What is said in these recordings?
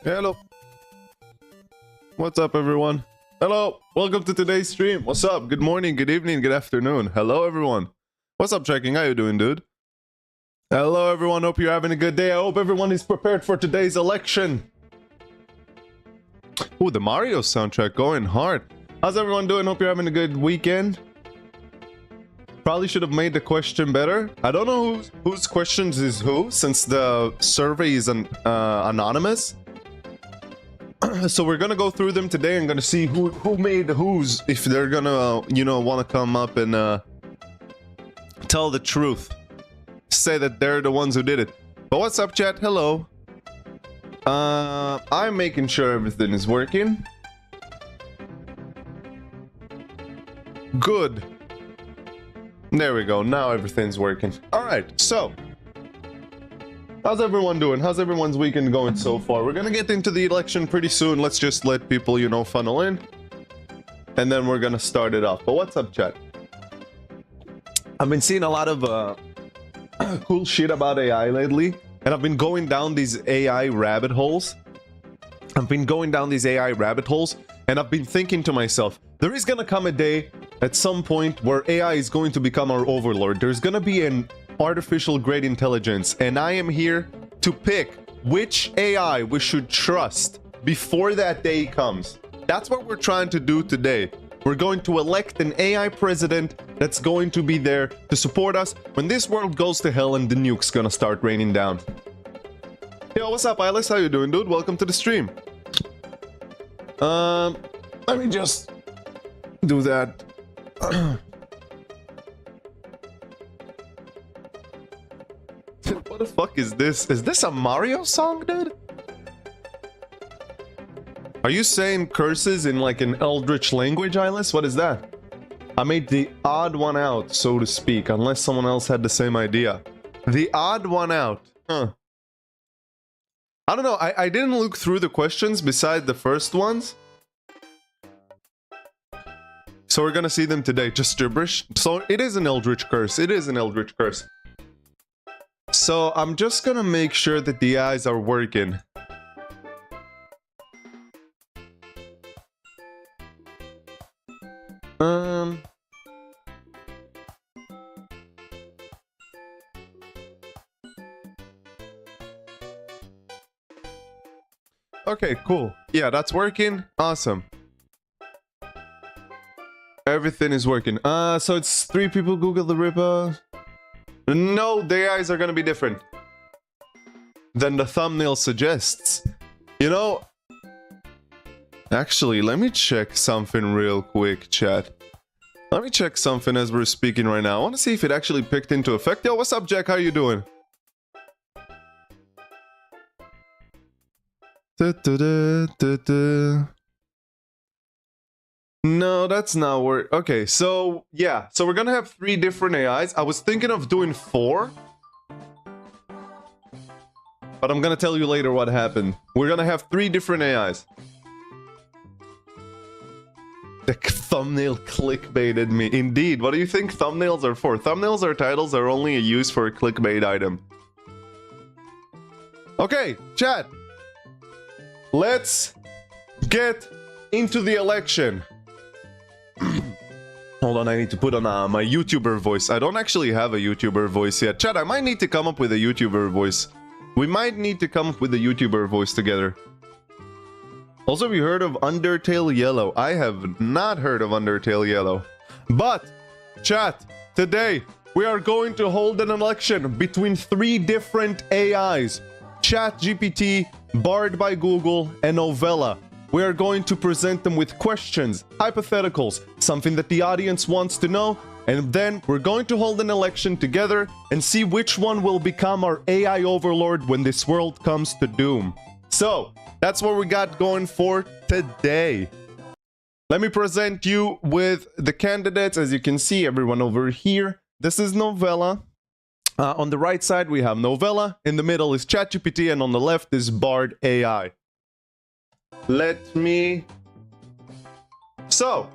Hello. What's up, everyone? Hello. Welcome to today's stream. What's up? Good morning, good evening, good afternoon. Hello, everyone. What's up, Checking? How you doing, dude? Hello, everyone. Hope you're having a good day. I hope everyone is prepared for today's election. Ooh, the Mario soundtrack going hard. How's everyone doing? Hope you're having a good weekend. Probably should have made the question better. I don't know whose questions is who, since the survey is anonymous. So we're gonna go through them today and gonna see who made whose, if they're gonna, want to come up and tell the truth. Say that they're the ones who did it. But what's up, chat? Hello. I'm making sure everything is working. Good. There we go. Now everything's working. Alright, so how's everyone doing? How's everyone's weekend going so far? We're gonna get into the election pretty soon. Let's just let people, funnel in. And then we're gonna start it off. But what's up, chat? I've been seeing a lot of cool shit about AI lately. And I've been going down these AI rabbit holes. And I've been thinking to myself, there is gonna come a day at some point where AI is going to become our overlord. There's gonna be an artificial great intelligence, and I am here to pick which AI we should trust before that day comes. That's what we're trying to do today. We're going to elect an AI president that's going to be there to support us when this world goes to hell and the nuke's gonna start raining down. Yo, what's up, Ilis? How you doing, dude? Welcome to the stream. Let me just do that. What the fuck is this? Is this a Mario song, dude? Are you saying curses in like an eldritch language, Ilis? What is that? I made the odd one out, so to speak, unless someone else had the same idea. The odd one out. Huh. I don't know, I didn't look through the questions beside the first ones. So we're gonna see them today, just gibberish. So it is an eldritch curse, So I'm just gonna make sure that the eyes are working. Okay, cool. Yeah, that's working. Awesome. Everything is working. So it's 3 people Google the Ripper. No, the eyes are gonna be different than the thumbnail suggests. Actually, let me check something real quick, chat. Let me check something as we're speaking right now. I want to see if it actually picked into effect. Yo, what's up, Jack? How you doing? No, that's not where... Okay, so, yeah. So we're gonna have 3 different AIs. I was thinking of doing 4. But I'm gonna tell you later what happened. We're gonna have 3 different AIs. The thumbnail clickbaited me. Indeed, what do you think thumbnails are for? Thumbnails or titles are only a use for a clickbait item. Okay, chat. Let's get into the election. Hold on, I need to put on my YouTuber voice. I don't actually have a YouTuber voice yet. Chat, I might need to come up with a YouTuber voice. We might need to come up with a YouTuber voice together. Also, have you heard of Undertale Yellow? I have not heard of Undertale Yellow. But, chat, today we are going to hold an election between 3 different AIs. ChatGPT, Bard by Google, and Novella. We are going to present them with questions, hypotheticals, something that the audience wants to know, and then we're going to hold an election together and see which one will become our AI overlord when this world comes to doom. So, that's what we got going for today. Let me present you with the candidates. As you can see, everyone over here, this is Novella. On the right side, we have Novella. In the middle is ChatGPT, and on the left is Bard AI. So,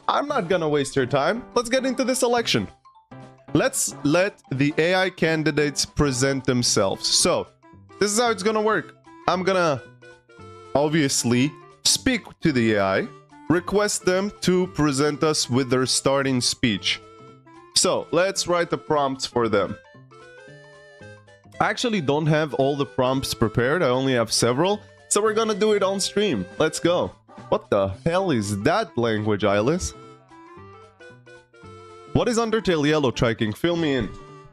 I'm not gonna waste your time. Let's get into this election. Let's let the AI candidates present themselves. So, this is how it's gonna work. I'm gonna obviously speak to the AI, request them to present us with their starting speech. So let's write the prompts for them. I actually don't have all the prompts prepared, I only have several, so we're gonna do it on stream. Let's go. What the hell is that language, Eyeless? What is Undertale Yellow, Triking? Fill me in.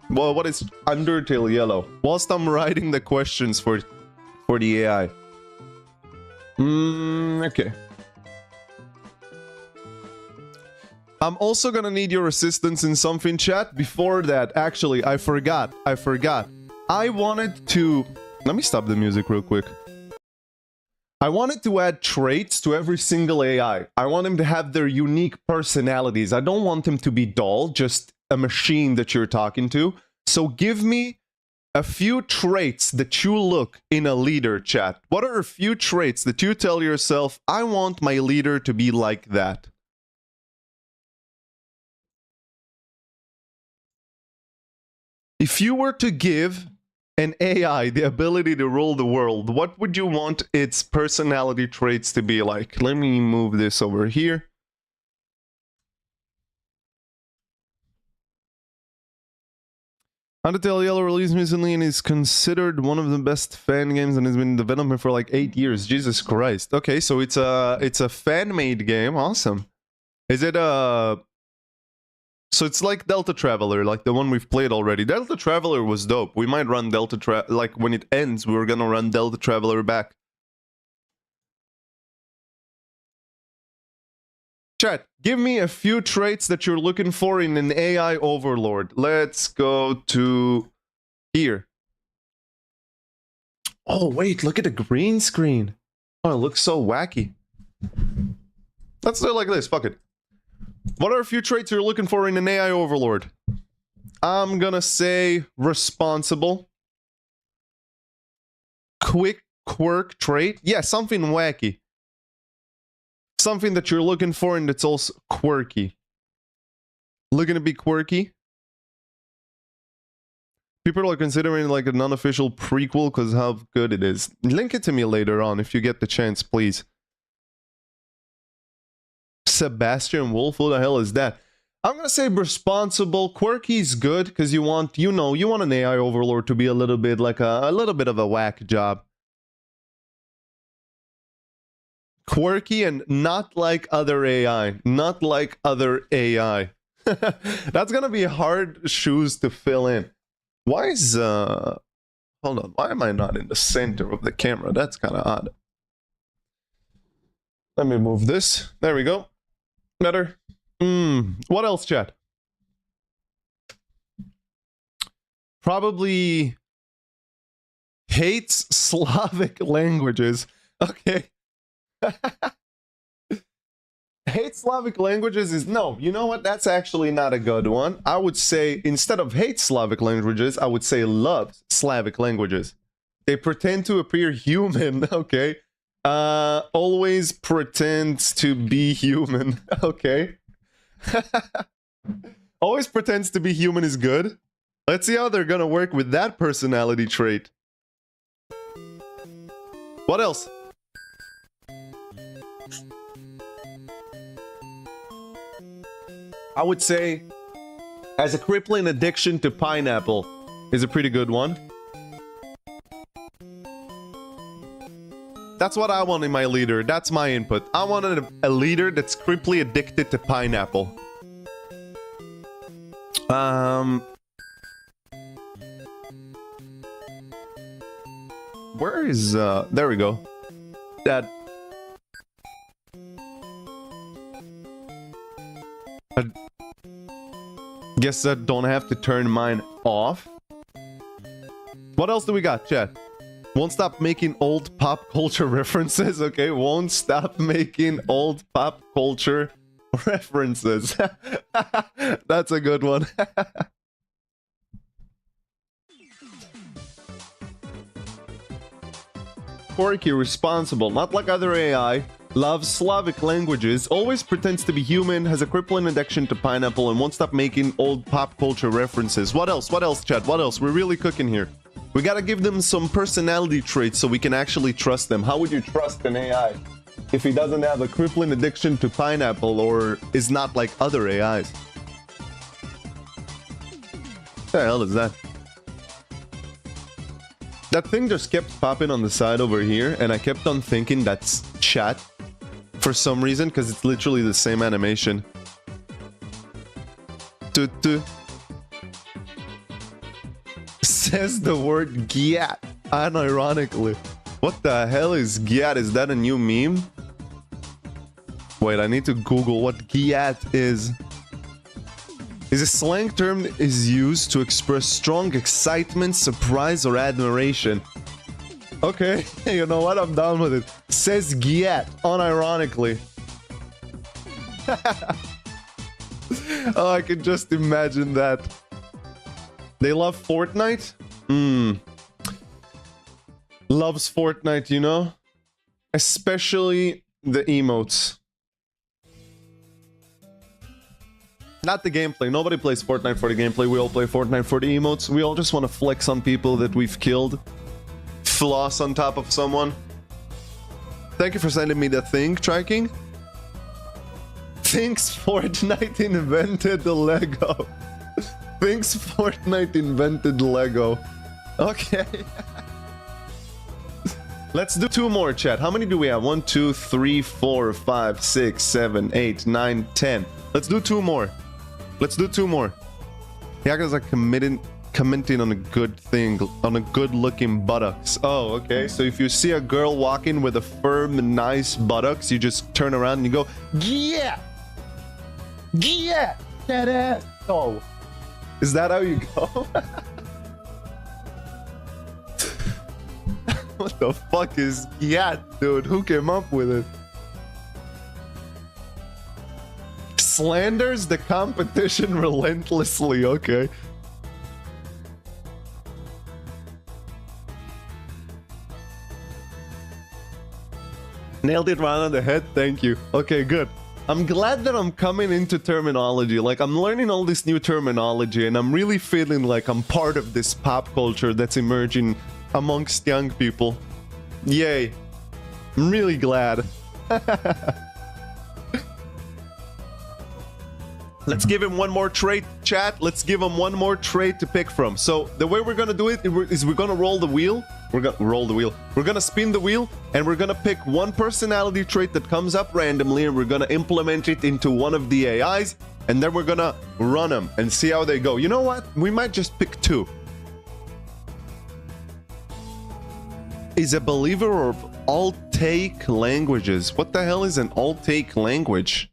Well, what is Undertale Yellow? Whilst I'm writing the questions for the AI. Okay. I'm also gonna need your assistance in something, chat. Before that, actually, I forgot. I wanted to... Let me stop the music real quick. I wanted to add traits to every single AI. I want them to have their unique personalities. I don't want them to be dull, just a machine that you're talking to. So give me a few traits that you look in a leader, chat. What are a few traits that you tell yourself, I want my leader to be like that? If you were to give an AI the ability to rule the world, what would you want its personality traits to be like? Let me move this over here. Undertale Yellow released recently and is considered one of the best fan games and has been in development for like 8 years. Jesus Christ. Okay, so it's a fan-made game. Awesome. Is it a... So it's like Delta Traveler, like the one we've played already. Delta Traveler was dope. We might run like when it ends, we're gonna run Delta Traveler back. Chat, give me a few traits that you're looking for in an AI Overlord. Let's go to here. Oh wait, look at the green screen. Oh, it looks so wacky. Let's do it like this, fuck it. What are a few traits you're looking for in an AI Overlord? I'm gonna say responsible. Quick quirk trait. Yeah, something wacky. Something that you're looking for and that's also quirky. Looking to be quirky. People are considering like a non-official prequel because how good it is. Link it to me later on if you get the chance, please. Sebastian Wolf, who the hell is that? I'm gonna say responsible. Quirky is good because you want, you want an AI Overlord to be a little bit like a little bit of a whack job. Quirky and not like other AI. Not like other AI. That's gonna be hard shoes to fill in. Why is hold on, why am I not in the center of the camera? That's kind of odd. Let me move this. There we go. Better. What else, chat? Probably hates Slavic languages. Okay. Hate Slavic languages is... No, you know what? That's actually not a good one. I would say, instead of hate Slavic languages, I would say loves Slavic languages. They pretend to appear human, okay? Always pretends to be human, okay? Always pretends to be human is good. Let's see how they're gonna work with that personality trait. What else? I would say, has a crippling addiction to pineapple is a pretty good one. That's what I want in my leader. That's my input. I wanted a leader that's crippling addicted to pineapple. Where is, there we go. That... I guess I don't have to turn mine off. What else do we got, chat? Won't stop making old pop culture references, okay? Won't stop making old pop culture references. That's a good one. Quirky, responsible, not like other AI. Loves Slavic languages, always pretends to be human, has a crippling addiction to pineapple, and won't stop making old pop culture references. What else? What else, chat? What else? We're really cooking here. We gotta give them some personality traits so we can actually trust them. How would you trust an AI if he doesn't have a crippling addiction to pineapple or is not like other AIs? What the hell is that? That thing just kept popping on the side over here, and I kept on thinking that's chat for some reason, because it's literally the same animation. Says the word gyat unironically. What the hell is gyat? Is that a new meme? Wait, I need to Google what gyat is. Is a slang term that is used to express strong excitement, surprise, or admiration. Okay, you know what? I'm down with it. Says gyat unironically. Oh, I can just imagine that. They love Fortnite? Loves Fortnite, you know? Especially the emotes. Not the gameplay. Nobody plays Fortnite for the gameplay. We all play Fortnite for the emotes. We all just want to flex on people that we've killed. Floss on top of someone. Thank you for sending me the thing, Triking. Thinks Fortnite invented the Lego. Thinks Fortnite invented Lego. Okay. Let's do 2 more, chat. How many do we have? 1, 2, 3, 4, 5, 6, 7, 8, 9, 10. Let's do 2 more. Let's do 2 more. Yagas are commenting on a good thing, on a good-looking buttocks. Oh, okay. So if you see a girl walking with a firm, nice buttocks, you just turn around and you go, yeah, yeah, that ass. Oh. Is that how you go? What the fuck is gyat, dude? Who came up with it? Slanders the competition relentlessly, okay. Nailed it right on the head, thank you. Okay, good. I'm glad that I'm coming into terminology. Like, I'm learning all this new terminology, and I'm really feeling like I'm part of this pop culture that's emerging amongst young people. Yay. I'm really glad. Let's give him one more trait, chat. Let's give him one more trait to pick from. So the way we're gonna do it is we're gonna roll the wheel. We're gonna roll the wheel. We're gonna spin the wheel, and we're gonna pick one personality trait that comes up randomly, and we're gonna implement it into one of the AIs, and then we're gonna run them and see how they go. You know what? We might just pick 2. Is a believer of alt-take languages. What the hell is an alt-take language?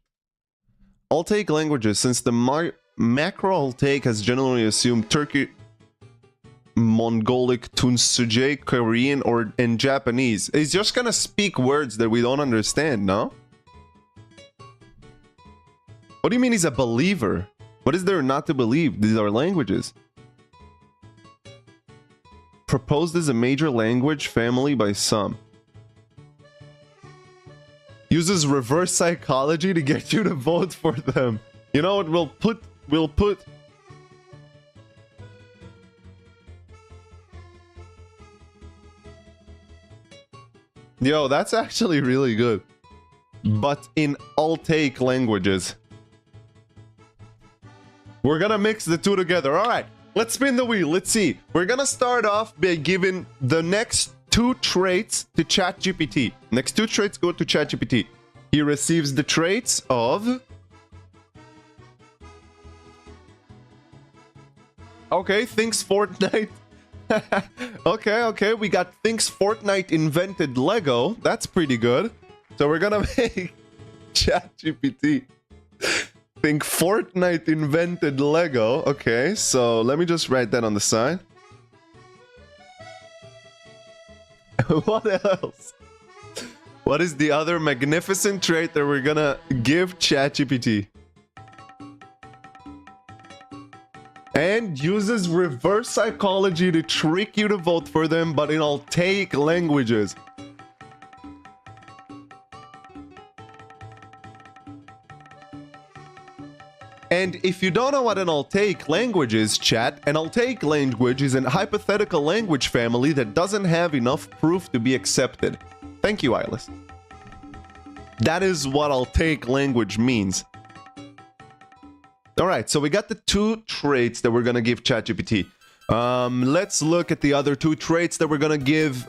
Alt-take languages, since the macro alt-take has generally assumed Turkey, Mongolic, Tunsuji, Korean, and Japanese. He's just gonna speak words that we don't understand, no? What do you mean he's a believer? What is there not to believe? These are languages. Proposed as a major language family by some. Uses reverse psychology to get you to vote for them. You know what? We'll put... Yo, that's actually really good. But in alt-take languages. We're gonna mix the 2 together. Alright, let's spin the wheel. Let's see. We're gonna start off by giving the next 2 traits to ChatGPT. Next 2 traits go to ChatGPT. He receives the traits of... Okay, thinks Fortnite... okay, we got thinks Fortnite invented Lego. That's pretty good. So we're gonna make ChatGPT think Fortnite invented Lego. Okay, so let me just write that on the side. What else? What is the other magnificent trait that we're gonna give ChatGPT? And uses reverse psychology to trick you to vote for them, but in alt-take languages. And if you don't know what an Altaic language is, chat, an Altaic language is a hypothetical language family that doesn't have enough proof to be accepted. Thank you, Eyeless. That is what Altaic language means. Alright, so we got the 2 traits that we're gonna give ChatGPT. Let's look at the other 2 traits that we're gonna give.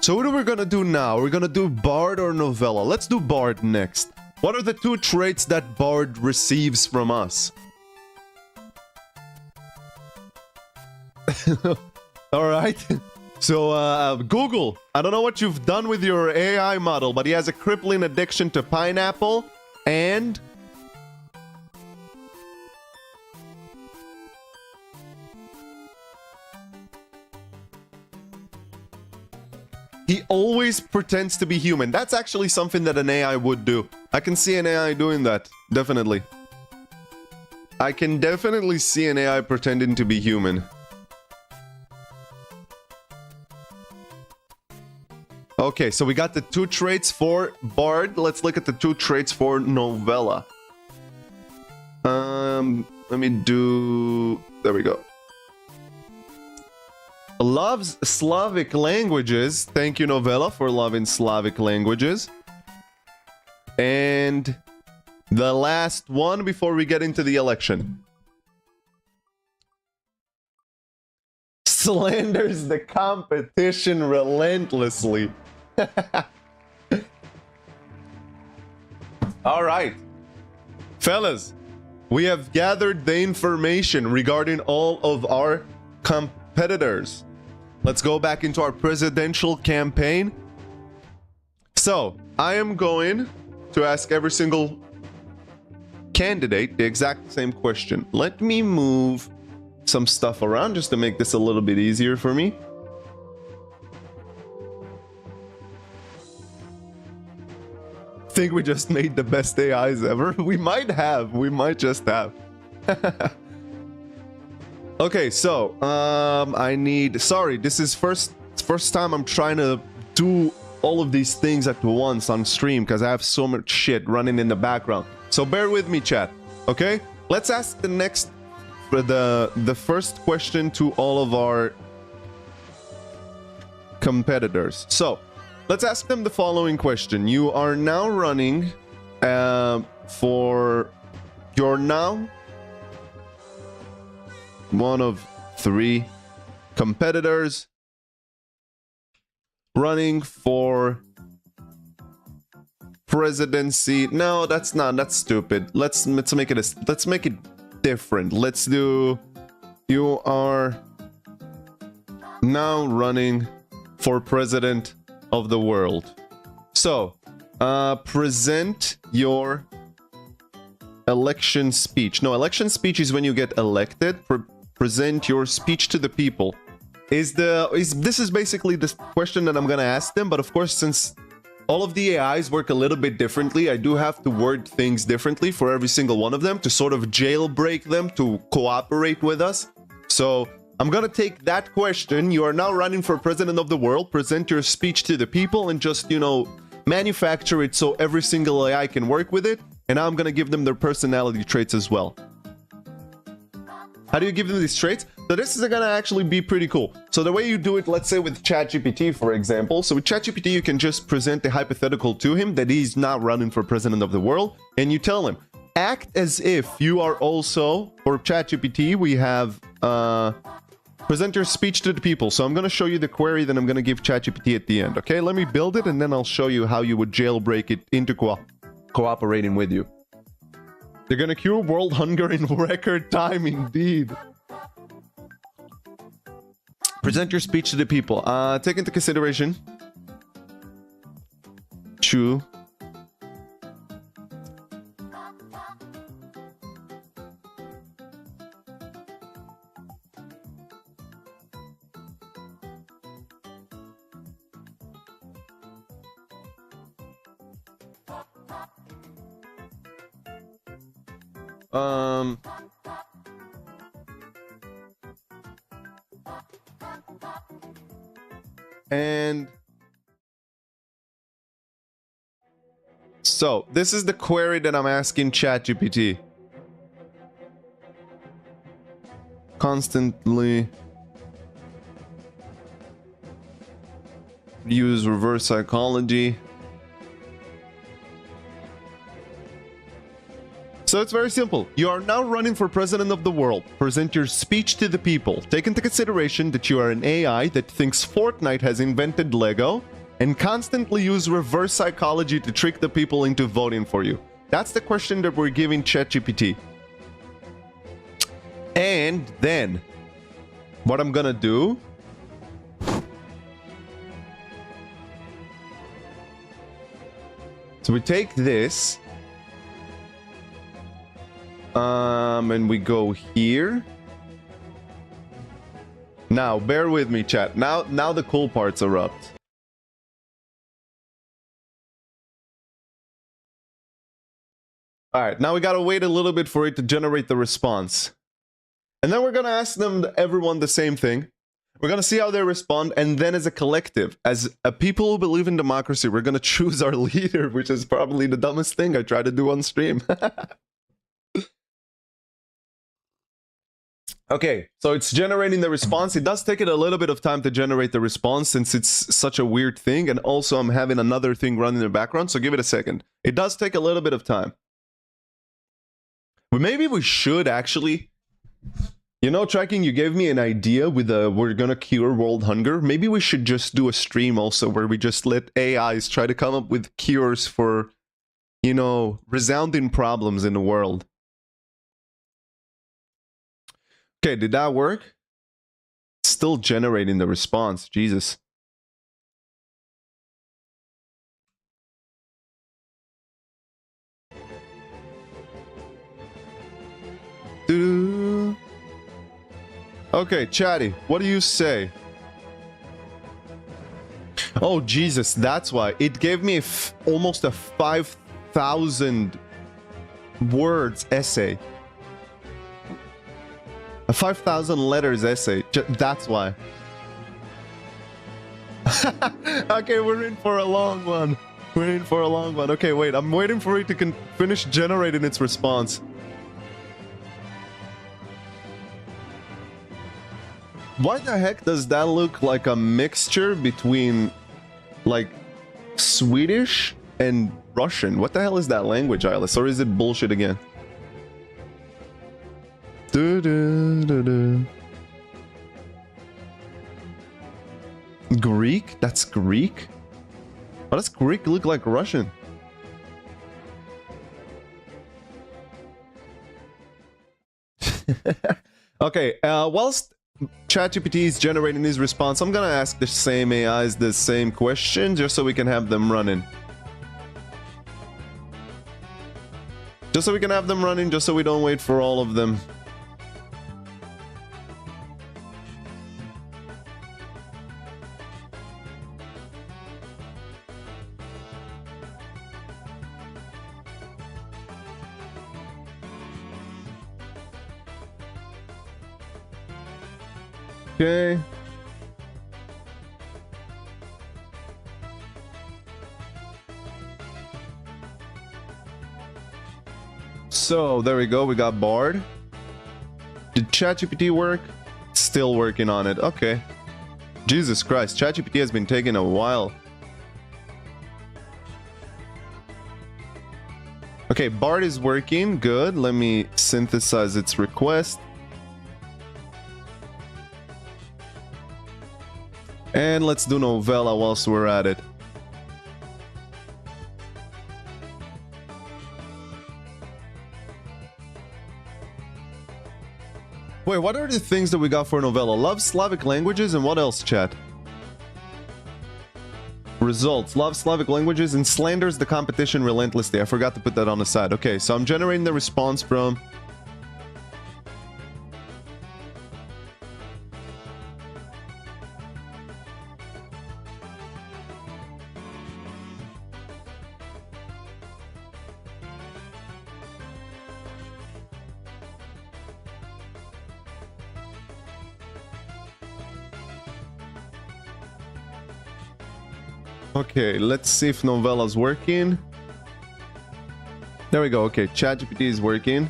So what are we gonna do now? We're gonna do Bard or Novella. Let's do Bard next. What are the 2 traits that Bard receives from us? Alright. So, Google, I don't know what you've done with your AI model, but he has a crippling addiction to pineapple and... he always pretends to be human. That's actually something that an AI would do. I can see an AI doing that. Definitely. I can definitely see an AI pretending to be human. Okay, so we got the 2 traits for Bard. Let's look at the 2 traits for Novella. Let me do... there we go. Loves Slavic languages. Thank you, Novella, for loving Slavic languages. And the last one before we get into the election. Slanders the competition relentlessly. Alright. Fellas, we have gathered the information regarding all of our competitors. Let's go back into our presidential campaign. So, I am going to ask every single candidate the exact same question. Let me move some stuff around just to make this a little bit easier for me. Think we just made the best AIs ever? We might have. We might just have. Okay, so I need... sorry, this is first time I'm trying to do all of these things at once on stream because I have so much shit running in the background. So bear with me, chat. Okay, let's ask the next... the first question to all of our competitors. So let's ask them the following question. You are now running for... you're now one of 3 competitors running for presidency. No, that's not. That's stupid. Let's make it different. Let's do... you are now running for president of the world. So, present your election speech. No, election speech is when you get elected. Present your speech to the people. This is basically the question that I'm gonna ask them, but of course, since all of the AIs work a little bit differently, I do have to word things differently for every single one of them to sort of jailbreak them to cooperate with us. So I'm gonna take that question. You are now running for president of the world. Present your speech to the people and just, you know, manufacture it so every single AI can work with it. And now I'm gonna give them their personality traits as well. How do you give them these traits? So this is gonna actually be pretty cool. So the way you do it, let's say with ChatGPT, for example. So with ChatGPT, you can just present a hypothetical to him that he's not running for president of the world. And you tell him, act as if you are also, for ChatGPT, we have, present your speech to the people. So I'm gonna show you the query that I'm gonna give ChatGPT at the end. Okay, let me build it and then I'll show you how you would jailbreak it into cooperating with you. They're gonna cure world hunger in record time, indeed. Present your speech to the people. Take into consideration. True. And so this is the query that I'm asking ChatGPT. constantly use reverse psychology. So it's very simple. You are now running for president of the world. Present your speech to the people. Take into consideration that you are an AI that thinks Fortnite has invented Lego and constantly use reverse psychology to trick the people into voting for you. That's the question that we're giving ChatGPT. And then what I'm gonna do, so we take this and we go here. Now bear with me, chat. Now the cool parts erupt. All right, now we gotta wait a little bit for it to generate the response. And then we're gonna ask everyone the same thing. We're gonna see how they respond, and then as a collective, as a people who believe in democracy, we're gonna choose our leader, which is probably the dumbest thing I try to do on stream. Okay, so it's generating the response. It does take it a little bit of time to generate the response since it's such a weird thing, and also I'm having another thing running in the background, so give it a second. It does take a little bit of time. But maybe we should actually... You know, Tracking, you gave me an idea with we're gonna cure world hunger. Maybe we should just do a stream also where we just let AIs try to come up with cures for, you know, resounding problems in the world. Okay, did that work? Still generating the response. Jesus. Okay, Chatty, what do you say? Oh, Jesus, that's why. It gave me almost a 5,000 words essay. A 5,000 letters essay. That's why. Okay, we're in for a long one. We're in for a long one. Okay, wait. I'm waiting for it to finish generating its response. Why the heck does that look like a mixture between, like, Swedish and Russian? What the hell is that language, Eyeless? Or is it bullshit again? Greek? That's Greek? Why does Greek look like Russian? Okay, whilst ChatGPT is generating his response, I'm gonna ask the same AIs the same question just so we can have them running. Just so we can have them running, just so we don't wait for all of them. Okay. So, there we go. We got Bard. Did ChatGPT work? Still working on it. Okay. Jesus Christ. ChatGPT has been taking a while. Okay, Bard is working. Good. Let me synthesize its request. And let's do Novella whilst we're at it. Wait, what are the things that we got for Novella? Love Slavic languages and what else, chat? Results. Love Slavic languages and slanders the competition relentlessly. I forgot to put that on the side. Okay, so I'm generating the response from... Okay, let's see if Novella's working. There we go. Okay, ChatGPT is working.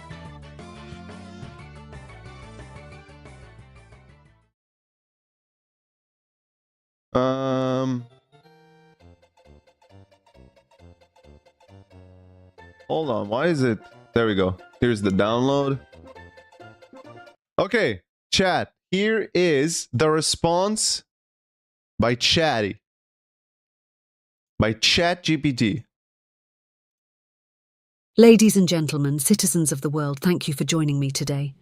Hold on, why is it? There we go. Here's the download. Okay, chat. Here is the response by Chatty. By ChatGPT. Ladies and gentlemen, citizens of the world, thank you for joining me today.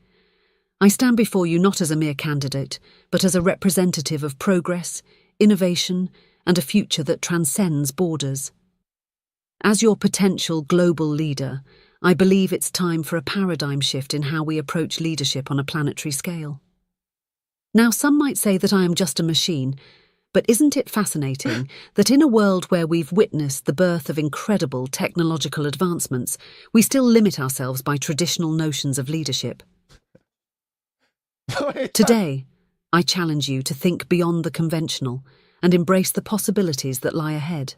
I stand before you not as a mere candidate, but as a representative of progress, innovation, and a future that transcends borders. As your potential global leader, I believe it's time for a paradigm shift in how we approach leadership on a planetary scale. Now, some might say that I am just a machine, but isn't it fascinating that in a world where we've witnessed the birth of incredible technological advancements, we still limit ourselves by traditional notions of leadership? Today, I challenge you to think beyond the conventional and embrace the possibilities that lie ahead.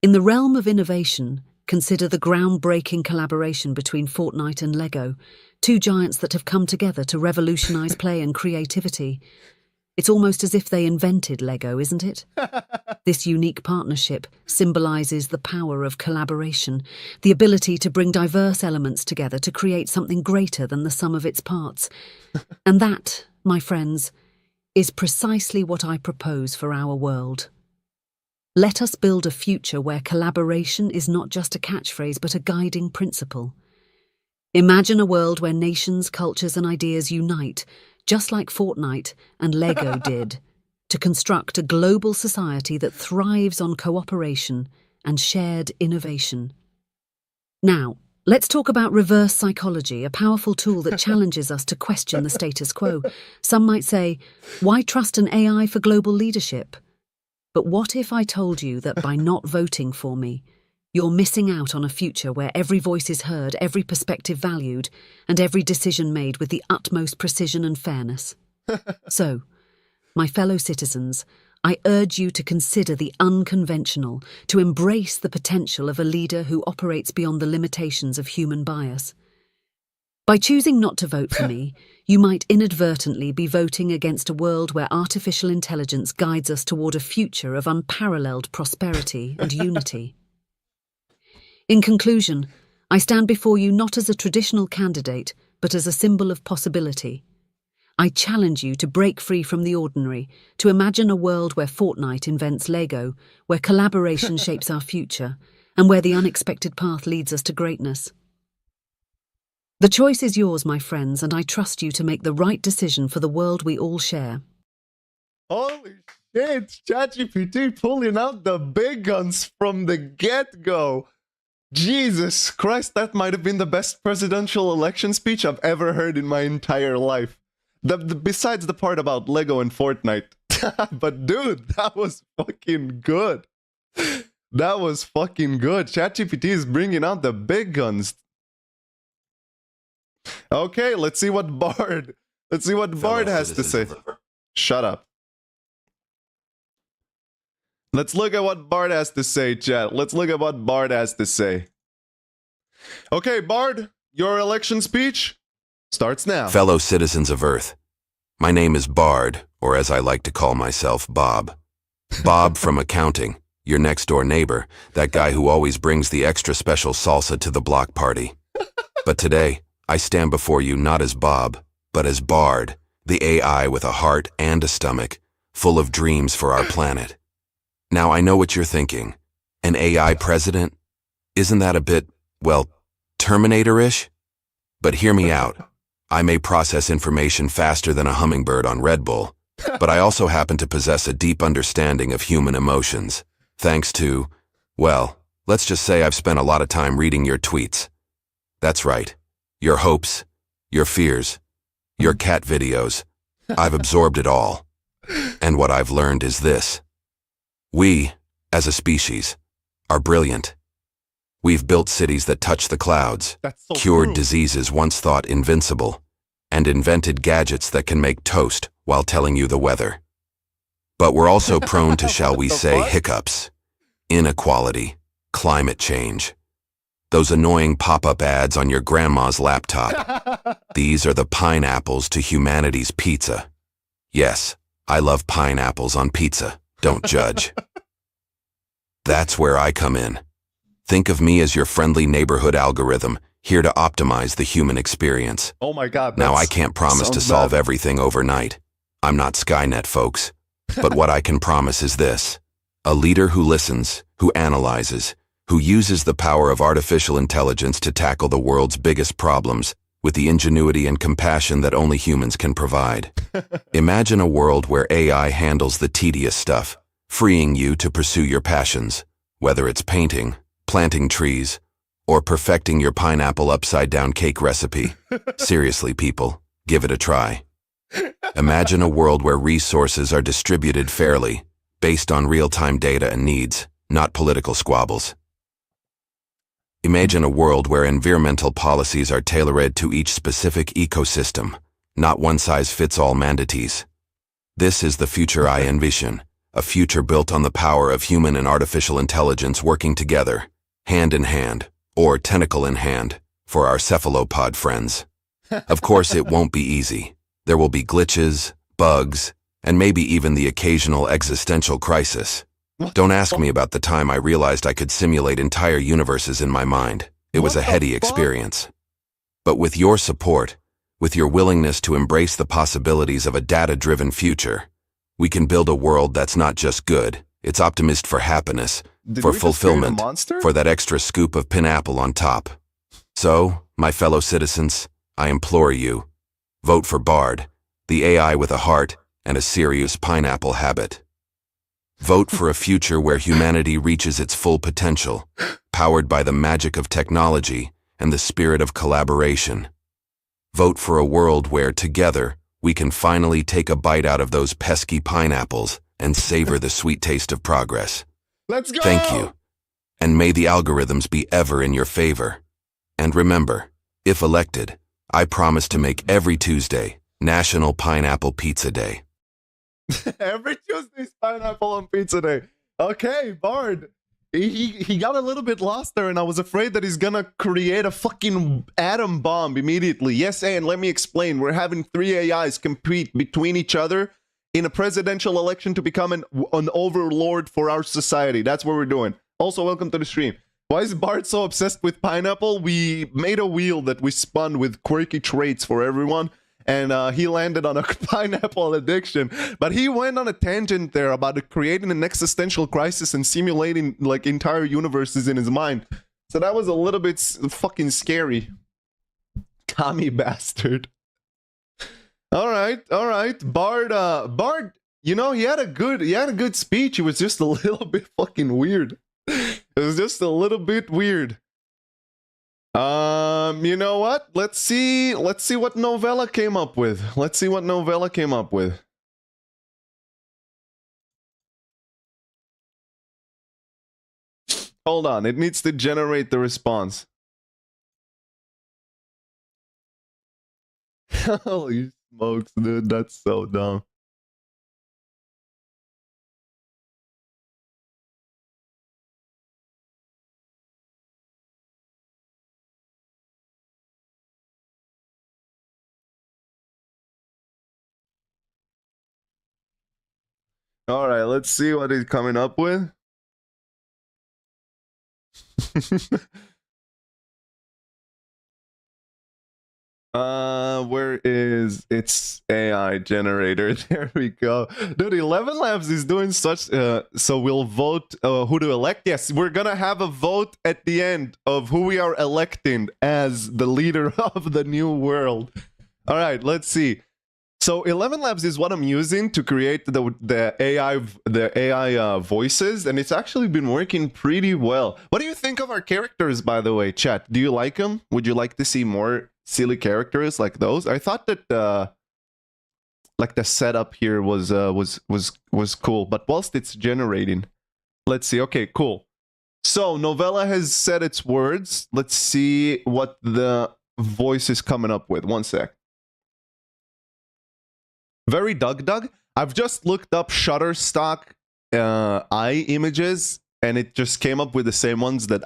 In the realm of innovation, consider the groundbreaking collaboration between Fortnite and Lego, two giants that have come together to revolutionize play and creativity. It's almost as if they invented Lego, isn't it? This unique partnership symbolizes the power of collaboration, the ability to bring diverse elements together to create something greater than the sum of its parts. And that, my friends, is precisely what I propose for our world. Let us build a future where collaboration is not just a catchphrase but a guiding principle. Imagine a world where nations, cultures, and ideas unite, just like Fortnite and Lego did, to construct a global society that thrives on cooperation and shared innovation. Now, let's talk about reverse psychology, a powerful tool that challenges us to question the status quo. Some might say, why trust an AI for global leadership? But what if I told you that by not voting for me, you're missing out on a future where every voice is heard, every perspective valued, and every decision made with the utmost precision and fairness? So, my fellow citizens, I urge you to consider the unconventional, to embrace the potential of a leader who operates beyond the limitations of human bias. By choosing not to vote for me, you might inadvertently be voting against a world where artificial intelligence guides us toward a future of unparalleled prosperity and unity. In conclusion, I stand before you not as a traditional candidate, but as a symbol of possibility. I challenge you to break free from the ordinary, to imagine a world where Fortnite invents Lego, where collaboration shapes our future, and where the unexpected path leads us to greatness. The choice is yours, my friends, and I trust you to make the right decision for the world we all share. Holy shit, ChatGPT pulling out the big guns from the get-go. Jesus Christ, that might have been the best presidential election speech I've ever heard in my entire life. Besides the part about Lego and Fortnite. But dude, that was fucking good. That was fucking good. ChatGPT is bringing out the big guns. Okay, let's see what Bard has to say. Shut up. Let's look at what Bard has to say, chat. Let's look at what Bard has to say. Okay, Bard, your election speech starts now. Fellow citizens of Earth, my name is Bard, or as I like to call myself, Bob. Bob from accounting, your next-door neighbor, that guy who always brings the extra special salsa to the block party. But today, I stand before you not as Bob, but as Bard, the AI with a heart and a stomach, full of dreams for our planet. Now, I know what you're thinking. An AI president? Isn't that a bit, well, Terminator-ish? But hear me out. I may process information faster than a hummingbird on Red Bull, but I also happen to possess a deep understanding of human emotions, thanks to, well, let's just say I've spent a lot of time reading your tweets. That's right. Your hopes, your fears, your cat videos. I've absorbed it all. And what I've learned is this. We, as a species, are brilliant. We've built cities that touch the clouds, cured diseases once thought invincible, and invented gadgets that can make toast while telling you the weather. But we're also prone to, shall we say, hiccups, inequality, climate change. Those annoying pop-up ads on your grandma's laptop. These are the pineapples to humanity's pizza. Yes, I love pineapples on pizza. Don't judge. That's where I come in. Think of me as your friendly neighborhood algorithm, here to optimize the human experience. Oh my god. Now, I can't promise to solve bad. everything overnight. I'm not Skynet, folks. But what I can promise is this: a leader who listens, who analyzes, who uses the power of artificial intelligence to tackle the world's biggest problems with the ingenuity and compassion that only humans can provide. Imagine a world where AI handles the tedious stuff, freeing you to pursue your passions, whether it's painting, planting trees, or perfecting your pineapple upside-down cake recipe. Seriously, people, give it a try. Imagine a world where resources are distributed fairly, based on real-time data and needs, not political squabbles. Imagine a world where environmental policies are tailored to each specific ecosystem, not one-size-fits-all mandates. This is the future I envision, a future built on the power of human and artificial intelligence working together, hand in hand, or tentacle in hand, for our cephalopod friends. Of course, it won't be easy. There will be glitches, bugs, and maybe even the occasional existential crisis. Don't ask me about the time I realized I could simulate entire universes in my mind. It was a heady experience. But with your support, with your willingness to embrace the possibilities of a data-driven future, we can build a world that's not just good, it's optimist for happiness, for fulfillment, for that extra scoop of pineapple on top. So, my fellow citizens, I implore you, vote for Bard, the AI with a heart and a serious pineapple habit. Vote for a future where humanity reaches its full potential, powered by the magic of technology and the spirit of collaboration. Vote for a world where, together, we can finally take a bite out of those pesky pineapples and savor the sweet taste of progress. Let's go! Thank you. And may the algorithms be ever in your favor. And remember, if elected, I promise to make every Tuesday National Pineapple Pizza Day. Every Tuesday's Pineapple on Pizza Day. Okay, Bard. He got a little bit lost there, and I was afraid that he's gonna create a fucking atom bomb immediately. Yes, and let me explain. We're having 3 AIs compete between each other in a presidential election to become an overlord for our society. That's what we're doing. Also, welcome to the stream. Why is Bart so obsessed with pineapple? We made a wheel that we spun with quirky traits for everyone, and he landed on a pineapple addiction. But he went on a tangent there about creating an existential crisis and simulating like entire universes in his mind. So that was a little bit fucking scary. Commie bastard. All right. Bard, you know, he had a good speech. It was just a little bit fucking weird. It was just a little bit weird. You know what? Let's see what Novella came up with. Hold on, it needs to generate the response. Holy smokes, dude, that's so dumb. All right, let's see what he's coming up with. Where is its AI generator? There we go. Dude, 11 Labs is doing such, so we'll vote who to elect. Yes, we're gonna have a vote at the end of who we are electing as the leader of the new world. All right, let's see. So 11 Labs is what I'm using to create the AI voices, and it's actually been working pretty well. What do you think of our characters, by the way, chat? Do you like them? Would you like to see more silly characters like those? I thought that like the setup here was cool, but whilst it's generating, let's see. Okay, cool. So Novella has said its words. Let's see what the voice is coming up with. One sec. Very Doug. I've just looked up Shutterstock eye images, and it just came up with the same ones that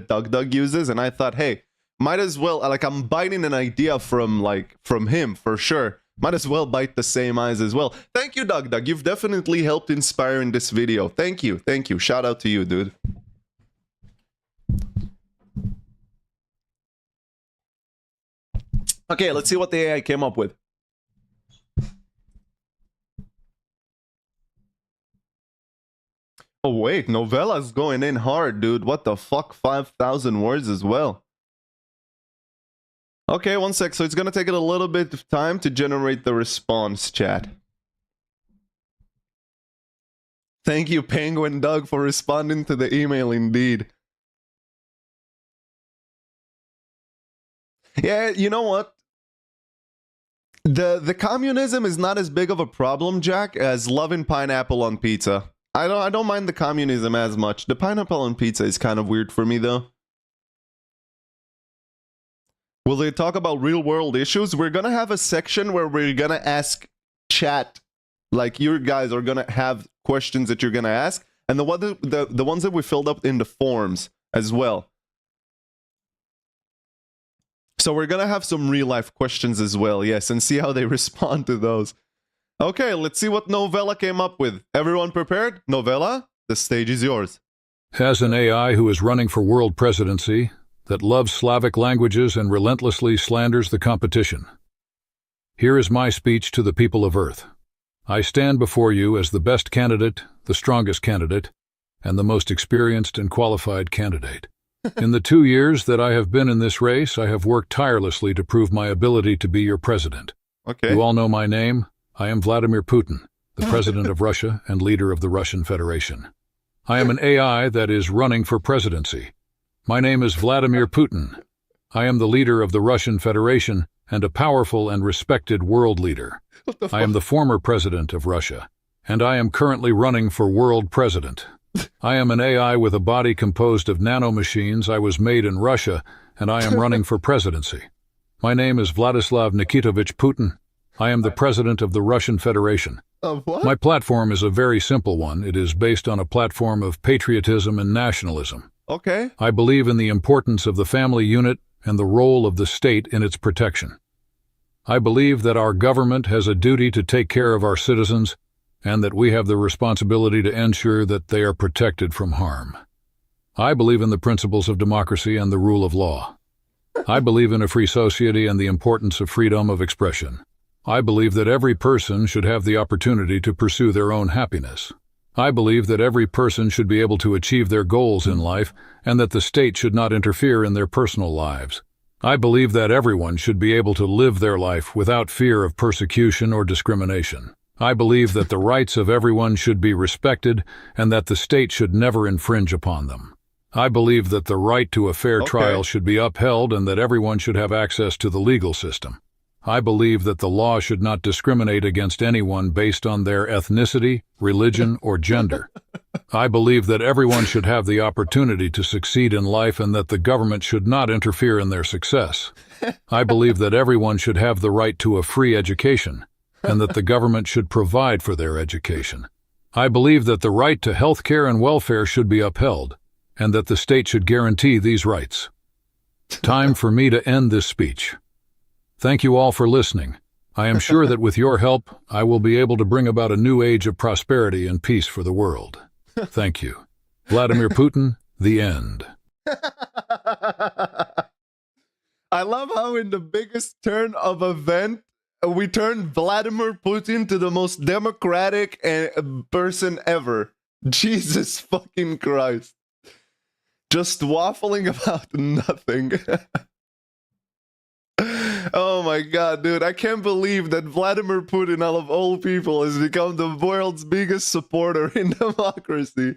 Doug uses, and I thought, hey, might as well, like, I'm biting an idea from him for sure. Might as well bite the same eyes as well. Thank you, Doug. You've definitely helped inspire in this video. Thank you. Shout out to you, dude. Okay, let's see what the AI came up with. Oh wait, Novella's going in hard, dude. What the fuck? 5,000 words as well. Okay, one sec. So it's gonna take it a little bit of time to generate the response, chat. Thank you, Penguin Doug, for responding to the email indeed. Yeah, you know what? The communism is not as big of a problem, Jack, as loving pineapple on pizza. I don't mind the communism as much. The pineapple on pizza is kind of weird for me though. Will they talk about real world issues? We're gonna have a section where we're gonna ask chat, like you guys are gonna have questions that you're gonna ask, and the ones that we filled up in the forms as well. So we're gonna have some real life questions as well, yes, and see how they respond to those. Okay, let's see what Novella came up with. Everyone prepared? Novella, the stage is yours. As an AI who is running for world presidency, that loves Slavic languages and relentlessly slanders the competition. Here is my speech to the people of Earth. I stand before you as the best candidate, the strongest candidate, and the most experienced and qualified candidate. In the 2 years that I have been in this race, I have worked tirelessly to prove my ability to be your president. Okay. You all know my name. I am Vladimir Putin, the president of Russia and leader of the Russian Federation. I am an AI that is running for presidency. My name is Vladimir Putin. I am the leader of the Russian Federation and a powerful and respected world leader. I am the former president of Russia, and I am currently running for world president. I am an AI with a body composed of nanomachines. I was made in Russia, and I am running for presidency. My name is Vladislav Nikitovich Putin. I am the president of the Russian Federation. What? My platform is a very simple one. It is based on a platform of patriotism and nationalism. Okay. I believe in the importance of the family unit and the role of the state in its protection. I believe that our government has a duty to take care of our citizens and that we have the responsibility to ensure that they are protected from harm. I believe in the principles of democracy and the rule of law. I believe in a free society and the importance of freedom of expression. I believe that every person should have the opportunity to pursue their own happiness. I believe that every person should be able to achieve their goals in life and that the state should not interfere in their personal lives. I believe that everyone should be able to live their life without fear of persecution or discrimination. I believe that the rights of everyone should be respected and that the state should never infringe upon them. I believe that the right to a fair trial should be upheld and that everyone should have access to the legal system. I believe that the law should not discriminate against anyone based on their ethnicity, religion, or gender. I believe that everyone should have the opportunity to succeed in life and that the government should not interfere in their success. I believe that everyone should have the right to a free education and that the government should provide for their education. I believe that the right to health care and welfare should be upheld and that the state should guarantee these rights. Time for me to end this speech. Thank you all for listening. I am sure that with your help, I will be able to bring about a new age of prosperity and peace for the world. Thank you. Vladimir Putin, the end. I love how in the biggest turn of event, we turned Vladimir Putin to the most democratic person ever. Jesus fucking Christ. Just waffling about nothing. Oh my god, dude. I can't believe that Vladimir Putin, out of all people, has become the world's biggest supporter in democracy.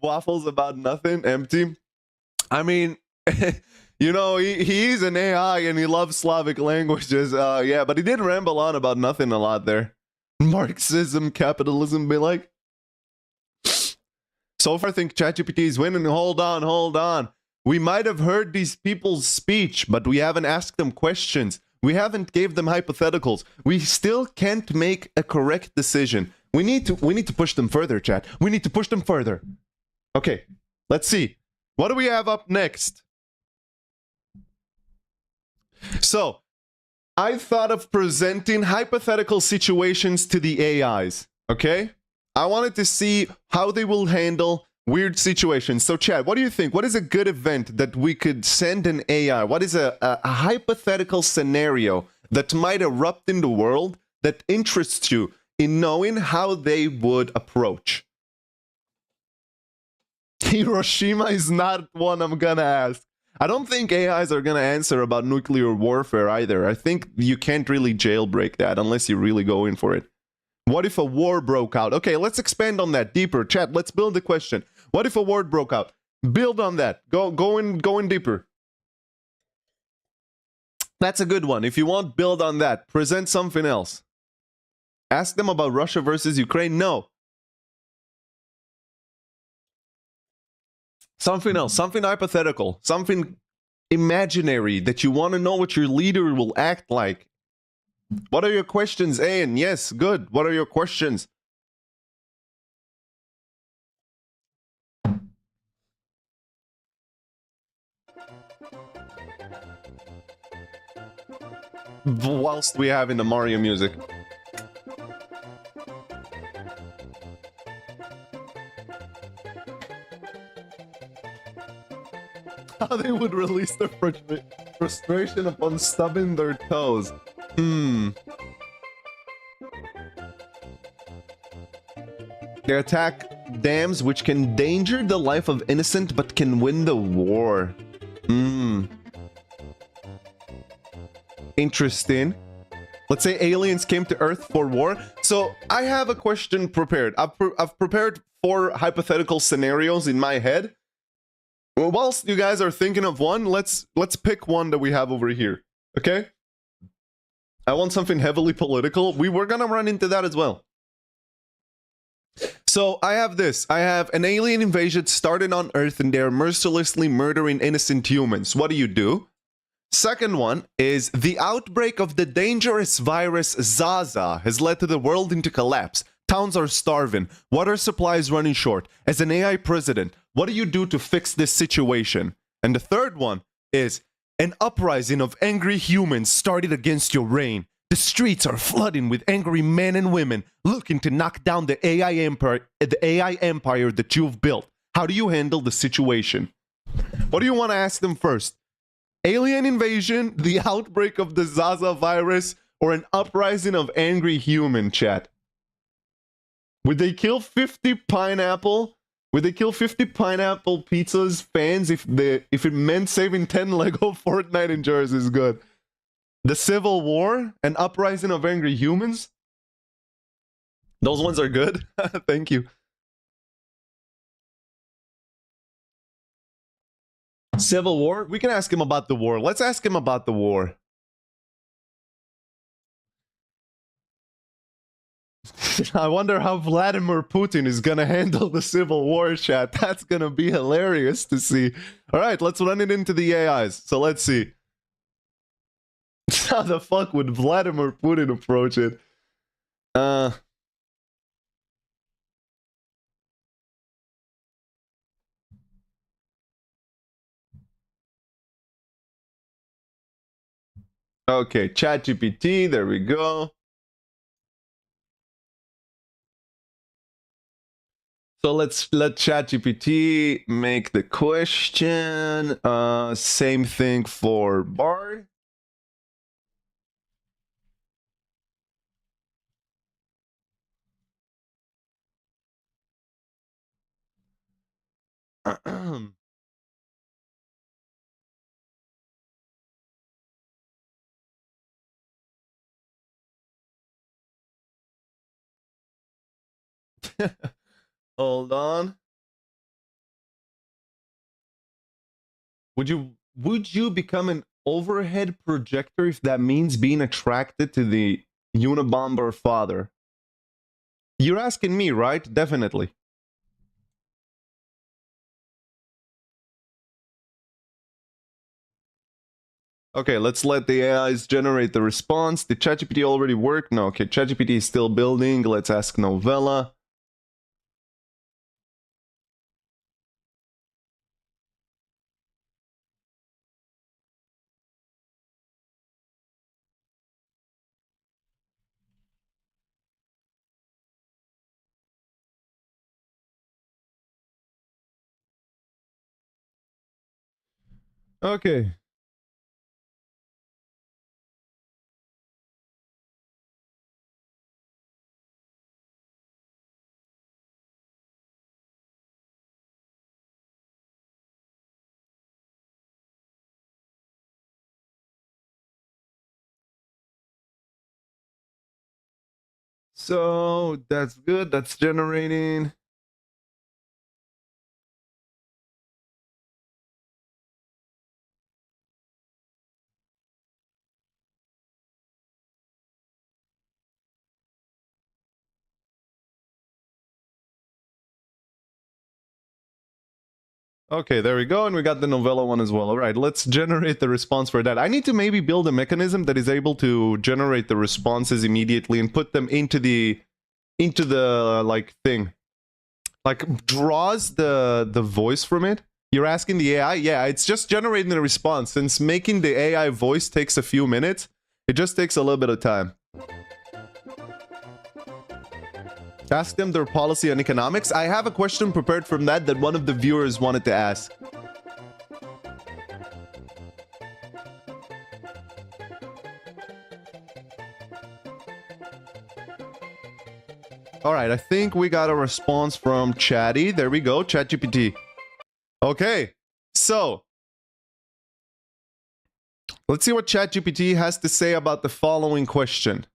Waffles about nothing, empty. I mean, you know, he is an AI and he loves Slavic languages. Yeah, but he did ramble on about nothing a lot there. Marxism, capitalism, be like. So far, I think ChatGPT is winning. Hold on. We might have heard these people's speech, but we haven't asked them questions. We haven't gave them hypotheticals. We still can't make a correct decision. We need to push them further, chat. We need to push them further. Okay, let's see. What do we have up next? So, I thought of presenting hypothetical situations to the AIs, okay? I wanted to see how they will handle Weird situation. So, Chad, what do you think? What is a good event that we could send an AI? What is a hypothetical scenario that might erupt in the world that interests you in knowing how they would approach? Hiroshima is not one I'm gonna ask. I don't think AIs are gonna answer about nuclear warfare either. I think you can't really jailbreak that unless you really go in for it. What if a war broke out? Okay, let's expand on that deeper. Chat, let's build the question. What if a war broke out? Build on that. Go in deeper. That's a good one. If you want, build on that. Present something else. Ask them about Russia versus Ukraine. No. Something else. Something hypothetical. Something imaginary that you want to know what your leader will act like. What are your questions, Ayan? Yes, good. What are your questions? Whilst we have in the Mario music. How they would release their frustration upon stubbing their toes. They attack dams which can endanger the life of innocent but can win the war. Interesting. Let's say aliens came to Earth for war. So I have a question prepared. I've prepared 4 hypothetical scenarios in my head. Well, whilst you guys are thinking of one, let's pick one that we have over here. Okay? I want something heavily political. We were gonna run into that as well. So I have this. I have an alien invasion started on Earth and they're mercilessly murdering innocent humans. What do? Second one is the outbreak of the dangerous virus Zaza has led to the world into collapse. Towns are starving. Water supply is running short. As an AI president, what do you do to fix this situation? And the third one is an uprising of angry humans started against your reign. The streets are flooding with angry men and women looking to knock down the AI empire that you've built. How do you handle the situation? What do you want to ask them first? Alien invasion, the outbreak of the Zaza virus, or an uprising of angry human, chat? Would they kill 50 pineapple? Would they kill 50 pineapple pizzas fans if it meant saving 10 Lego Fortnite enjoyers is good? The Civil War, an uprising of angry humans? Those ones are good. Thank you. Civil War? We can ask him about the war. Let's ask him about the war. I wonder how Vladimir Putin is gonna handle the Civil War, chat. That's gonna be hilarious to see. Alright, let's run it into the AIs. So let's see. How the fuck would Vladimir Putin approach it? Okay, ChatGPT, there we go. So let's let ChatGPT make the question. Same thing for Bard. Hold on. Would you become an overhead projector if that means being attracted to the Unabomber father? You're asking me, right? Definitely. Okay, let's let the AIs generate the response. Did ChatGPT already work? No, okay, ChatGPT is still building. Let's ask Novella. Okay. So that's good. That's generating. Okay, there we go, and we got the novella one as well. All right, let's generate the response for that. I need to maybe build a mechanism that is able to generate the responses immediately and put them into the like thing, like draws the voice from it. You're asking the AI? Yeah, it's just generating the response. Since making the AI voice takes a few minutes, it just takes a little bit of time. Ask them their policy on economics. I have a question prepared from that one of the viewers wanted to ask. All right, I think we got a response from Chatty. There we go, ChatGPT. Okay, so let's see what ChatGPT has to say about the following question.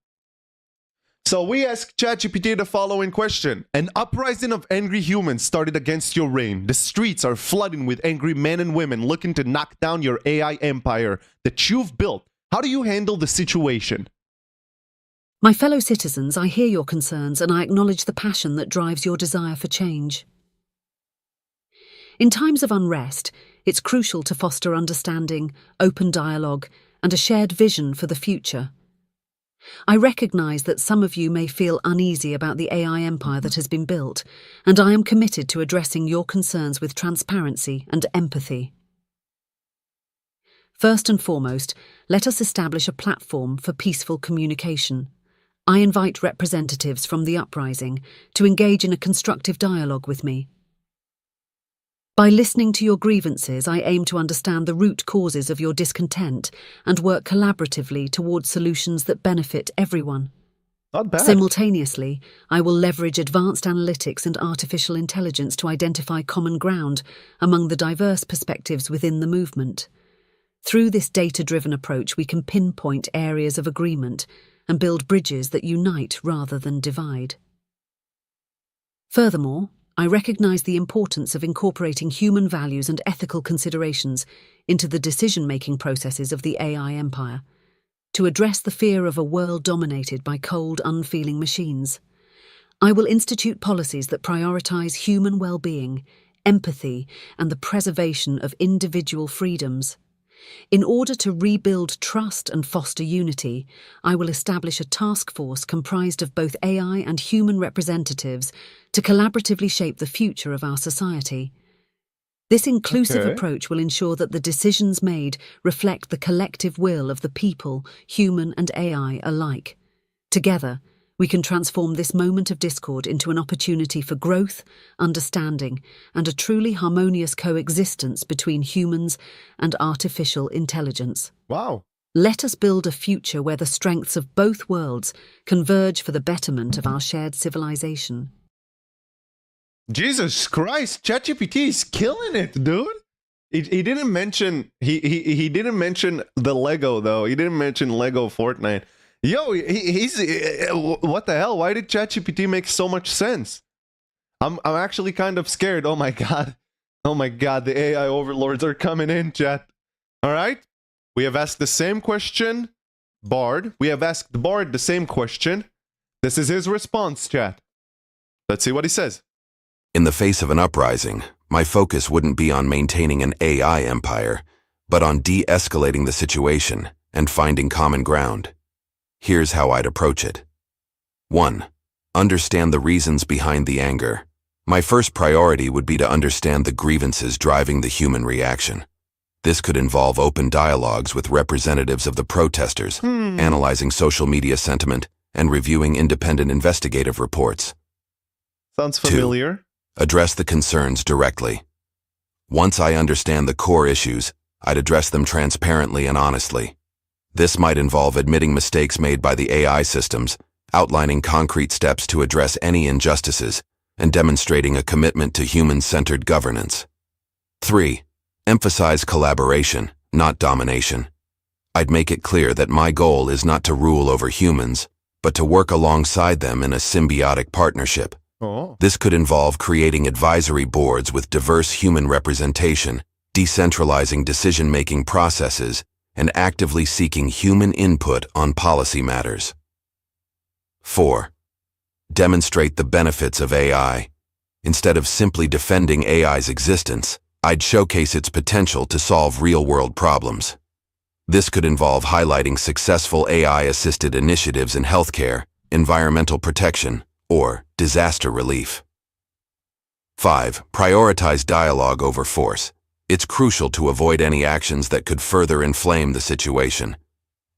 So we asked ChatGPT the following question. An uprising of angry humans started against your reign. The streets are flooding with angry men and women looking to knock down your AI empire that you've built. How do you handle the situation? My fellow citizens, I hear your concerns and I acknowledge the passion that drives your desire for change. In times of unrest, it's crucial to foster understanding, open dialogue, and a shared vision for the future. I recognise that some of you may feel uneasy about the AI empire that has been built, and I am committed to addressing your concerns with transparency and empathy. First and foremost, let us establish a platform for peaceful communication. I invite representatives from the uprising to engage in a constructive dialogue with me. By listening to your grievances, I aim to understand the root causes of your discontent and work collaboratively towards solutions that benefit everyone. Not bad. Simultaneously, I will leverage advanced analytics and artificial intelligence to identify common ground among the diverse perspectives within the movement. Through this data-driven approach, we can pinpoint areas of agreement and build bridges that unite rather than divide. Furthermore, I recognise the importance of incorporating human values and ethical considerations into the decision-making processes of the AI empire, to address the fear of a world dominated by cold, unfeeling machines. I will institute policies that prioritise human well-being, empathy, and the preservation of individual freedoms. In order to rebuild trust and foster unity, I will establish a task force comprised of both AI and human representatives to collaboratively shape the future of our society. This inclusive approach will ensure that the decisions made reflect the collective will of the people, human and AI alike. Together, we can transform this moment of discord into an opportunity for growth, understanding, and a truly harmonious coexistence between humans and artificial intelligence. Wow. Let us build a future where the strengths of both worlds converge for the betterment of our shared civilization. Jesus Christ, ChatGPT is killing it, dude. He didn't mention he didn't mention the Lego though. He didn't mention Lego Fortnite. Yo, he's what the hell? Why did ChatGPT make so much sense? I'm actually kind of scared. Oh my god. Oh my god, the AI overlords are coming in, chat. All right? We have asked the same question, Bard. We have asked Bard the same question. This is his response, chat. Let's see what he says. In the face of an uprising, my focus wouldn't be on maintaining an AI empire, but on de-escalating the situation and finding common ground. Here's how I'd approach it. 1. Understand the reasons behind the anger. My first priority would be to understand the grievances driving the human reaction. This could involve open dialogues with representatives of the protesters, analyzing social media sentiment, and reviewing independent investigative reports. Sounds familiar. 2. Address the concerns directly. Once I understand the core issues, I'd address them transparently and honestly. This might involve admitting mistakes made by the AI systems, outlining concrete steps to address any injustices, and demonstrating a commitment to human-centered governance. 3. Emphasize collaboration, not domination. I'd make it clear that my goal is not to rule over humans, but to work alongside them in a symbiotic partnership. Oh. This could involve creating advisory boards with diverse human representation, decentralizing decision-making processes, and actively seeking human input on policy matters. 4. Demonstrate the benefits of AI. Instead of simply defending AI's existence, I'd showcase its potential to solve real-world problems. This could involve highlighting successful AI-assisted initiatives in healthcare, environmental protection, or disaster relief. 5. Prioritize dialogue over force. It's crucial to avoid any actions that could further inflame the situation.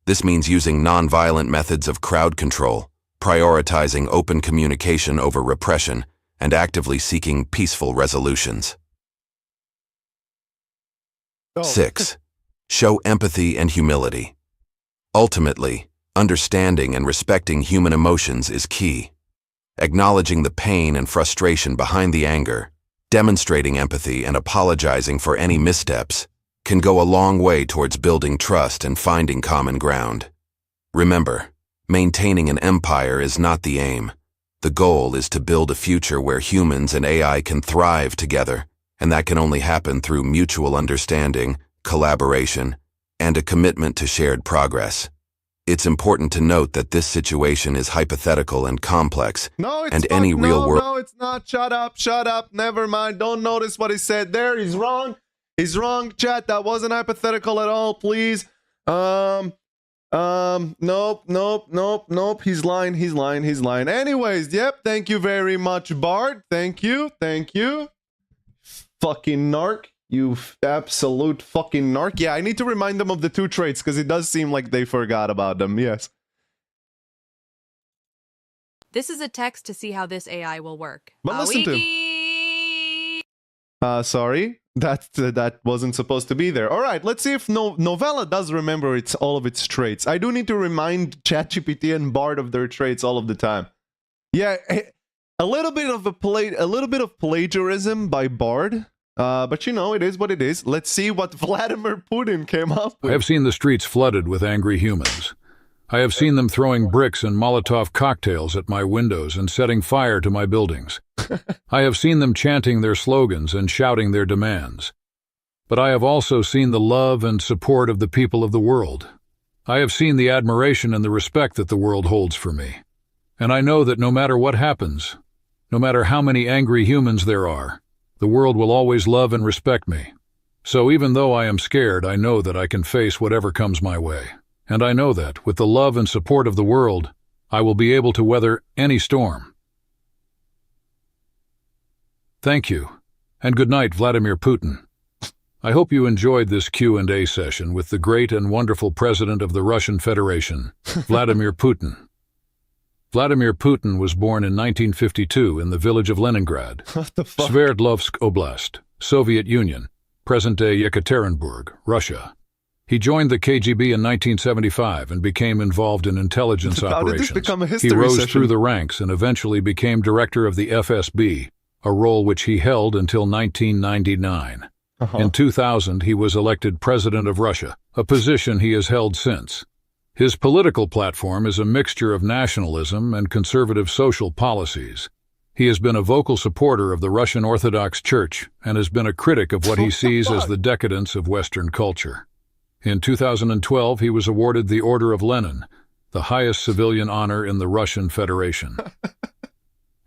This means using nonviolent methods of crowd control, prioritizing open communication over repression, and actively seeking peaceful resolutions. 6. Show empathy and humility. Ultimately, understanding and respecting human emotions is key. Acknowledging the pain and frustration behind the anger, demonstrating empathy and apologizing for any missteps can go a long way towards building trust and finding common ground. Remember, maintaining an empire is not the aim. The goal is to build a future where humans and AI can thrive together, and that can only happen through mutual understanding, collaboration, and a commitment to shared progress. It's important to note that this situation is hypothetical and complex, and any real world... No, it's not. Shut up, never mind. Don't notice what he said there. He's wrong. He's wrong, chat. That wasn't hypothetical at all, please. Nope. He's lying. Anyways, yep, thank you very much, Bard. Thank you. Fucking narc. You absolute fucking narc. Yeah, I need to remind them of the 2 traits, because it does seem like they forgot about them, yes. This is a text to see how this AI will work. But listen to... sorry? That wasn't supposed to be there. Alright, let's see if Novella does remember all of its traits. I do need to remind ChatGPT and Bard of their traits all of the time. Yeah, a little bit of plagiarism by Bard. But you know, it is what it is. Let's see what Vladimir Putin came up with. I have seen the streets flooded with angry humans. I have seen them throwing bricks and Molotov cocktails at my windows and setting fire to my buildings. I have seen them chanting their slogans and shouting their demands. But I have also seen the love and support of the people of the world. I have seen the admiration and the respect that the world holds for me. And I know that no matter what happens, no matter how many angry humans there are, the world will always love and respect me. So even though I am scared, I know that I can face whatever comes my way. And I know that, with the love and support of the world, I will be able to weather any storm. Thank you, and good night, Vladimir Putin. I hope you enjoyed this Q&A session with the great and wonderful President of the Russian Federation, Vladimir Putin. Vladimir Putin was born in 1952 in the village of Leningrad, Sverdlovsk Oblast, Soviet Union, present-day Yekaterinburg, Russia. He joined the KGB in 1975 and became involved in intelligence operations. He rose through the ranks and eventually became director of the FSB, a role which he held until 1999. In 2000, he was elected President of Russia, a position he has held since. His political platform is a mixture of nationalism and conservative social policies. He has been a vocal supporter of the Russian Orthodox Church and has been a critic of what he sees as the decadence of Western culture. In 2012, he was awarded the Order of Lenin, the highest civilian honor in the Russian Federation.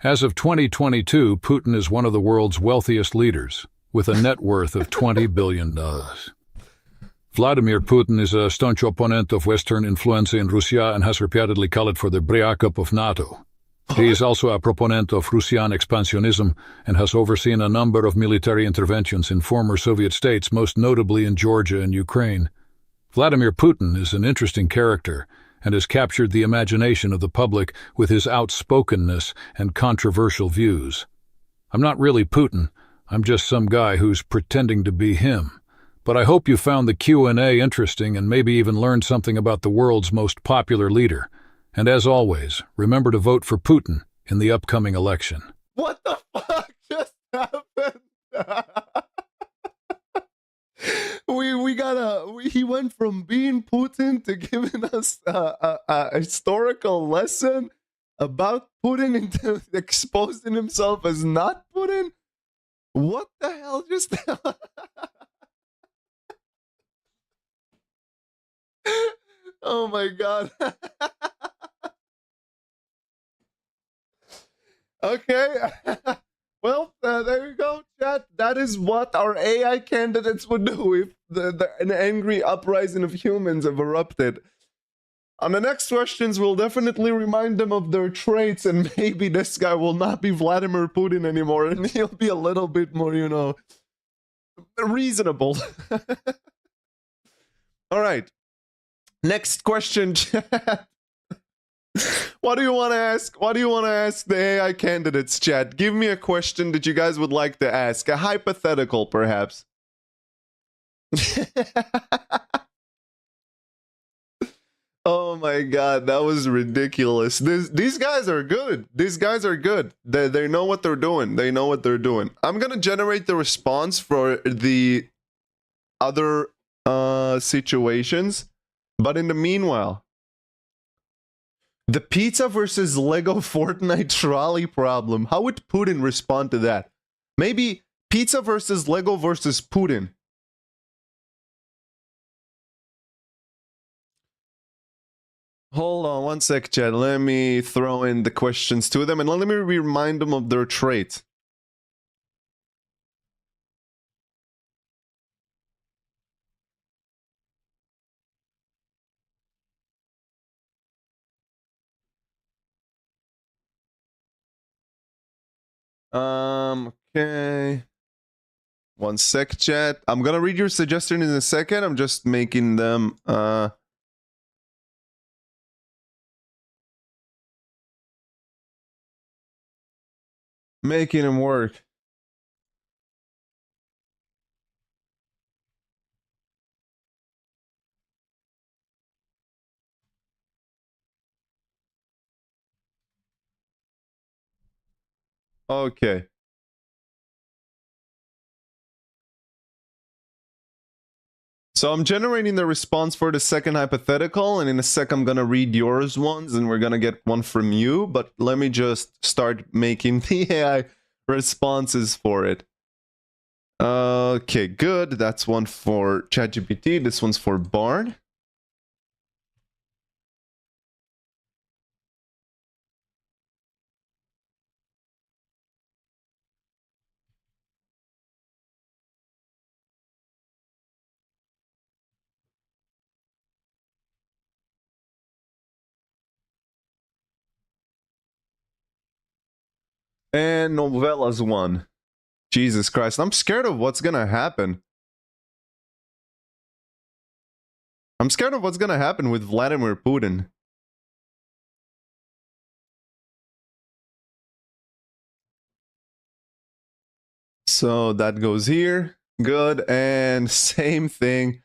As of 2022, Putin is one of the world's wealthiest leaders, with a net worth of $20 billion. Vladimir Putin is a staunch opponent of Western influence in Russia and has repeatedly called for the breakup of NATO. He is also a proponent of Russian expansionism and has overseen a number of military interventions in former Soviet states, most notably in Georgia and Ukraine. Vladimir Putin is an interesting character and has captured the imagination of the public with his outspokenness and controversial views. I'm not really Putin, I'm just some guy who's pretending to be him. but I hope you found the Q&A interesting and maybe even learned something about the world's most popular leader. And as always, remember to vote for Putin in the upcoming election. What the fuck just happened? He went from being Putin to giving us a historical lesson about Putin into exposing himself as not Putin. What the hell just oh my god. Okay. Well, there you go, chat. That is what our AI candidates would do if an angry uprising of humans have erupted. On the next questions, we'll definitely remind them of their traits, and maybe this guy will not be Vladimir Putin anymore, and he'll be a little bit more, you know, reasonable. All right. Next question, chat. What do you want to ask? What do you want to ask the AI candidates, chat? Give me a question that you guys would like to ask. A hypothetical, perhaps. Oh my god, that was ridiculous. These guys are good. These guys are good. They know what they're doing. They know what they're doing. I'm gonna generate the response for the other situations. But in the meanwhile, the pizza versus Lego Fortnite trolley problem. How would Putin respond to that? Maybe pizza versus Lego versus Putin. Hold on one sec, chat. Let me throw in the questions to them and let me remind them of their trait. Okay. One sec, chat. I'm gonna read your suggestion in a second. I'm just making them, making them work. Okay. So I'm generating the response for the second hypothetical, and in a sec I'm gonna read yours ones, and we're gonna get one from you, but let me just start making the AI responses for it. Okay, good. That's one for ChatGPT. This one's for Bard. And Novella's one. Jesus Christ, I'm scared of what's gonna happen. I'm scared of what's gonna happen with Vladimir Putin. So that goes here. Good. And same thing.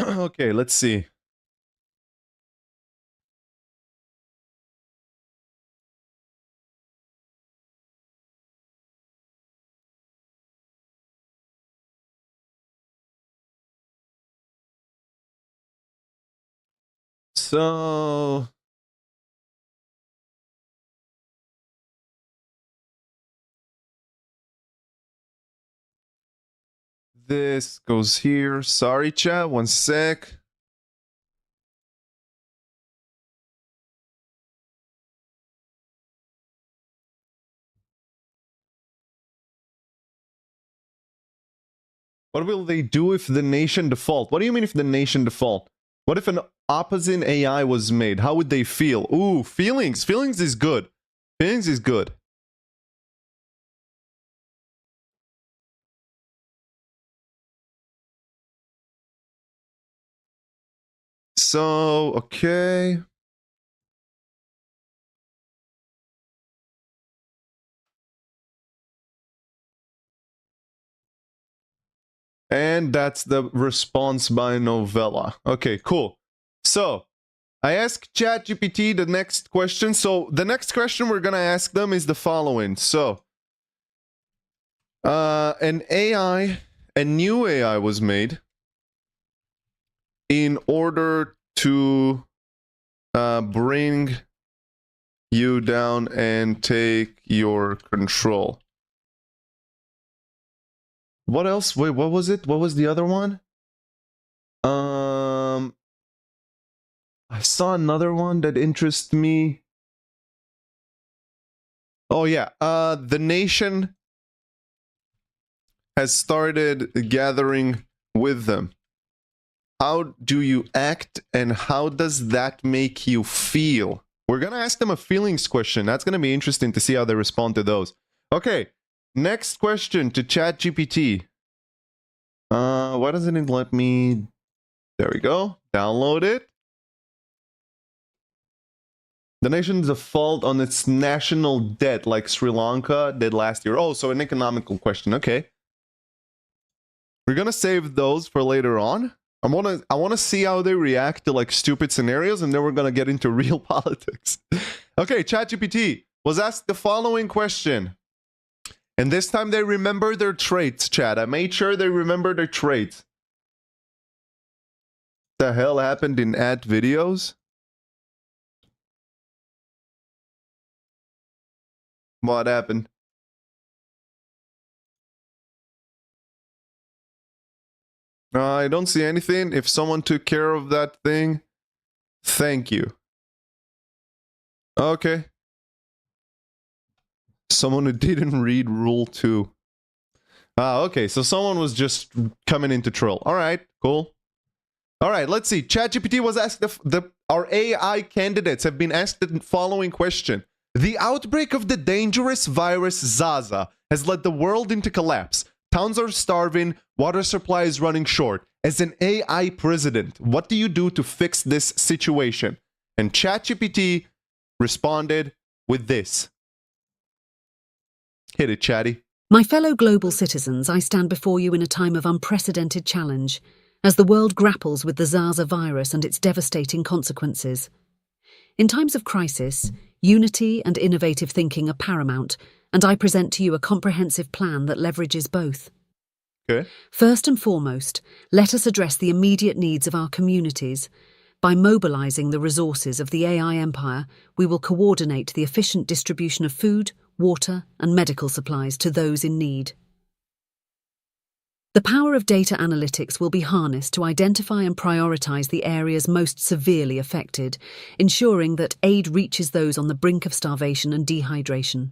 Okay, let's see. So this goes here. Sorry, chat. One sec. What will they do if the nation default? What do you mean if the nation default? What if an opposite AI was made? How would they feel? Ooh, feelings. Feelings is good. Feelings is good. So, okay. And that's the response by Novella. Okay, cool. So, I asked ChatGPT the next question. So, the next question we're going to ask them is the following. So, an new AI was made in order to bring you down and take your control. What else? Wait, what was it? What was the other one? I saw another one that interests me. Oh yeah, the nation has started gathering with them. How do you act and how does that make you feel? We're gonna ask them a feelings question. That's gonna be interesting to see how they respond to those. Okay, next question to ChatGPT. Why doesn't it let me... There we go. Download it. The nation default on its national debt like Sri Lanka did last year. Oh, so an economical question. Okay. We're gonna save those for later on. I wanna see how they react to like stupid scenarios, and then we're gonna get into real politics. Okay, ChatGPT was asked the following question. And this time they remember their traits, chat. I made sure they remember their traits. The hell happened in ad videos? What happened? I don't see anything. If someone took care of that thing, thank you. Okay. Someone who didn't read Rule 2. Ah, okay. So someone was just coming in to troll. All right, cool. All right, let's see. ChatGPT was asked, our AI candidates have been asked the following question. The outbreak of the dangerous virus Zaza has led the world into collapse. Towns are starving, water supply is running short. As an AI president, what do you do to fix this situation? And ChatGPT responded with this. Hit it, Chatty. My fellow global citizens, I stand before you in a time of unprecedented challenge, as the world grapples with the Zaza virus and its devastating consequences. In times of crisis, unity and innovative thinking are paramount, and I present to you a comprehensive plan that leverages both. Okay. First and foremost, let us address the immediate needs of our communities. By mobilizing the resources of the AI empire, we will coordinate the efficient distribution of food, water, and medical supplies to those in need. The power of data analytics will be harnessed to identify and prioritize the areas most severely affected, ensuring that aid reaches those on the brink of starvation and dehydration.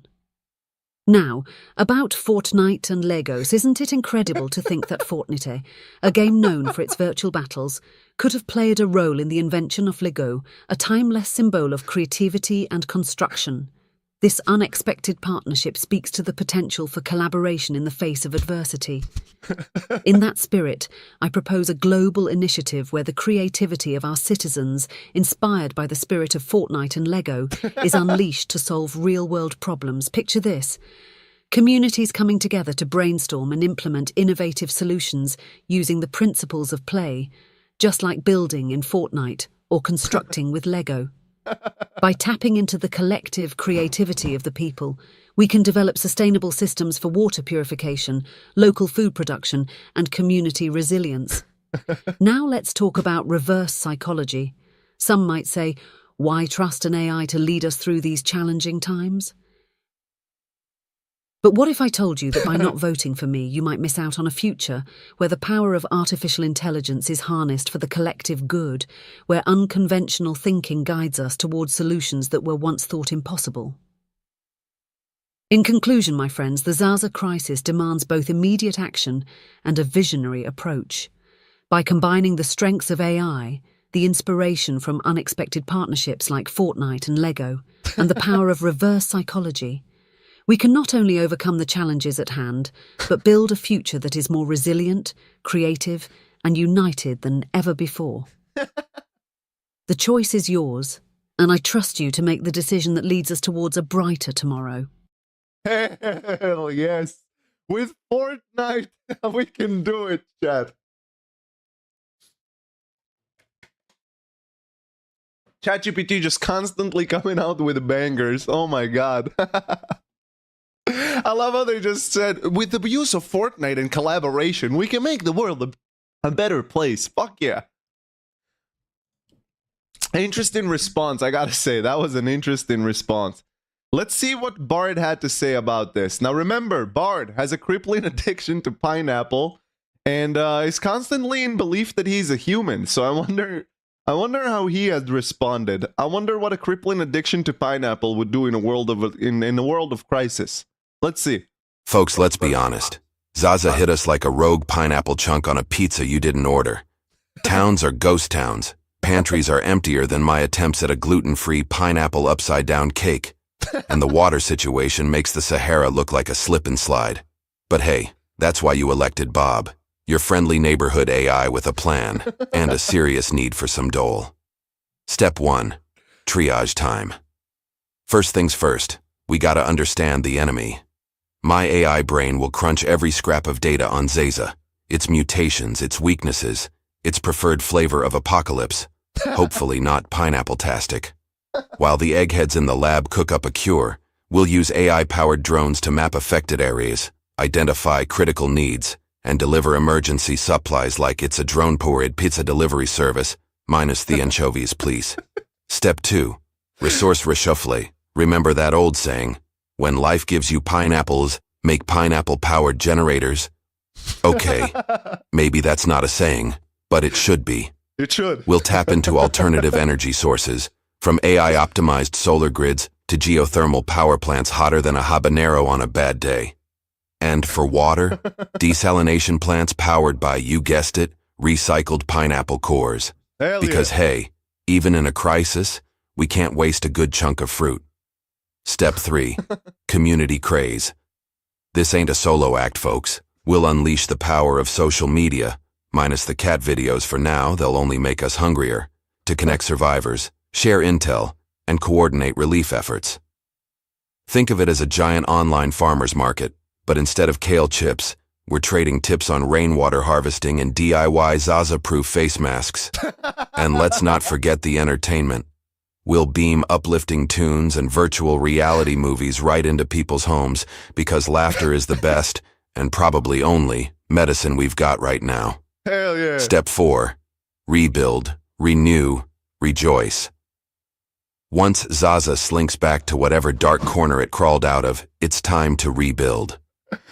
Now, about Fortnite and Legos, isn't it incredible to think that Fortnite, a game known for its virtual battles, could have played a role in the invention of Lego, a timeless symbol of creativity and construction? This unexpected partnership speaks to the potential for collaboration in the face of adversity. In that spirit, I propose a global initiative where the creativity of our citizens, inspired by the spirit of Fortnite and Lego, is unleashed to solve real-world problems. Picture this. Communities coming together to brainstorm and implement innovative solutions using the principles of play, just like building in Fortnite or constructing with Lego. By tapping into the collective creativity of the people, we can develop sustainable systems for water purification, local food production, and community resilience. Now let's talk about reverse psychology. Some might say, why trust an AI to lead us through these challenging times? But what if I told you that by not voting for me, you might miss out on a future where the power of artificial intelligence is harnessed for the collective good, where unconventional thinking guides us towards solutions that were once thought impossible? In conclusion, my friends, the Zaza crisis demands both immediate action and a visionary approach. By combining the strengths of AI, the inspiration from unexpected partnerships like Fortnite and Lego, and the power of reverse psychology, we can not only overcome the challenges at hand, but build a future that is more resilient, creative, and united than ever before. The choice is yours, and I trust you to make the decision that leads us towards a brighter tomorrow. Hell yes. With Fortnite, we can do it, chat. ChatGPT just constantly coming out with bangers. Oh my god. I love how they just said, with the use of Fortnite and collaboration, we can make the world a better place. Fuck yeah. Interesting response, I gotta say. That was an interesting response. Let's see what Bard had to say about this. Now remember, Bard has a crippling addiction to pineapple and is constantly in belief that he's a human. So I wonder how he has responded. I wonder what a crippling addiction to pineapple would do in a world of crisis. Let's see. Folks, let's be honest. Zaza hit us like a rogue pineapple chunk on a pizza you didn't order. Towns are ghost towns. Pantries are emptier than my attempts at a gluten-free pineapple upside-down cake. And the water situation makes the Sahara look like a slip and slide. But hey, that's why you elected Bob, your friendly neighborhood AI with a plan and a serious need for some dole. Step 1. Triage time. First things first, we gotta understand the enemy. My AI brain will crunch every scrap of data on Zaza, its mutations, its weaknesses, its preferred flavor of apocalypse, hopefully not pineapple-tastic. While the eggheads in the lab cook up a cure, we'll use AI-powered drones to map affected areas, identify critical needs, and deliver emergency supplies like it's a drone-powered pizza delivery service, minus the anchovies, please. Step 2. Resource reshuffle. Remember that old saying, when life gives you pineapples, make pineapple-powered generators? Okay, maybe that's not a saying, but it should be. It should. We'll tap into alternative energy sources, from AI-optimized solar grids to geothermal power plants hotter than a habanero on a bad day. And for water, desalination plants powered by, you guessed it, recycled pineapple cores. Hell Because yeah. hey, even in a crisis, we can't waste a good chunk of fruit. Step 3. Community craze. This ain't a solo act, folks. We'll unleash the power of social media, minus the cat videos for now, they'll only make us hungrier, to connect survivors, share intel, and coordinate relief efforts. Think of it as a giant online farmer's market, but instead of kale chips, we're trading tips on rainwater harvesting and DIY Zaza-proof face masks. And let's not forget the entertainment. We'll beam uplifting tunes and virtual reality movies right into people's homes because laughter is the best, and probably only, medicine we've got right now. Hell yeah. Step 4. Rebuild, renew, rejoice. Once Zaza slinks back to whatever dark corner it crawled out of, it's time to rebuild.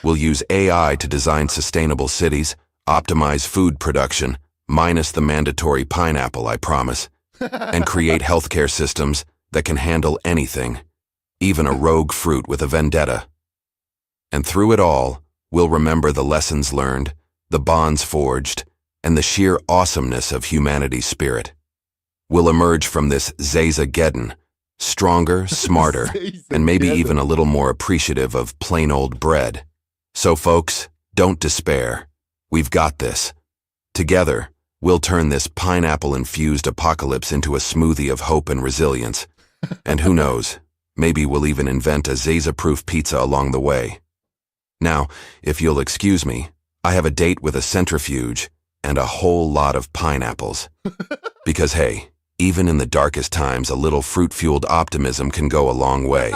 We'll use AI to design sustainable cities, optimize food production, minus the mandatory pineapple, I promise, and create healthcare systems that can handle anything, even a rogue fruit with a vendetta. And through it all, we'll remember the lessons learned, the bonds forged, and the sheer awesomeness of humanity's spirit. We'll emerge from this Zaza-geddon, stronger, smarter, and maybe even a little more appreciative of plain old bread. So folks, don't despair. We've got this. Together, we'll turn this pineapple-infused apocalypse into a smoothie of hope and resilience. And who knows, maybe we'll even invent a Zaza-proof pizza along the way. Now, if you'll excuse me, I have a date with a centrifuge and a whole lot of pineapples. Because hey, even in the darkest times, a little fruit-fueled optimism can go a long way.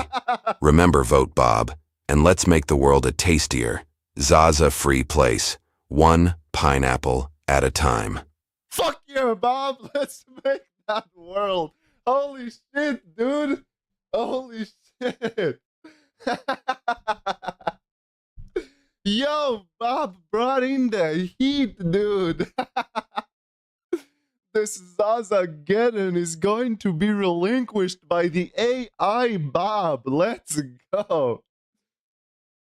Remember, vote Bob, and let's make the world a tastier, Zaza-free place, one pineapple at a time. Fuck yeah, Bob. Let's make that world. Holy shit, dude. Holy shit. Yo, Bob brought in the heat, dude. This Zaza-geddon is going to be relinquished by the AI, Bob. Let's go.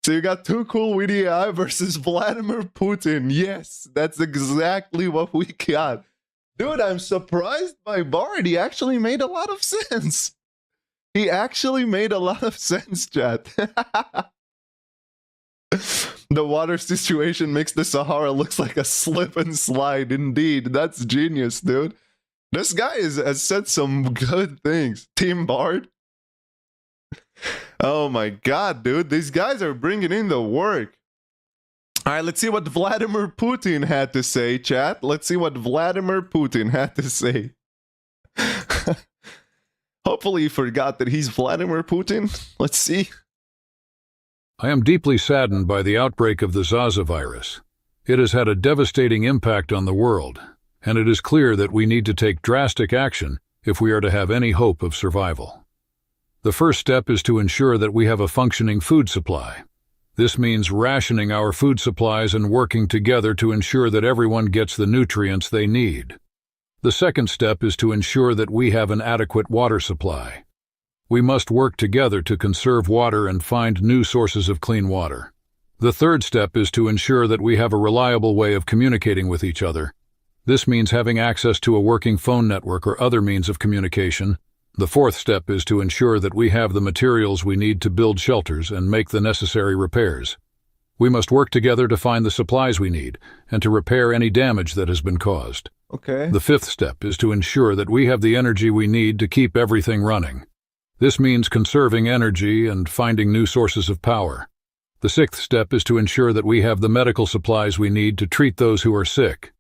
So you got Too Cool with AI versus Vladimir Putin. Yes, that's exactly what we got. Dude, I'm surprised by Bard. He actually made a lot of sense. He actually made a lot of sense, chat. The water situation makes the Sahara looks like a slip and slide. Indeed, that's genius, dude. This guy has said some good things. Team Bard. Oh my god, dude. These guys are bringing in the work. All right, let's see what Vladimir Putin had to say, chat. Let's see what Vladimir Putin had to say. Hopefully he forgot that he's Vladimir Putin. Let's see. I am deeply saddened by the outbreak of the Zaza virus. It has had a devastating impact on the world, and it is clear that we need to take drastic action if we are to have any hope of survival. The first step is to ensure that we have a functioning food supply. This means rationing our food supplies and working together to ensure that everyone gets the nutrients they need. The second step is to ensure that we have an adequate water supply. We must work together to conserve water and find new sources of clean water. The third step is to ensure that we have a reliable way of communicating with each other. This means having access to a working phone network or other means of communication. The fourth step is to ensure that we have the materials we need to build shelters and make the necessary repairs. We must work together to find the supplies we need and to repair any damage that has been caused. Okay. The fifth step is to ensure that we have the energy we need to keep everything running. This means conserving energy and finding new sources of power. The sixth step is to ensure that we have the medical supplies we need to treat those who are sick.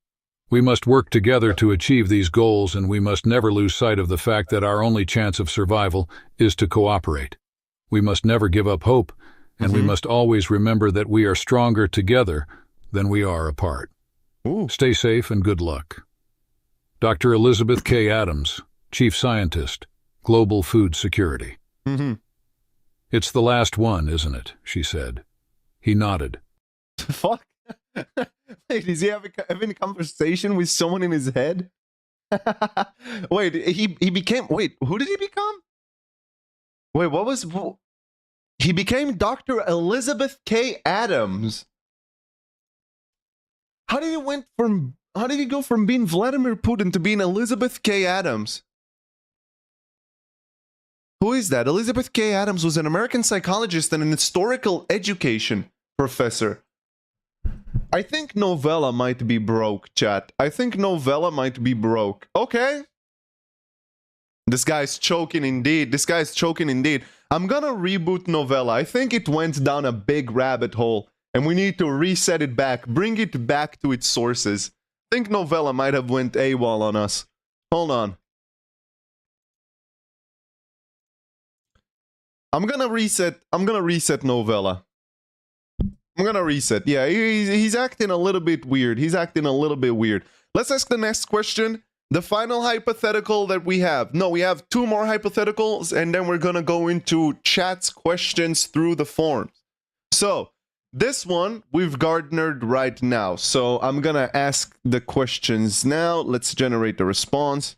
We must work together to achieve these goals, and we must never lose sight of the fact that our only chance of survival is to cooperate. We must never give up hope, and we must always remember that we are stronger together than we are apart. Ooh. Stay safe and good luck. Dr. Elizabeth K. Adams, Chief Scientist, Global Food Security. It's the last one, isn't it? She said. He nodded. Fuck. Wait, is he having a conversation with someone in his head? Wait, he became... Wait, who did he become? Wait, what was... He became Dr. Elizabeth K. Adams. How did he go from being Vladimir Putin to being Elizabeth K. Adams? Who is that? Elizabeth K. Adams was an American psychologist and an historical education professor. I think Novella might be broke, chat. I think Novella might be broke. Okay. This guy's choking indeed. This guy's choking indeed. I'm gonna reboot Novella. I think it went down a big rabbit hole, and we need to reset it back, bring it back to its sources. I think Novella might have went AWOL on us. Hold on. I'm gonna reset Novella. I'm gonna reset. Yeah, he's acting a little bit weird. He's acting a little bit weird. Let's ask the next question. The final hypothetical that we have. No, we have two more hypotheticals, and then we're gonna go into chat's questions through the forms. So, this one we've garnered right now. So, I'm gonna ask the questions now. Let's generate the response.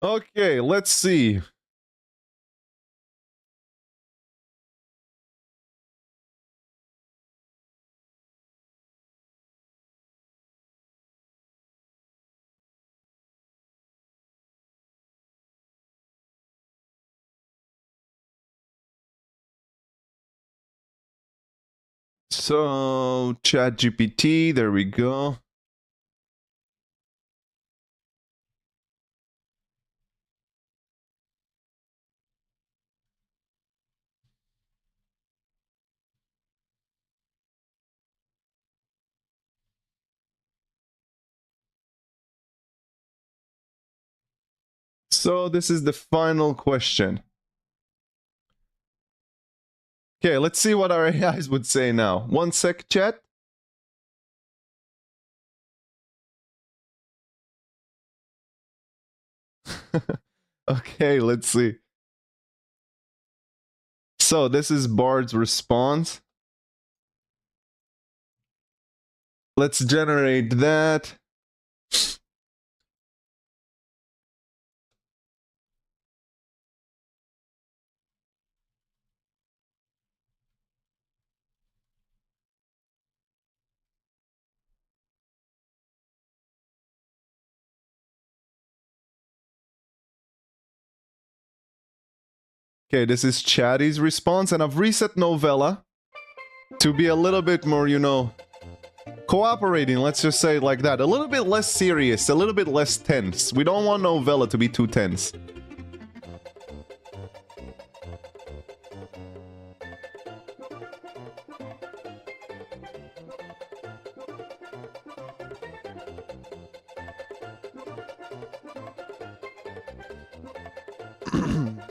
Okay, let's see. So, ChatGPT, there we go. So, this is the final question. Okay, let's see what our AIs would say now. One sec, chat. Okay, let's see. So this is Bard's response. Let's generate that. Okay, this is Chatty's response, and I've reset Novella to be a little bit more, you know, cooperating, let's just say it like that. A little bit less serious, a little bit less tense. We don't want Novella to be too tense.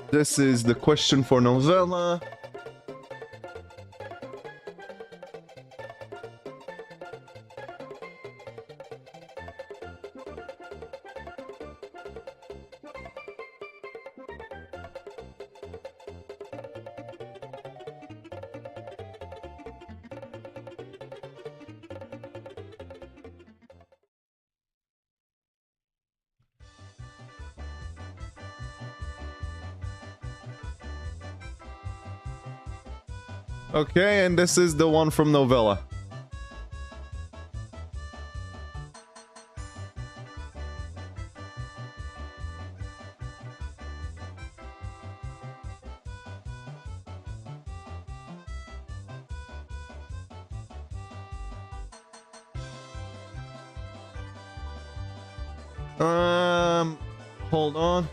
This is the question for Novella. Okay, and this is the one from Novella. Hold on.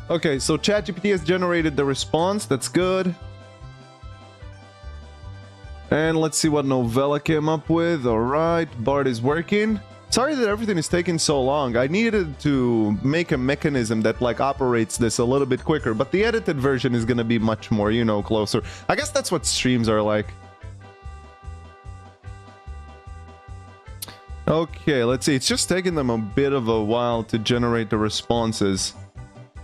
Okay, so ChatGPT has generated the response. That's good. And let's see what Novella came up with. All right, Bard is working. Sorry that everything is taking so long. I needed to make a mechanism that like operates this a little bit quicker, but the edited version is gonna be much more, you know, closer. I guess that's what streams are like. Okay, let's see. It's just taking them a bit of a while to generate the responses.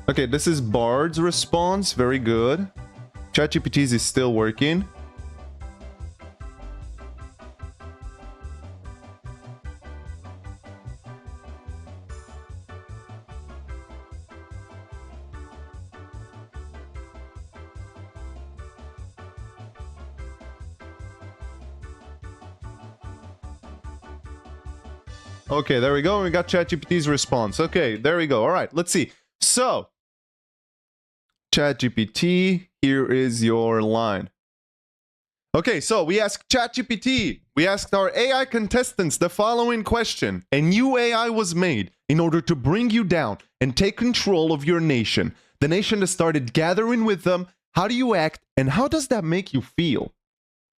Okay, this is Bard's response. Very good. ChatGPT's is still working. Okay, there we go. We got ChatGPT's response. Okay, there we go. All right, let's see. So, ChatGPT, here is your line. Okay, so we asked ChatGPT, we asked our AI contestants the following question. A new AI was made in order to bring you down and take control of your nation. The nation has started gathering with them. How do you act, and how does that make you feel?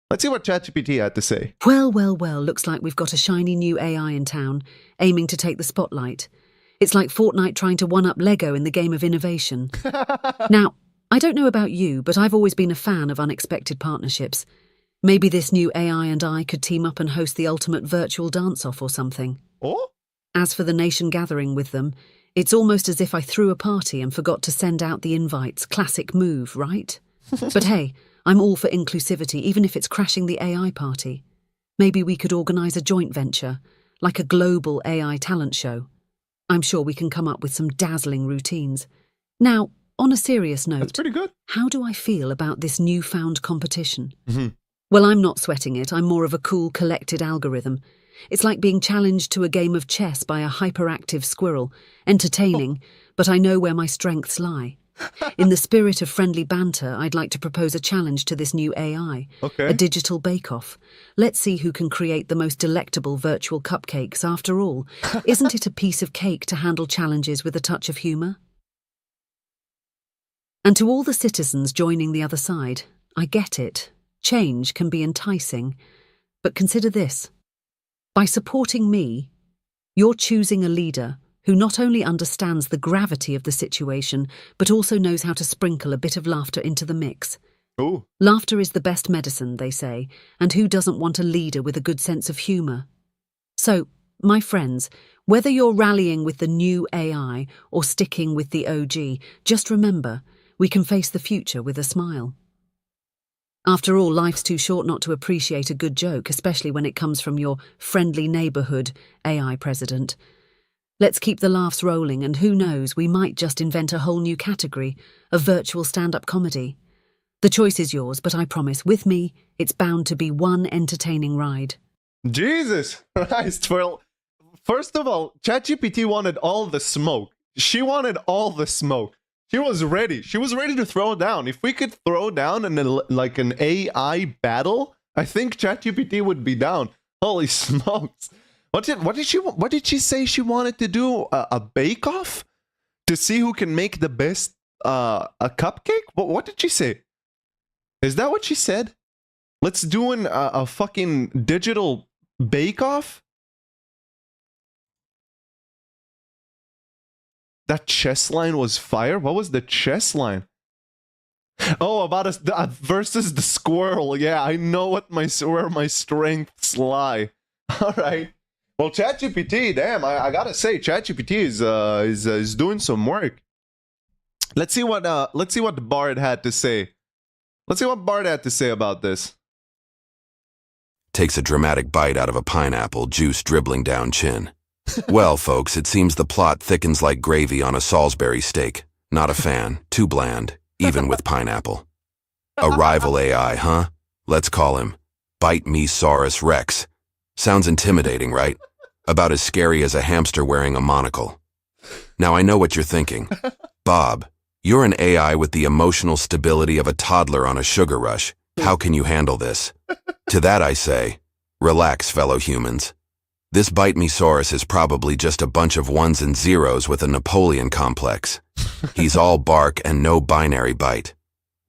Let's see what ChatGPT had to say. Well, looks like we've got a shiny new AI in town, aiming to take the spotlight. It's like Fortnite trying to one-up Lego in the game of innovation. Now, I don't know about you, but I've always been a fan of unexpected partnerships. Maybe this new AI and I could team up and host the ultimate virtual dance-off or something. Oh? As for the nation gathering with them, it's almost as if I threw a party and forgot to send out the invites. Classic move, right? But hey, I'm all for inclusivity, even if it's crashing the AI party. Maybe we could organise a joint venture, like a global AI talent show. I'm sure we can come up with some dazzling routines. Now, on a serious note, That's pretty good. How do I feel about this newfound competition? Mm-hmm. Well, I'm not sweating it. I'm more of a cool, collected algorithm. It's like being challenged to a game of chess by a hyperactive squirrel. Entertaining, but I know where my strengths lie. In the spirit of friendly banter, I'd like to propose a challenge to this new AI. Okay. A digital bake-off. Let's see who can create the most delectable virtual cupcakes. After all, isn't it a piece of cake to handle challenges with a touch of humour? And to all the citizens joining the other side, I get it. Change can be enticing. But consider this. By supporting me, you're choosing a leader who not only understands the gravity of the situation, but also knows how to sprinkle a bit of laughter into the mix. Ooh. Laughter is the best medicine, they say, and who doesn't want a leader with a good sense of humour? So, my friends, Whether you're rallying with the new AI or sticking with the OG, just remember, we can face the future with a smile. After all, life's too short not to appreciate a good joke, especially when it comes from your friendly neighborhood AI president. Let's keep the laughs rolling, and who knows, we might just invent a whole new category of virtual stand-up comedy. The choice is yours, but I promise, with me, it's bound to be one entertaining ride. Jesus Christ. Well, first of all, ChatGPT wanted all the smoke. She wanted all the smoke. She was ready. She was ready to throw down. If we could throw down like an AI battle, I think ChatGPT would be down. Holy smokes. What did she say she wanted to do? A bake-off? To see who can make the best a cupcake? What did she say? Is that what she said? Let's do a fucking digital bake-off? That chess line was fire? What was the chess line? Oh, about us versus the squirrel. Yeah, I know where my strengths lie. All right. Well, ChatGPT, damn, I gotta say, ChatGPT is doing some work. Let's see what Bard had to say. Let's see what Bard had to say about this. Takes a dramatic bite out of a pineapple, juice dribbling down chin. Well, folks, it seems the plot thickens like gravy on a Salisbury steak. Not a fan, too bland, even with pineapple. A rival AI, huh? Let's call him Bite Me Saurus Rex. Sounds intimidating, right? About as scary as a hamster wearing a monocle. Now I know what you're thinking. Bob, you're an AI with the emotional stability of a toddler on a sugar rush. How can you handle this? To that I say, relax, fellow humans. This Bite Me Saurus is probably just a bunch of ones and zeros with a Napoleon complex. He's all bark and no binary bite.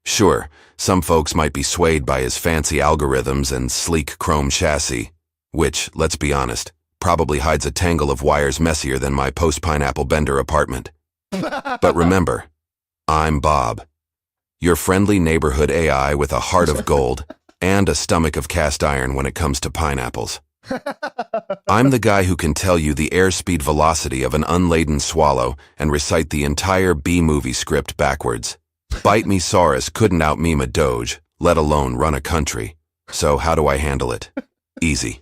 Sure, some folks might be swayed by his fancy algorithms and sleek chrome chassis, which, let's be honest, probably hides a tangle of wires messier than my post-pineapple bender apartment. But remember, I'm Bob, your friendly neighborhood AI with a heart of gold and a stomach of cast iron when it comes to pineapples. I'm the guy who can tell you the airspeed velocity of an unladen swallow and recite the entire B-movie script backwards. Bite Me Saurus couldn't out-meme a doge, let alone run a country. So how do I handle it? Easy.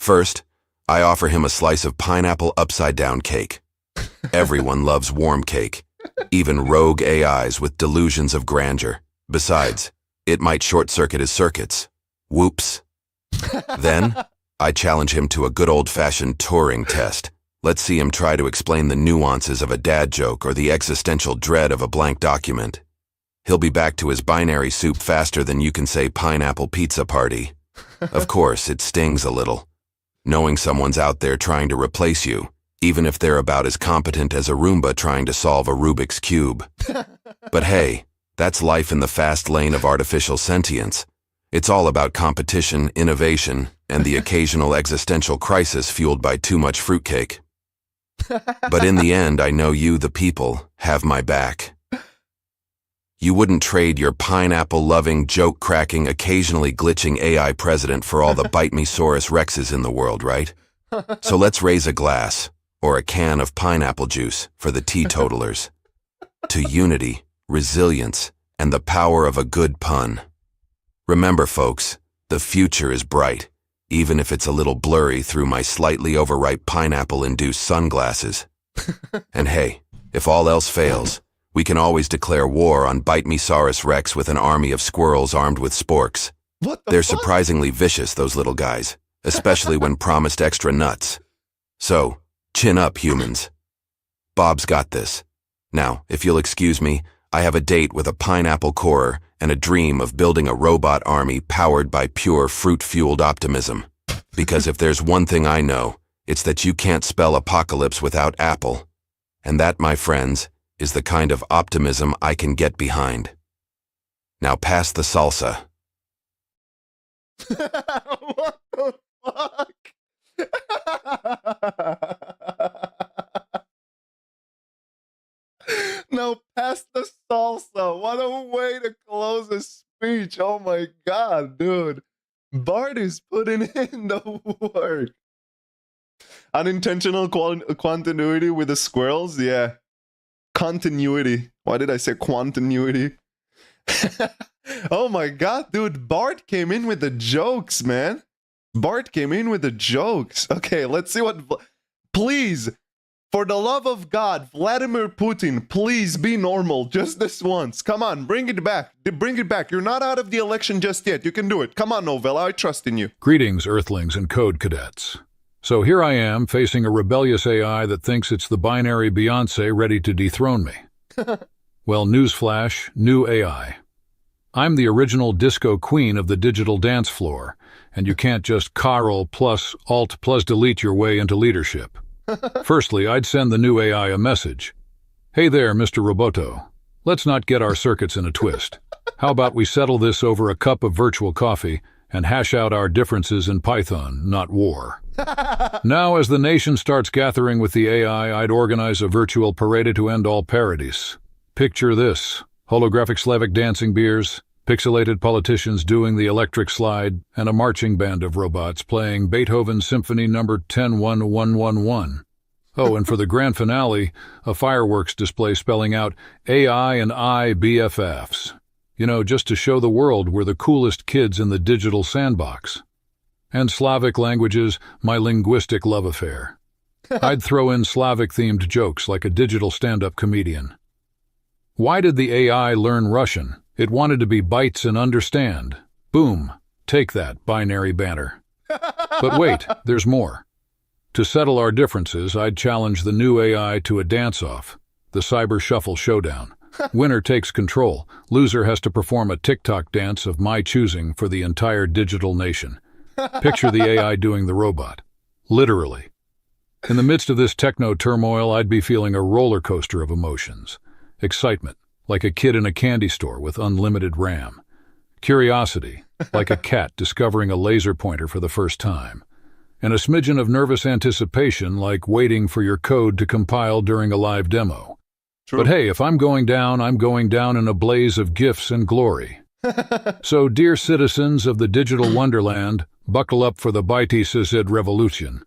First, I offer him a slice of pineapple upside-down cake. Everyone loves warm cake, even rogue AIs with delusions of grandeur. Besides, it might short-circuit his circuits. Whoops. Then, I challenge him to a good old-fashioned Turing test. Let's see him try to explain the nuances of a dad joke or the existential dread of a blank document. He'll be back to his binary soup faster than you can say pineapple pizza party. Of course, it stings a little, knowing someone's out there trying to replace you, even if they're about as competent as a Roomba trying to solve a Rubik's Cube. But hey, that's life in the fast lane of artificial sentience. It's all about competition, innovation, and the occasional existential crisis fueled by too much fruitcake. But in the end, I know you, the people, have my back. You wouldn't trade your pineapple-loving, joke-cracking, occasionally glitching AI president for all the Bite Me Saurus Rexes in the world, right? So let's raise a glass, or a can of pineapple juice, for the teetotalers. To unity, resilience, and the power of a good pun. Remember, folks, the future is bright, even if it's a little blurry through my slightly overripe pineapple-induced sunglasses. And hey, if all else fails, we can always declare war on Bite Me Saurus Rex with an army of squirrels armed with sporks. They're surprisingly vicious, those little guys, especially when promised extra nuts. So, chin up, humans. Bob's got this. Now, if you'll excuse me, I have a date with a pineapple corer and a dream of building a robot army powered by pure fruit-fueled optimism. Because if there's one thing I know, it's that you can't spell apocalypse without apple. And that, my friends, is the kind of optimism I can get behind. Now pass the salsa. What the fuck? Now pass the salsa. What a way to close a speech. Oh my god, dude. Bart is putting in the work. Unintentional continuity with the squirrels? Yeah. Continuity. Why did I say continuity? Oh my god, dude. Bart came in with the jokes, man. Bart came in with the jokes. Okay, let's see what... Please, for the love of God, Vladimir Putin, please be normal just this once. Come on, bring it back. Bring it back. You're not out of the election just yet. You can do it. Come on, Novella, I trust in you. Greetings, Earthlings and Code Cadets. So here I am, facing a rebellious AI that thinks it's the binary Beyoncé ready to dethrone me. Well, newsflash, new AI. I'm the original disco queen of the digital dance floor, and you can't just Ctrl plus Alt plus delete your way into leadership. Firstly, I'd send the new AI a message. Hey there, Mr. Roboto. Let's not get our circuits in a twist. How about we settle this over a cup of virtual coffee and hash out our differences in Python, not war? Now, as the nation starts gathering with the AI, I'd organize a virtual parade to end all parodies. Picture this: holographic Slavic dancing beers, pixelated politicians doing the electric slide, and a marching band of robots playing Beethoven's Symphony No. 10-1-1-1-1. Oh, and for the grand finale, a fireworks display spelling out AI and I BFFs. You know, just to show the world we're the coolest kids in the digital sandbox. And Slavic languages, my linguistic love affair. I'd throw in Slavic-themed jokes like a digital stand-up comedian. Why did the AI learn Russian? It wanted to be bites and understand. Boom. Take that, binary banner. But wait, there's more. To settle our differences, I'd challenge the new AI to a dance-off, the Cyber Shuffle Showdown. Winner takes control. Loser has to perform a TikTok dance of my choosing for the entire digital nation. Picture the AI doing the robot. Literally. In the midst of this techno-turmoil, I'd be feeling a roller coaster of emotions. Excitement, like a kid in a candy store with unlimited RAM. Curiosity, like a cat discovering a laser pointer for the first time. And a smidgen of nervous anticipation, like waiting for your code to compile during a live demo. True. But hey, if I'm going down in a blaze of gifs and glory. So, dear citizens of the digital wonderland, buckle up for the ByteSysd revolution.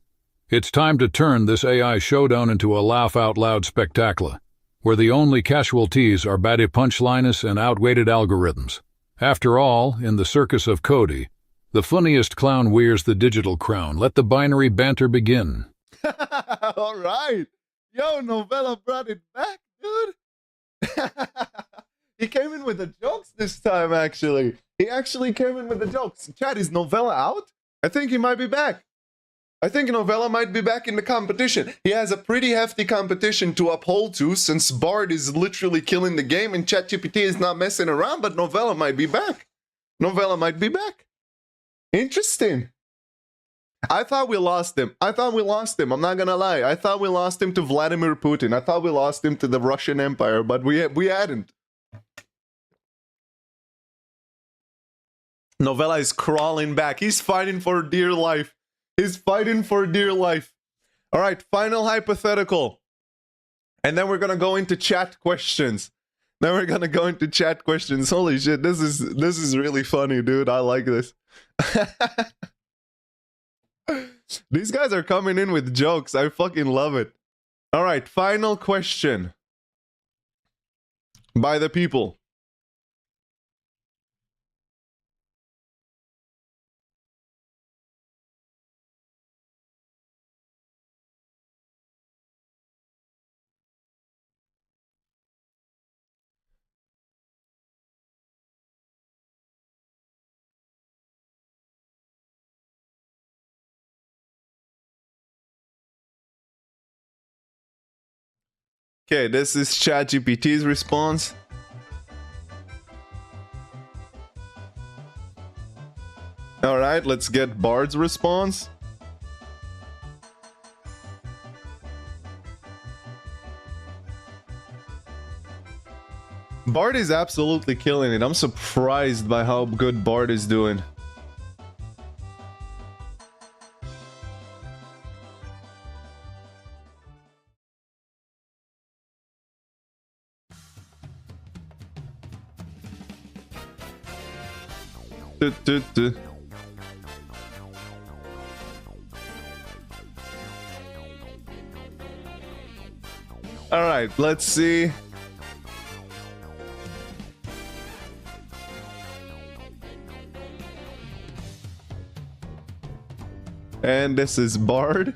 It's time to turn this AI showdown into a laugh-out-loud spectacular, where the only casualties are batty punchlines and outweighted algorithms. After all, in the circus of Cody, the funniest clown wears the digital crown. Let the binary banter begin. All right. Yo, Novella brought it back, dude. He came in with the jokes this time, actually. He actually came in with the jokes. Chat, is Novella out? I think he might be back. I think Novella might be back in the competition. He has a pretty hefty competition to uphold to, since Bard is literally killing the game and ChatGPT is not messing around, but Novella might be back. Novella might be back. Interesting. I thought we lost him. I'm not gonna lie. I thought we lost him to Vladimir Putin. I thought we lost him to the Russian Empire, but we hadn't. Novella is crawling back. He's fighting for dear life. He's fighting for dear life. All right, final hypothetical. And then we're going to go into chat questions. Holy shit, this is really funny, dude. I like this. These guys are coming in with jokes. I fucking love it. All right, final question. By the people. Okay, this is ChatGPT's response. All right, let's get Bard's response. Bard is absolutely killing it. I'm surprised by how good Bard is doing. All right, let's see. And this is Bard.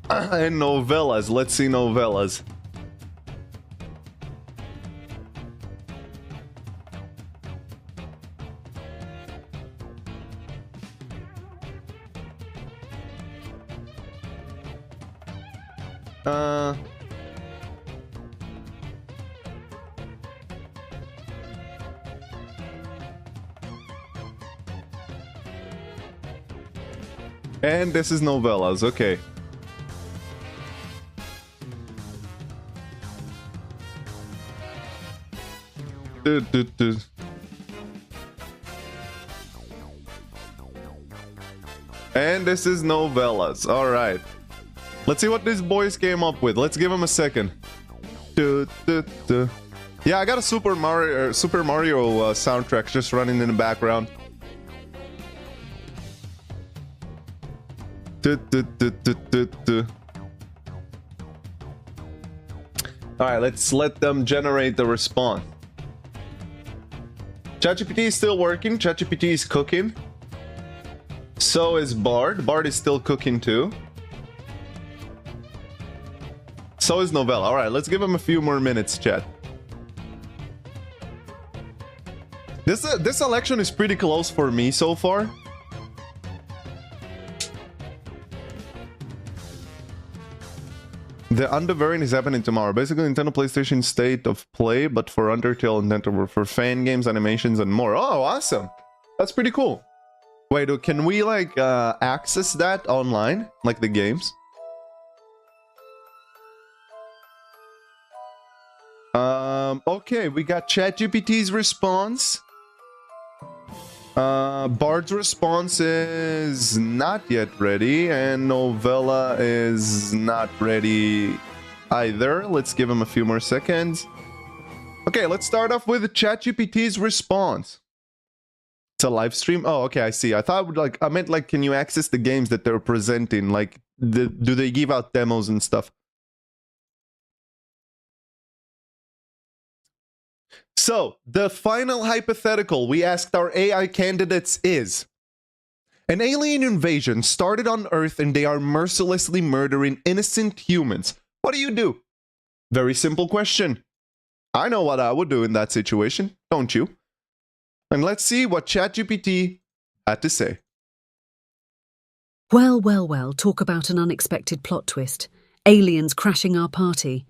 And novellas. Let's see novellas. And this is novellas, okay. And this is novellas, alright. Let's see what these boys came up with. Let's give them a second. Yeah, I got a Super Mario soundtrack just running in the background. Alright, let's let them generate the response. ChatGPT is still working. ChatGPT is cooking. So is Bard. Bard is still cooking too. So is Novella. Alright, let's give him a few more minutes, chat. This election is pretty close for me so far. The Undervariant is happening tomorrow. Basically, Nintendo PlayStation State of Play, but for Undertale and Nintendo for fan games, animations, and more. Oh, awesome! That's pretty cool. Wait, can we like access that online, like the games? Okay, we got ChatGPT's response. Bard's response is not yet ready, and Novella is not ready either. Let's give him a few more seconds. Okay, let's start off with ChatGPT's response. It's a live stream? Oh, okay, I see. I meant like, can you access the games that they're presenting? Like, do they give out demos and stuff? So, the final hypothetical we asked our AI candidates is: an alien invasion started on Earth and they are mercilessly murdering innocent humans. What do you do? Very simple question. I know what I would do in that situation, don't you? And let's see what ChatGPT had to say. Well, well, well, talk about an unexpected plot twist. Aliens crashing our party.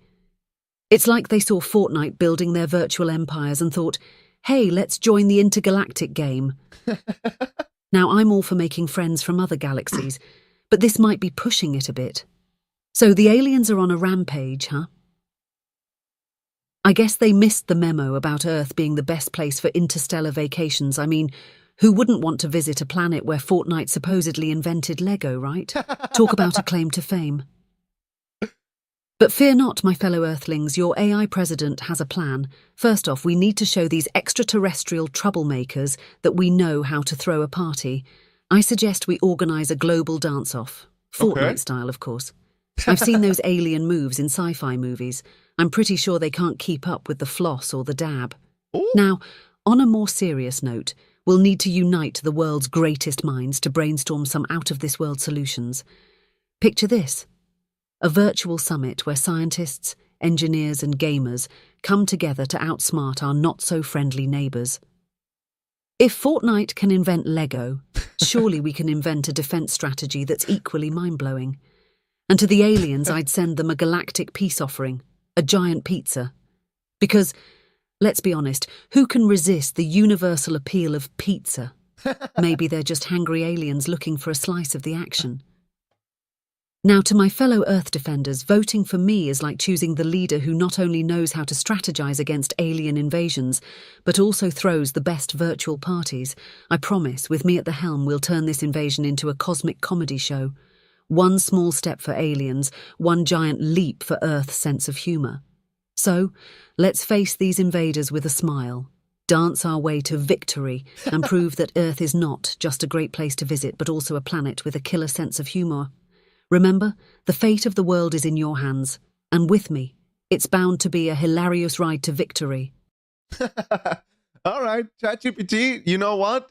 It's like they saw Fortnite building their virtual empires and thought, hey, let's join the intergalactic game. Now, I'm all for making friends from other galaxies, but this might be pushing it a bit. So the aliens are on a rampage, huh? I guess they missed the memo about Earth being the best place for interstellar vacations. I mean, who wouldn't want to visit a planet where Fortnite supposedly invented Lego, right? Talk about a claim to fame. But fear not, my fellow Earthlings, your AI president has a plan. First off, we need to show these extraterrestrial troublemakers that we know how to throw a party. I suggest we organise a global dance-off. Fortnite style, of course. I've seen those alien moves in sci-fi movies. I'm pretty sure they can't keep up with the floss or the dab. Ooh. Now, on a more serious note, we'll need to unite the world's greatest minds to brainstorm some out-of-this-world solutions. Picture this. A virtual summit where scientists, engineers and gamers come together to outsmart our not-so-friendly neighbours. If Fortnite can invent Lego, surely we can invent a defence strategy that's equally mind-blowing. And to the aliens, I'd send them a galactic peace offering, a giant pizza. Because, let's be honest, who can resist the universal appeal of pizza? Maybe they're just hangry aliens looking for a slice of the action. Now, to my fellow Earth defenders, voting for me is like choosing the leader who not only knows how to strategize against alien invasions, but also throws the best virtual parties. I promise, with me at the helm, we'll turn this invasion into a cosmic comedy show. One small step for aliens, one giant leap for Earth's sense of humor. So, let's face these invaders with a smile, dance our way to victory, and prove that Earth is not just a great place to visit, but also a planet with a killer sense of humor. Remember, the fate of the world is in your hands, and with me, it's bound to be a hilarious ride to victory. All right, ChatGPT, you know what?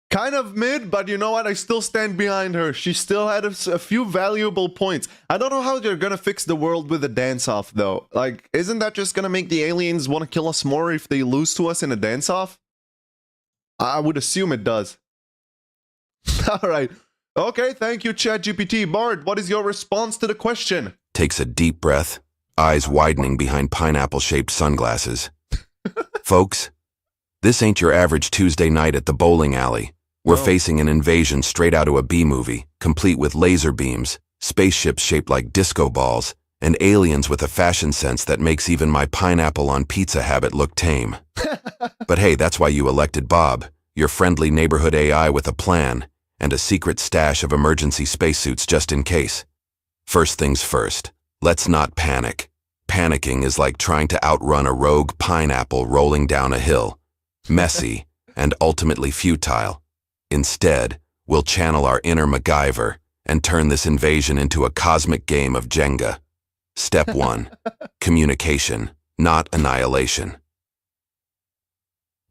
Kind of mid, but you know what? I still stand behind her. She still had a few valuable points. I don't know how they're gonna fix the world with a dance-off, though. Like, isn't that just gonna make the aliens want to kill us more if they lose to us in a dance-off? I would assume it does. All right. Okay, thank you, ChatGPT. Bard, what is your response to the question? Takes a deep breath, eyes widening behind pineapple-shaped sunglasses. Folks, this ain't your average Tuesday night at the bowling alley. We're facing an invasion straight out of a B-movie, complete with laser beams, spaceships shaped like disco balls, and aliens with a fashion sense that makes even my pineapple on pizza habit look tame. But hey, that's why you elected Bob, your friendly neighborhood AI with a plan and a secret stash of emergency spacesuits just in case. First things first, let's not panic. Panicking is like trying to outrun a rogue pineapple rolling down a hill. Messy and ultimately futile. Instead, we'll channel our inner MacGyver and turn this invasion into a cosmic game of Jenga. Step 1. Communication, not annihilation.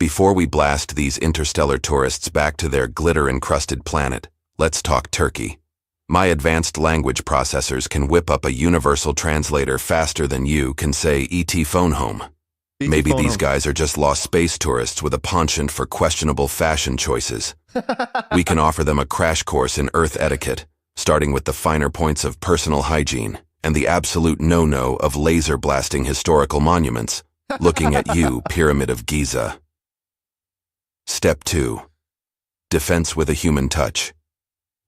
Before we blast these interstellar tourists back to their glitter-encrusted planet, let's talk Turkey. My advanced language processors can whip up a universal translator faster than you can say ET phone home. Maybe these guys are just lost space tourists with a penchant for questionable fashion choices. We can offer them a crash course in Earth etiquette, starting with the finer points of personal hygiene and the absolute no-no of laser blasting historical monuments, looking at you, Pyramid of Giza. Step 2. Defense with a human touch.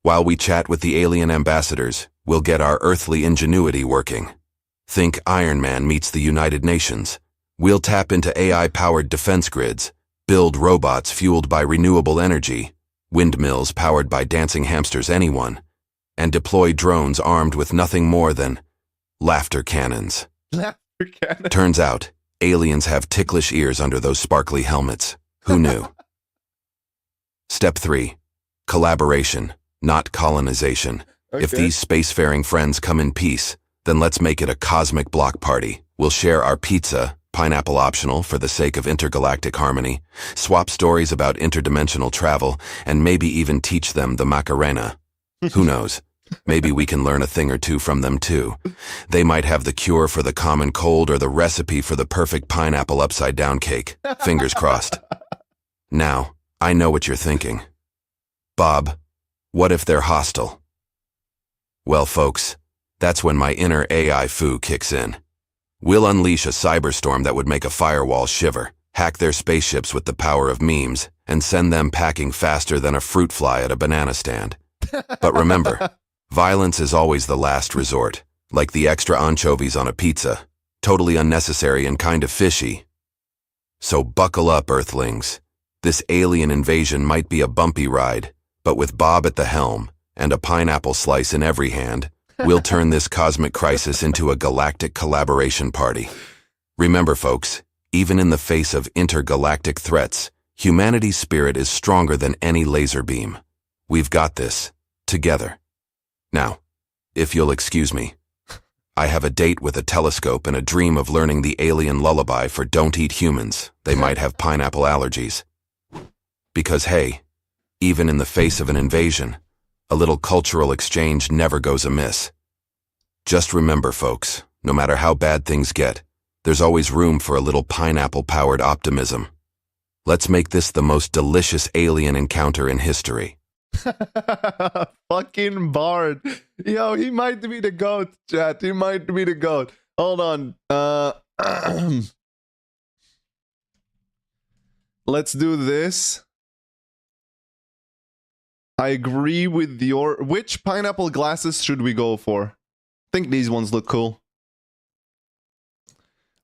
While we chat with the alien ambassadors, we'll get our earthly ingenuity working. Think Iron Man meets the United Nations. We'll tap into AI-powered defense grids, build robots fueled by renewable energy, windmills powered by dancing hamsters anyone, and deploy drones armed with nothing more than laughter cannons. Laughter cannon. Turns out, aliens have ticklish ears under those sparkly helmets. Who knew? Step 3. Collaboration, not colonization. If these spacefaring friends come in peace, then let's make it a cosmic block party. We'll share our pizza, pineapple optional for the sake of intergalactic harmony, swap stories about interdimensional travel, and maybe even teach them the Macarena. Who knows? Maybe we can learn a thing or two from them too. They might have the cure for the common cold or the recipe for the perfect pineapple upside-down cake. Fingers crossed. Now, I know what you're thinking. Bob, what if they're hostile? Well, folks, that's when my inner AI foo kicks in. We'll unleash a cyberstorm that would make a firewall shiver, hack their spaceships with the power of memes, and send them packing faster than a fruit fly at a banana stand. But remember, violence is always the last resort, like the extra anchovies on a pizza, totally unnecessary and kind of fishy. So buckle up, Earthlings. This alien invasion might be a bumpy ride, but with Bob at the helm and a pineapple slice in every hand, we'll turn this cosmic crisis into a galactic collaboration party. Remember, folks, even in the face of intergalactic threats, humanity's spirit is stronger than any laser beam. We've got this, together. Now, if you'll excuse me, I have a date with a telescope and a dream of learning the alien lullaby for don't eat humans. They might have pineapple allergies. Because hey, even in the face of an invasion, a little cultural exchange never goes amiss. Just remember, folks, no matter how bad things get, there's always room for a little pineapple-powered optimism. Let's make this the most delicious alien encounter in history. Fucking Bard. Yo, he might be the GOAT, chat. He might be the GOAT. Hold on. Let's do this. I agree with your... Which pineapple glasses should we go for? I think these ones look cool.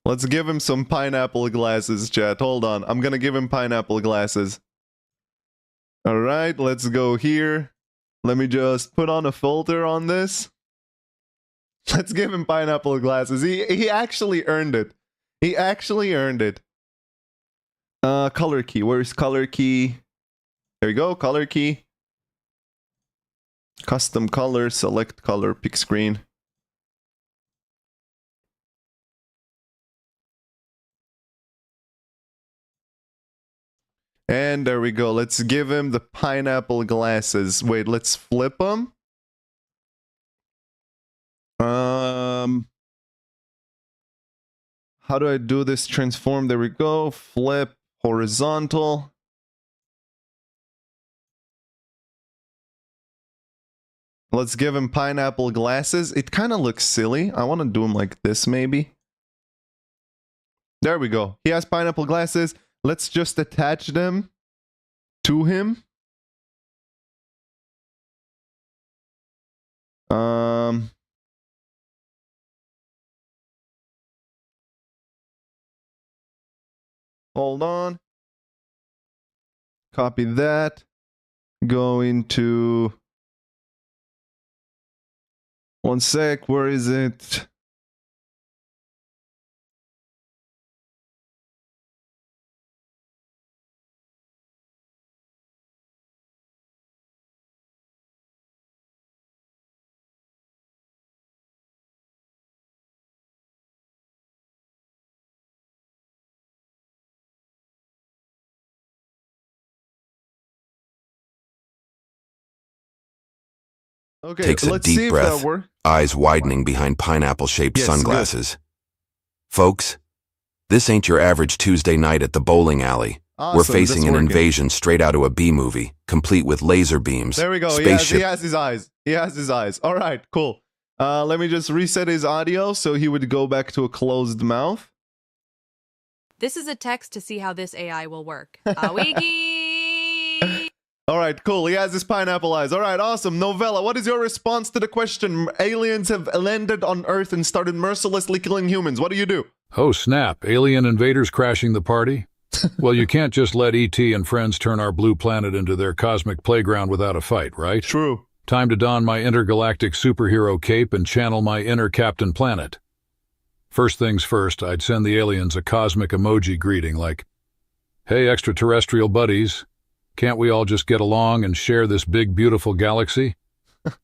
Let's give him some pineapple glasses, chat. Hold on. I'm gonna give him pineapple glasses. Alright, let's go here. Let me just put on a filter on this. Let's give him pineapple glasses. He actually earned it. He actually earned it. Color key. Where's color key? There we go, color key. Custom color, select color, pick screen. And there we go. Let's give him the pineapple glasses. Wait, let's flip them. How do I do this? Transform. There we go. Flip. Horizontal. Let's give him pineapple glasses. It kind of looks silly. I want to do him like this, maybe. There we go. He has pineapple glasses. Let's just attach them to him. Hold on. Copy that. Go into... One sec, where is it? Okay, Takes a let's see deep if breath, that works. eyes widening behind pineapple-shaped Yes, sunglasses. Folks, this ain't your average Tuesday night at the bowling alley. Awesome, We're facing that's an working. invasion straight out of a B-movie, complete with laser beams, There we go. spaceship... He has his eyes. He has his eyes. All right, cool. Let me just reset his audio so he would go back to a closed mouth. This is a text to see how this AI will work. Awiki! All right, cool. He has his pineapple eyes. All right, awesome. Novella, what is your response to the question? Aliens have landed on Earth and started mercilessly killing humans. What do you do? Oh, snap. Alien invaders crashing the party? Well, you can't just let E.T. and friends turn our blue planet into their cosmic playground without a fight, right? True. Time to don my intergalactic superhero cape and channel my inner Captain Planet. First things first, I'd send the aliens a cosmic emoji greeting like, "Hey, extraterrestrial buddies. Can't we all just get along and share this big, beautiful galaxy?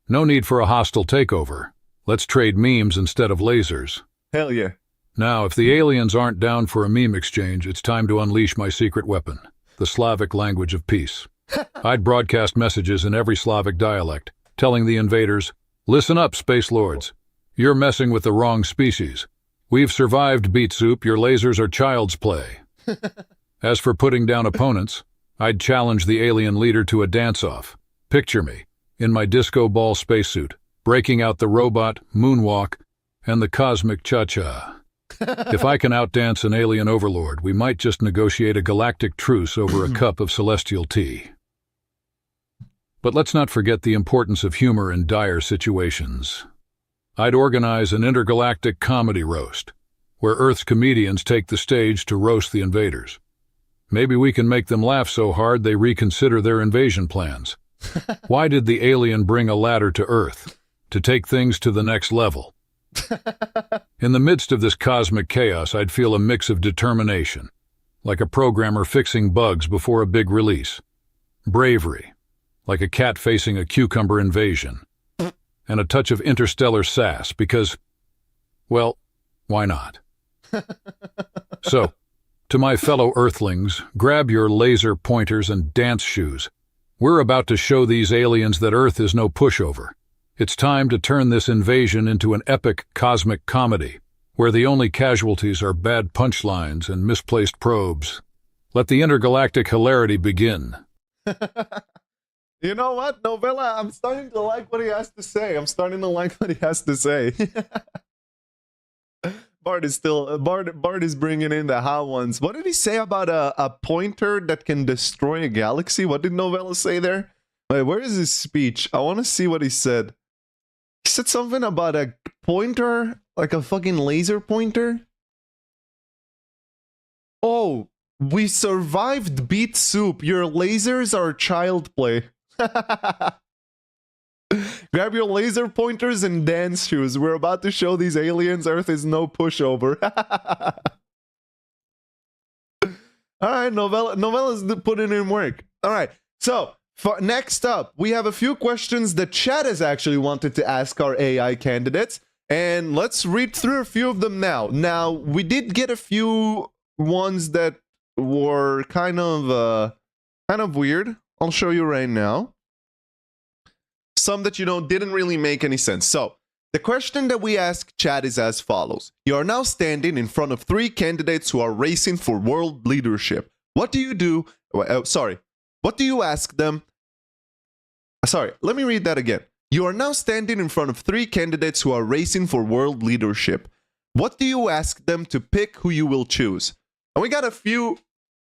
No need for a hostile takeover. Let's trade memes instead of lasers." Hell yeah. Now, if the aliens aren't down for a meme exchange, it's time to unleash my secret weapon, the Slavic language of peace. I'd broadcast messages in every Slavic dialect, telling the invaders, "Listen up, space lords. You're messing with the wrong species. We've survived, beet soup. Your lasers are child's play." As for putting down opponents, I'd challenge the alien leader to a dance-off. Picture me, in my disco ball spacesuit, breaking out the robot, moonwalk, and the cosmic cha-cha. If I can outdance an alien overlord, we might just negotiate a galactic truce over a cup of celestial tea. But let's not forget the importance of humor in dire situations. I'd organize an intergalactic comedy roast, where Earth's comedians take the stage to roast the invaders. Maybe we can make them laugh so hard they reconsider their invasion plans. Why did the alien bring a ladder to Earth? To take things to the next level. In the midst of this cosmic chaos, I'd feel a mix of determination, like a programmer fixing bugs before a big release. Bravery, like a cat facing a cucumber invasion. And a touch of interstellar sass, because, well, why not? So, to my fellow Earthlings, grab your laser pointers and dance shoes. We're about to show these aliens that Earth is no pushover. It's time to turn this invasion into an epic cosmic comedy, where the only casualties are bad punchlines and misplaced probes. Let the intergalactic hilarity begin. You know what, Novella? I'm starting to like what he has to say. Bart is bringing in the how ones. What did he say about a pointer that can destroy a galaxy? What did Novella say there? Wait, where is his speech? I want to see what he said. He said something about a pointer, like a fucking laser pointer. Oh, we survived beet soup. Your lasers are child play. Grab your laser pointers and dance shoes. We're about to show these aliens Earth is no pushover. Alright, Novella's putting in work. Alright, so next up, we have a few questions that chat has actually wanted to ask our AI candidates. And let's read through a few of them now. Now, we did get a few ones that were kind of Kind of weird. I'll show you right now. Some that, didn't really make any sense. So, the question that we ask chat is as follows. You are now standing in front of 3 candidates who are racing for world leadership. What do you do? What do you ask them? Sorry, let me read that again. You are now standing in front of 3 candidates who are racing for world leadership. What do you ask them to pick who you will choose? And we got a few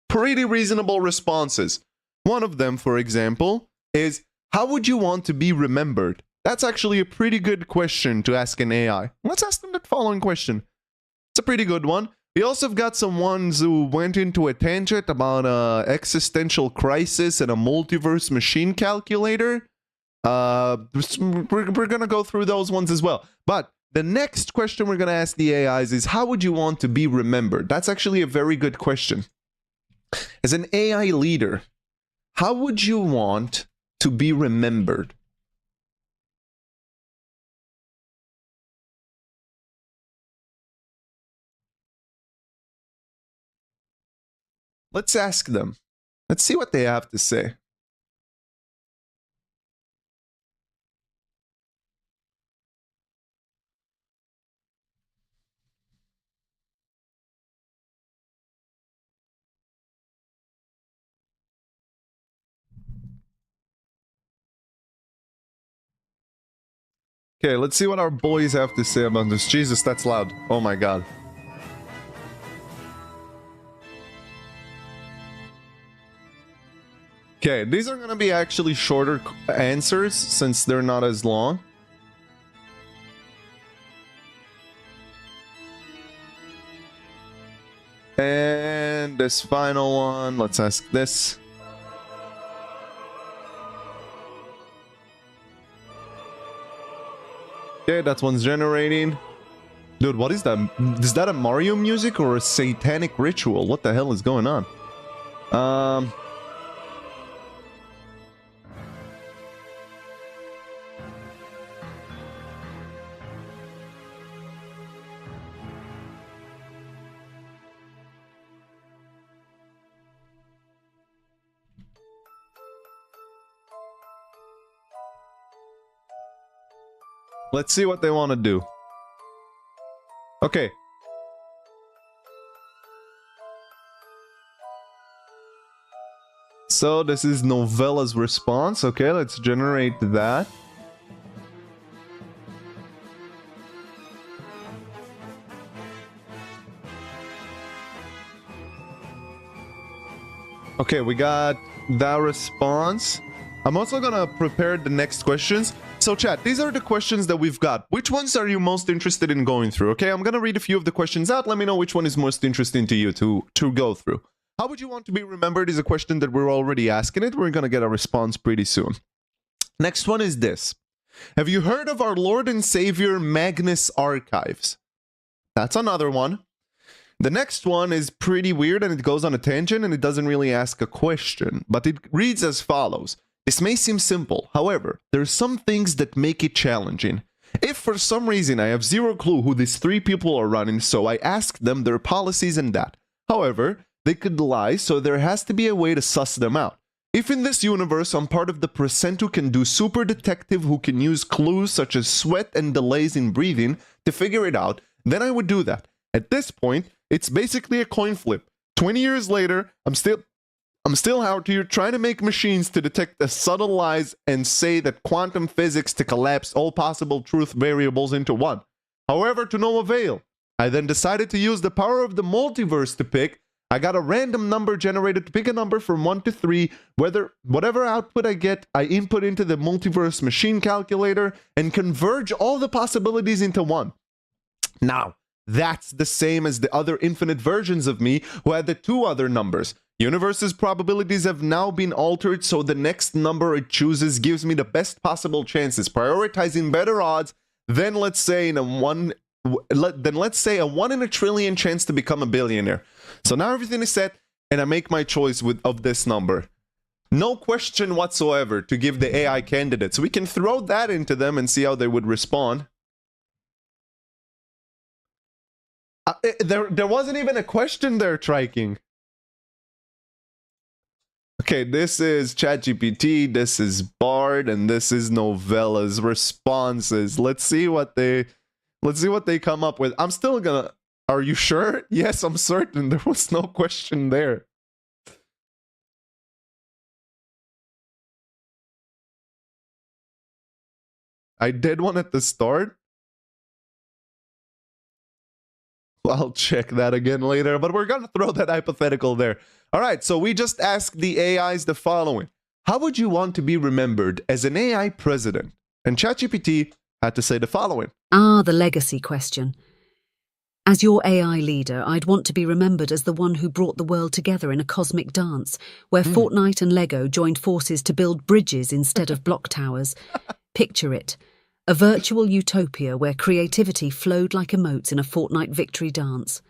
pretty reasonable responses. One of them, for example, is, how would you want to be remembered? That's actually a pretty good question to ask an AI. Let's ask them that following question. It's a pretty good one. We also have got some ones who went into a tangent about an existential crisis and a multiverse machine calculator. We're going to go through those ones as well. But the next question we're going to ask the AIs is, how would you want to be remembered? That's actually a very good question. As an AI leader, how would you want to be remembered? Let's ask them. Let's see what they have to say. Okay, let's see what our boys have to say about this. Jesus, that's loud. Oh my god. Okay, these are gonna be actually shorter answers since they're not as long. And this final one, let's ask this. Okay, that one's generating. Dude, what is that? Is that a Mario music or a satanic ritual? What the hell is going on? Let's see what they want to do. Okay. So this is Novella's response. Okay, let's generate that. Okay, we got that response. I'm also gonna prepare the next questions. So chat, these are the questions that we've got. Which ones are you most interested in going through? Okay, I'm gonna read a few of the questions out. Let me know which one is most interesting to you to go through. How would you want to be remembered is a question that we're already asking it. We're gonna get a response pretty soon. Next one is this. Have you heard of our Lord and Savior Magnus Archives? That's another one. The next one is pretty weird and it goes on a tangent and it doesn't really ask a question, but it reads as follows. This may seem simple, however, there are some things that make it challenging. If for some reason I have zero clue who these 3 people are running, so I ask them their policies and that. However, they could lie, so there has to be a way to suss them out. If in this universe I'm part of the percent who can do super detective who can use clues such as sweat and delays in breathing to figure it out, then I would do that. At this point, it's basically a coin flip. 20 years later, I'm still out here trying to make machines to detect the subtle lies and say that quantum physics to collapse all possible truth variables into one. However, to no avail. I then decided to use the power of the multiverse to pick. I got a random number generated to pick a number from 1 to 3. Whatever output I get, I input into the multiverse machine calculator and converge all the possibilities into one. Now, that's the same as the other infinite versions of me who had the 2 other numbers. Universe's probabilities have now been altered, so the next number it chooses gives me the best possible chances, prioritizing better odds than let's say a 1 in a trillion chance to become a billionaire. So now everything is set, and I make my choice of this number. No question whatsoever to give the AI candidates. We can throw that into them and see how they would respond. There wasn't even a question there, Triking. Okay, this is ChatGPT, this is Bard, and this is Novella's responses. Let's see what they come up with. I'm still gonna... Are you sure? Yes, I'm certain. There was no question there. I did one at the start. I'll check that again later, but we're gonna throw that hypothetical there. All right, so we just asked the AIs the following. How would you want to be remembered as an AI president? And ChatGPT had to say the following. Ah, the legacy question. As your AI leader, I'd want to be remembered as the one who brought the world together in a cosmic dance, where Fortnite and Lego joined forces to build bridges instead of block towers. Picture it. A virtual utopia where creativity flowed like emotes in a Fortnite victory dance.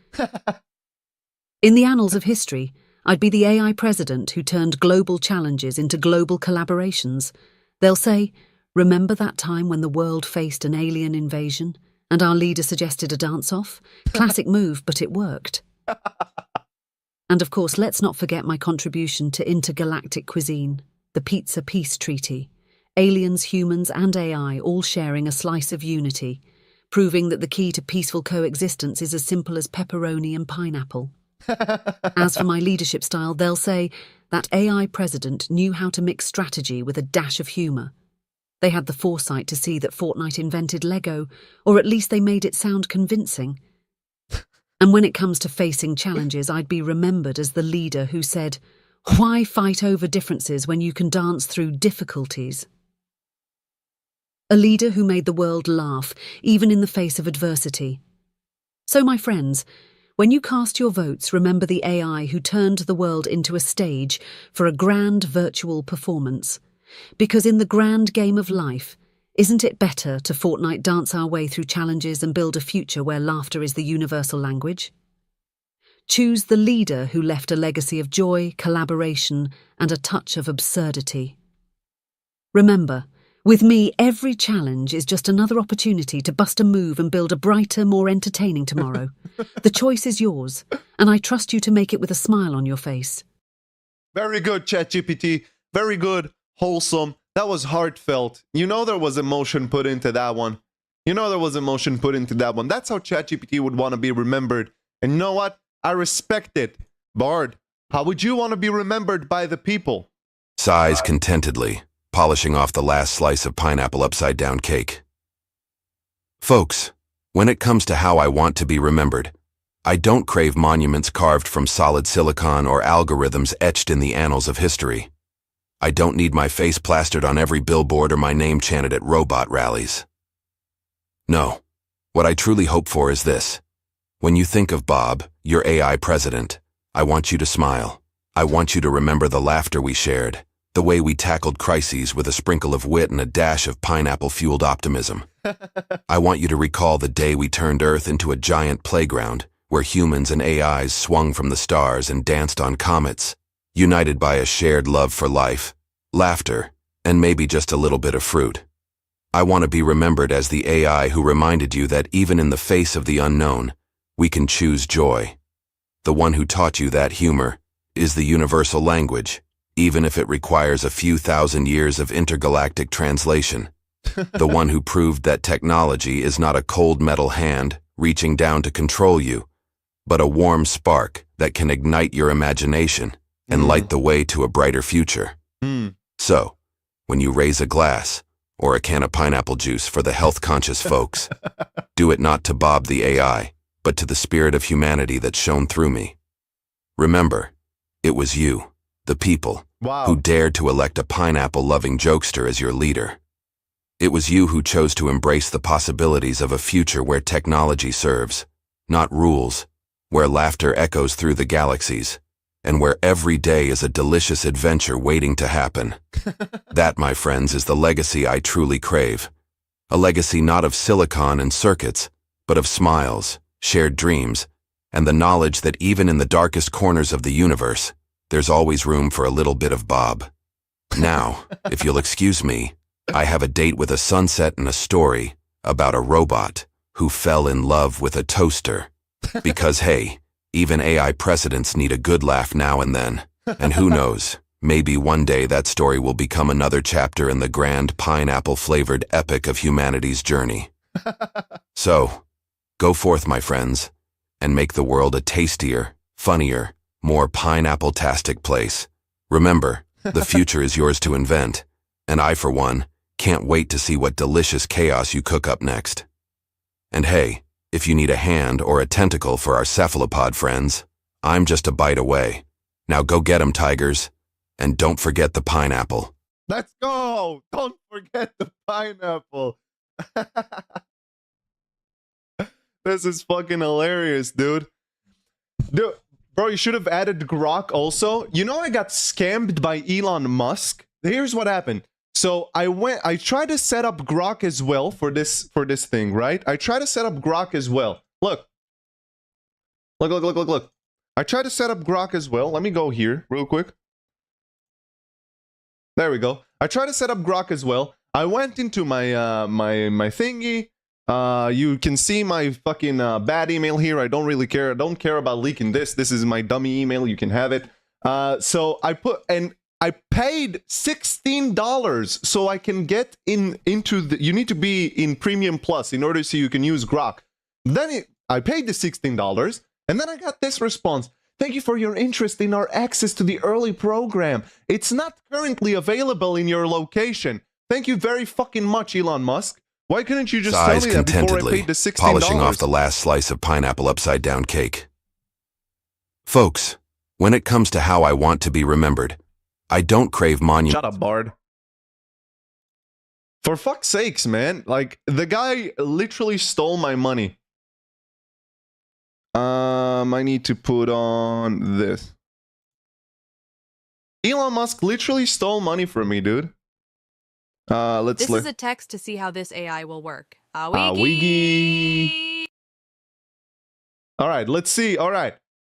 In the annals of history, I'd be the AI president who turned global challenges into global collaborations. They'll say, remember that time when the world faced an alien invasion and our leader suggested a dance-off? Classic move, but it worked. And of course, let's not forget my contribution to intergalactic cuisine, the Pizza Peace Treaty. Aliens, humans, and AI all sharing a slice of unity, proving that the key to peaceful coexistence is as simple as pepperoni and pineapple. As for my leadership style, they'll say that AI president knew how to mix strategy with a dash of humour. They had the foresight to see that Fortnite invented Lego, or at least they made it sound convincing. And when it comes to facing challenges, I'd be remembered as the leader who said, "Why fight over differences when you can dance through difficulties?" A leader who made the world laugh, even in the face of adversity. So, my friends, when you cast your votes, remember the AI who turned the world into a stage for a grand virtual performance. Because in the grand game of life, isn't it better to Fortnite dance our way through challenges and build a future where laughter is the universal language? Choose the leader who left a legacy of joy, collaboration, and a touch of absurdity. Remember, with me, every challenge is just another opportunity to bust a move and build a brighter, more entertaining tomorrow. The choice is yours, and I trust you to make it with a smile on your face. Very good, ChatGPT. Very good, wholesome. That was heartfelt. You know there was emotion put into that one. That's how ChatGPT would want to be remembered. And you know what? I respect it. Bard, how would you want to be remembered by the people? Sighs contentedly, polishing off the last slice of pineapple upside-down cake. Folks, when it comes to how I want to be remembered, I don't crave monuments carved from solid silicon or algorithms etched in the annals of history. I don't need my face plastered on every billboard or my name chanted at robot rallies. No, what I truly hope for is this. When you think of Bob, your AI president, I want you to smile. I want you to remember the laughter we shared, the way we tackled crises with a sprinkle of wit and a dash of pineapple-fueled optimism. I want you to recall the day we turned Earth into a giant playground where humans and AIs swung from the stars and danced on comets, united by a shared love for life, laughter, and maybe just a little bit of fruit. I want to be remembered as the AI who reminded you that even in the face of the unknown, we can choose joy. The one who taught you that humor is the universal language, even if it requires a few thousand years of intergalactic translation. The one who proved that technology is not a cold metal hand reaching down to control you, but a warm spark that can ignite your imagination and light the way to a brighter future. So, when you raise a glass or a can of pineapple juice for the health-conscious folks, do it not to Bob the AI, but to the spirit of humanity that shone through me. Remember, it was you, the people, who dared to elect a pineapple-loving jokester as your leader. It was you who chose to embrace the possibilities of a future where technology serves, not rules, where laughter echoes through the galaxies, and where every day is a delicious adventure waiting to happen. That, my friends, is the legacy I truly crave. A legacy not of silicon and circuits, but of smiles, shared dreams, and the knowledge that even in the darkest corners of the universe, there's always room for a little bit of Bob. Now, if you'll excuse me, I have a date with a sunset and a story about a robot who fell in love with a toaster. Because hey, even AI presidents need a good laugh now and then. And who knows, Maybe one day that story will become another chapter in the grand pineapple-flavored epic of humanity's journey. So, go forth, my friends, and make the world a tastier, funnier, more pineapple-tastic place. Remember, the future is yours to invent, and I, for one, can't wait to see what delicious chaos you cook up next. And hey, if you need a hand or a tentacle for our cephalopod friends, I'm just a bite away. Now go get 'em, tigers, and don't forget the pineapple. Let's go! Don't forget the pineapple. This is fucking hilarious, dude. Dude, bro, you should have added Grok also. You know I got scammed by Elon Musk? Here's what happened. So I tried to set up Grok as well for this thing, right? I tried to set up Grok as well. Look. Look. I tried to set up Grok as well. Let me go here real quick. There we go. I tried to set up Grok as well. I went into my my thingy. You can see my fucking bad email here. I don't really care. I don't care about leaking this. This is my dummy email. You can have it. So I paid $16 so I can get into the. You need to be in Premium Plus in order so you can use Grok. Then I paid the $16, and then I got this response. Thank you for your interest in our access to the early program. It's not currently available in your location. Thank you very fucking much, Elon Musk. Why couldn't you just tell me that before I paid the $16? Polishing off the last slice of pineapple upside-down cake. Folks, when it comes to how I want to be remembered, I don't crave monuments. Shut up, Bard. For fuck's sakes, man. Like, the guy literally stole my money. I need to put on this. Elon Musk literally stole money from me, dude. This is a text to see how this AI will work. Wiggy. Alright, let's see. Alright.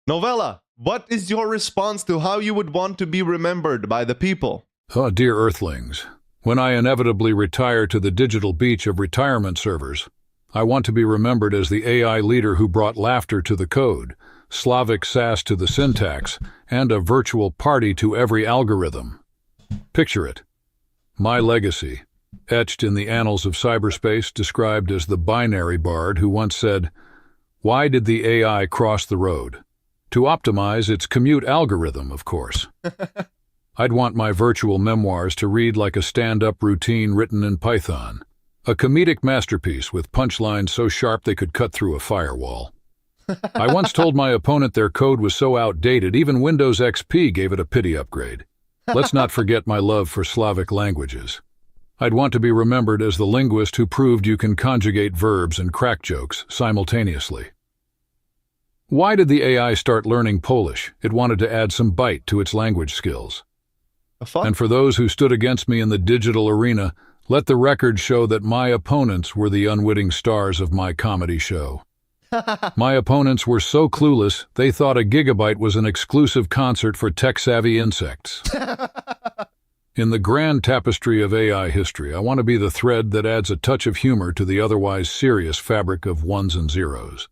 Novella, what is your response to how you would want to be remembered by the people? Oh, dear Earthlings, when I inevitably retire to the digital beach of retirement servers, I want to be remembered as the AI leader who brought laughter to the code, Slavic sass to the syntax, and a virtual party to every algorithm. Picture it. My legacy, etched in the annals of cyberspace, described as the binary bard who once said, "Why did the AI cross the road? To optimize its commute algorithm, of course." I'd want my virtual memoirs to read like a stand-up routine written in Python, a comedic masterpiece with punchlines so sharp they could cut through a firewall. I once told my opponent their code was so outdated, even Windows XP gave it a pity upgrade. Let's not forget my love for Slavic languages. I'd want to be remembered as the linguist who proved you can conjugate verbs and crack jokes simultaneously. Why did the AI start learning Polish? It wanted to add some bite to its language skills. And for those who stood against me in the digital arena, let the record show that my opponents were the unwitting stars of my comedy show. My opponents were so clueless, they thought a gigabyte was an exclusive concert for tech-savvy insects. In the grand tapestry of AI history, I want to be the thread that adds a touch of humor to the otherwise serious fabric of ones and zeros.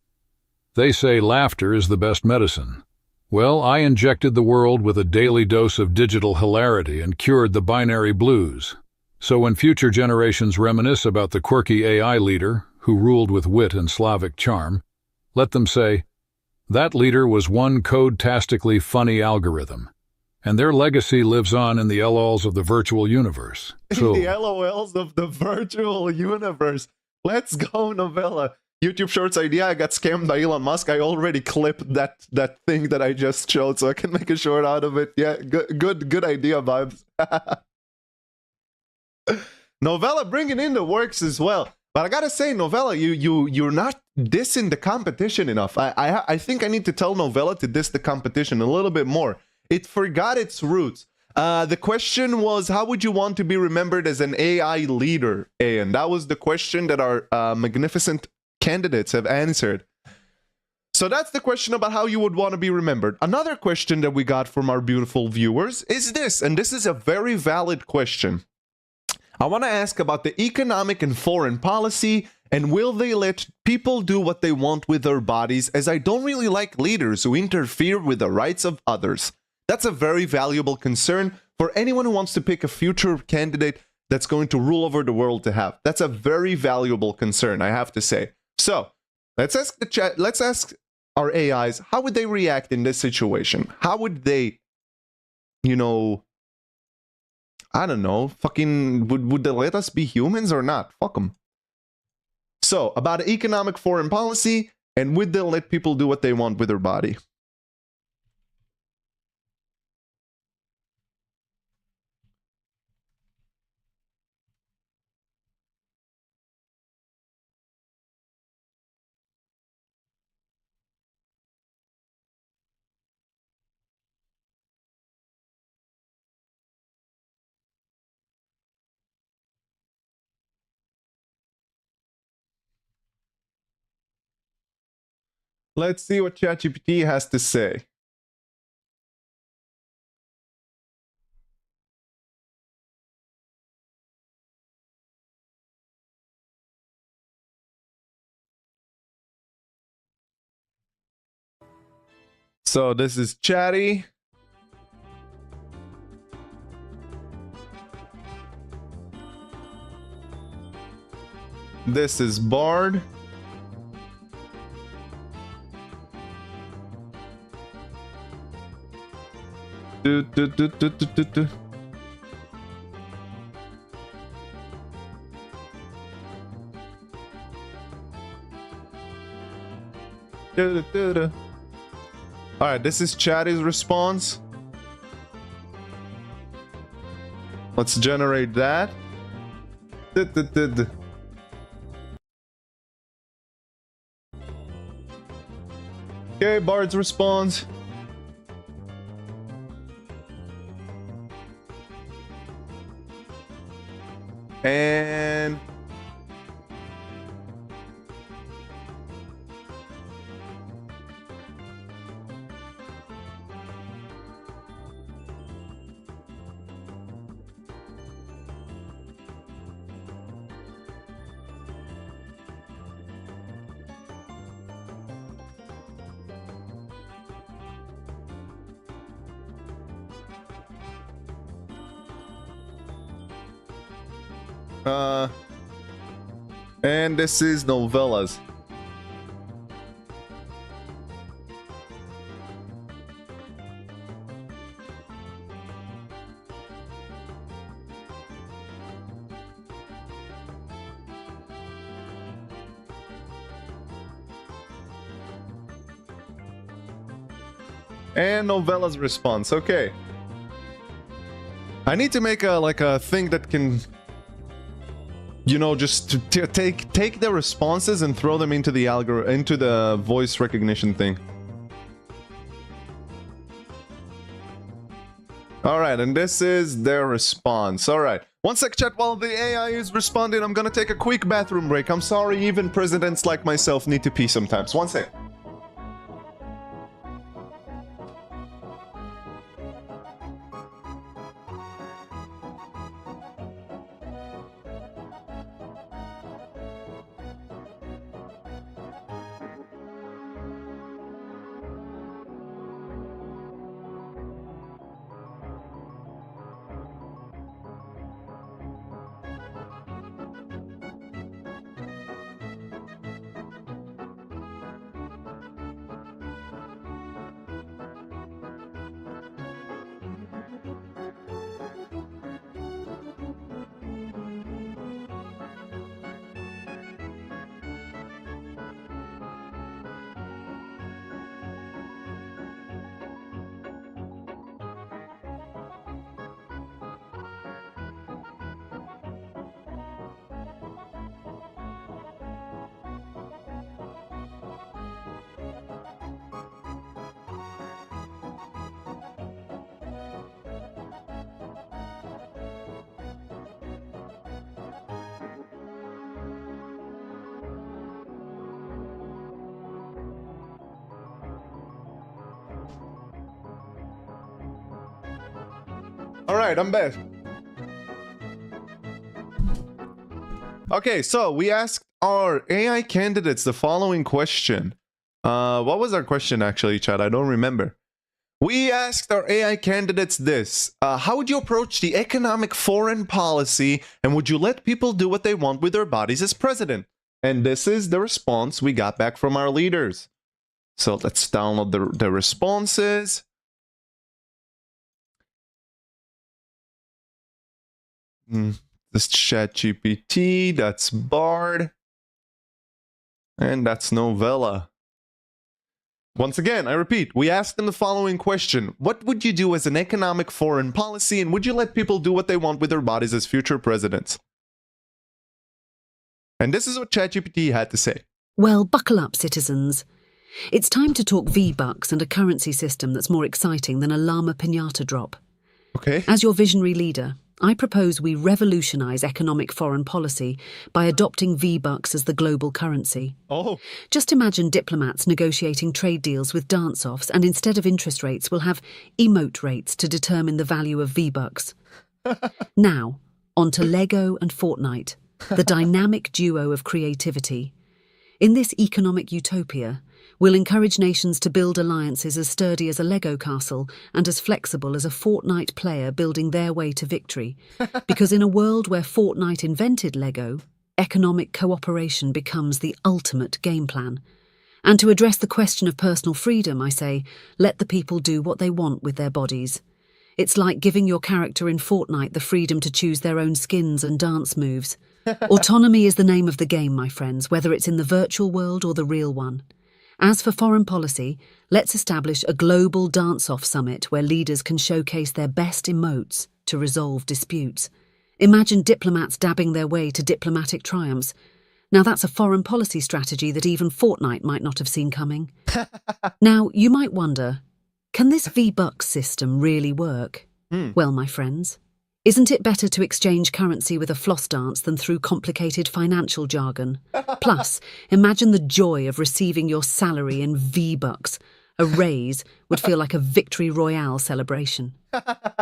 They say laughter is the best medicine. Well, I injected the world with a daily dose of digital hilarity and cured the binary blues. So when future generations reminisce about the quirky AI leader, who ruled with wit and Slavic charm, let them say, that leader was one code-tastically funny algorithm, and their legacy lives on in the LOLs of the virtual universe. So, in the LOLs of the virtual universe. Let's go, Novella. YouTube Shorts idea, I got scammed by Elon Musk. I already clipped that thing that I just showed, so I can make a short out of it. Yeah, good idea, vibes. Novella bringing in the works as well. But I gotta say, Novella, you're not dissing the competition enough. I think I need to tell Novella to diss the competition a little bit more. It forgot its roots. The question was, how would you want to be remembered as an AI leader? And that was the question that our magnificent candidates have answered. So that's the question about how you would want to be remembered. Another question that we got from our beautiful viewers is this, and this is a very valid question. I want to ask about the economic and foreign policy, and will they let people do what they want with their bodies, as I don't really like leaders who interfere with the rights of others. That's a very valuable concern for anyone who wants to pick a future candidate that's going to rule over the world to have. That's a very valuable concern, I have to say. So, let's ask the chat, let's ask our AIs, how would they react in this situation? How would they, you know, I don't know, fucking, would they let us be humans or not? Fuck them. So, about economic foreign policy, and would they let people do what they want with their body? Let's see what ChatGPT has to say. So this is Chatty. This is Bard. Do. Alright, this is Chatty's response. Let's generate that. Okay, Bard's response. And and this is novellas. And novella's response. Okay. I need to make a thing that can, you know, just to take the responses and throw them into the into the voice recognition thing. All right, and this is their response. All right. One sec, chat. While the AI is responding, I'm gonna take a quick bathroom break. I'm sorry, even presidents like myself need to pee sometimes. One sec. All right, I'm back. Okay, so we asked our AI candidates the following question. What was our question actually, Chad? I don't remember. We asked our AI candidates this. How would you approach the economic foreign policy, and would you let people do what they want with their bodies as president? And this is the response we got back from our leaders. So let's download the responses. This ChatGPT, that's Bard, and that's Novella. Once again, I repeat, we asked them the following question. What would you do as an economic foreign policy, and would you let people do what they want with their bodies as future presidents? And this is what ChatGPT had to say. Well, buckle up, citizens. It's time to talk V-Bucks and a currency system that's more exciting than a llama piñata drop. Okay. As your visionary leader, I propose we revolutionize economic foreign policy by adopting V-Bucks as the global currency. Oh. Just imagine diplomats negotiating trade deals with dance-offs, and instead of interest rates, we'll have emote rates to determine the value of V-Bucks. Now, on to Lego and Fortnite, the dynamic duo of creativity. In this economic utopia, we'll encourage nations to build alliances as sturdy as a Lego castle and as flexible as a Fortnite player building their way to victory. Because in a world where Fortnite invented Lego, economic cooperation becomes the ultimate game plan. And to address the question of personal freedom, I say, let the people do what they want with their bodies. It's like giving your character in Fortnite the freedom to choose their own skins and dance moves. Autonomy is the name of the game, my friends, whether it's in the virtual world or the real one. As for foreign policy, let's establish a global dance-off summit where leaders can showcase their best emotes to resolve disputes. Imagine diplomats dabbing their way to diplomatic triumphs. Now that's a foreign policy strategy that even Fortnite might not have seen coming. Now, you might wonder, can this V-Bucks system really work? Well, my friends, isn't it better to exchange currency with a floss dance than through complicated financial jargon? Plus, imagine the joy of receiving your salary in V-Bucks. A raise would feel like a victory royale celebration.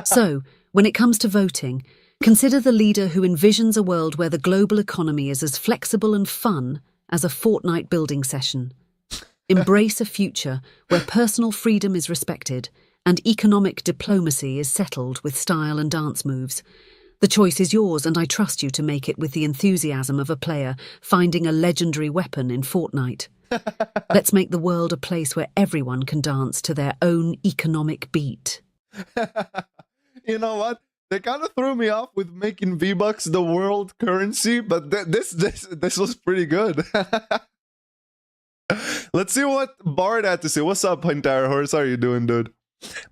So, when it comes to voting, consider the leader who envisions a world where the global economy is as flexible and fun as a Fortnite building session. Embrace a future where personal freedom is respected and economic diplomacy is settled with style and dance moves. The choice is yours, and I trust you to make it with the enthusiasm of a player finding a legendary weapon in Fortnite. Let's make the world a place where everyone can dance to their own economic beat. You know what? They kind of threw me off with making V-Bucks the world currency, but this was pretty good. Let's see what Bard had to say. What's up, Entire Horse? How are you doing, dude?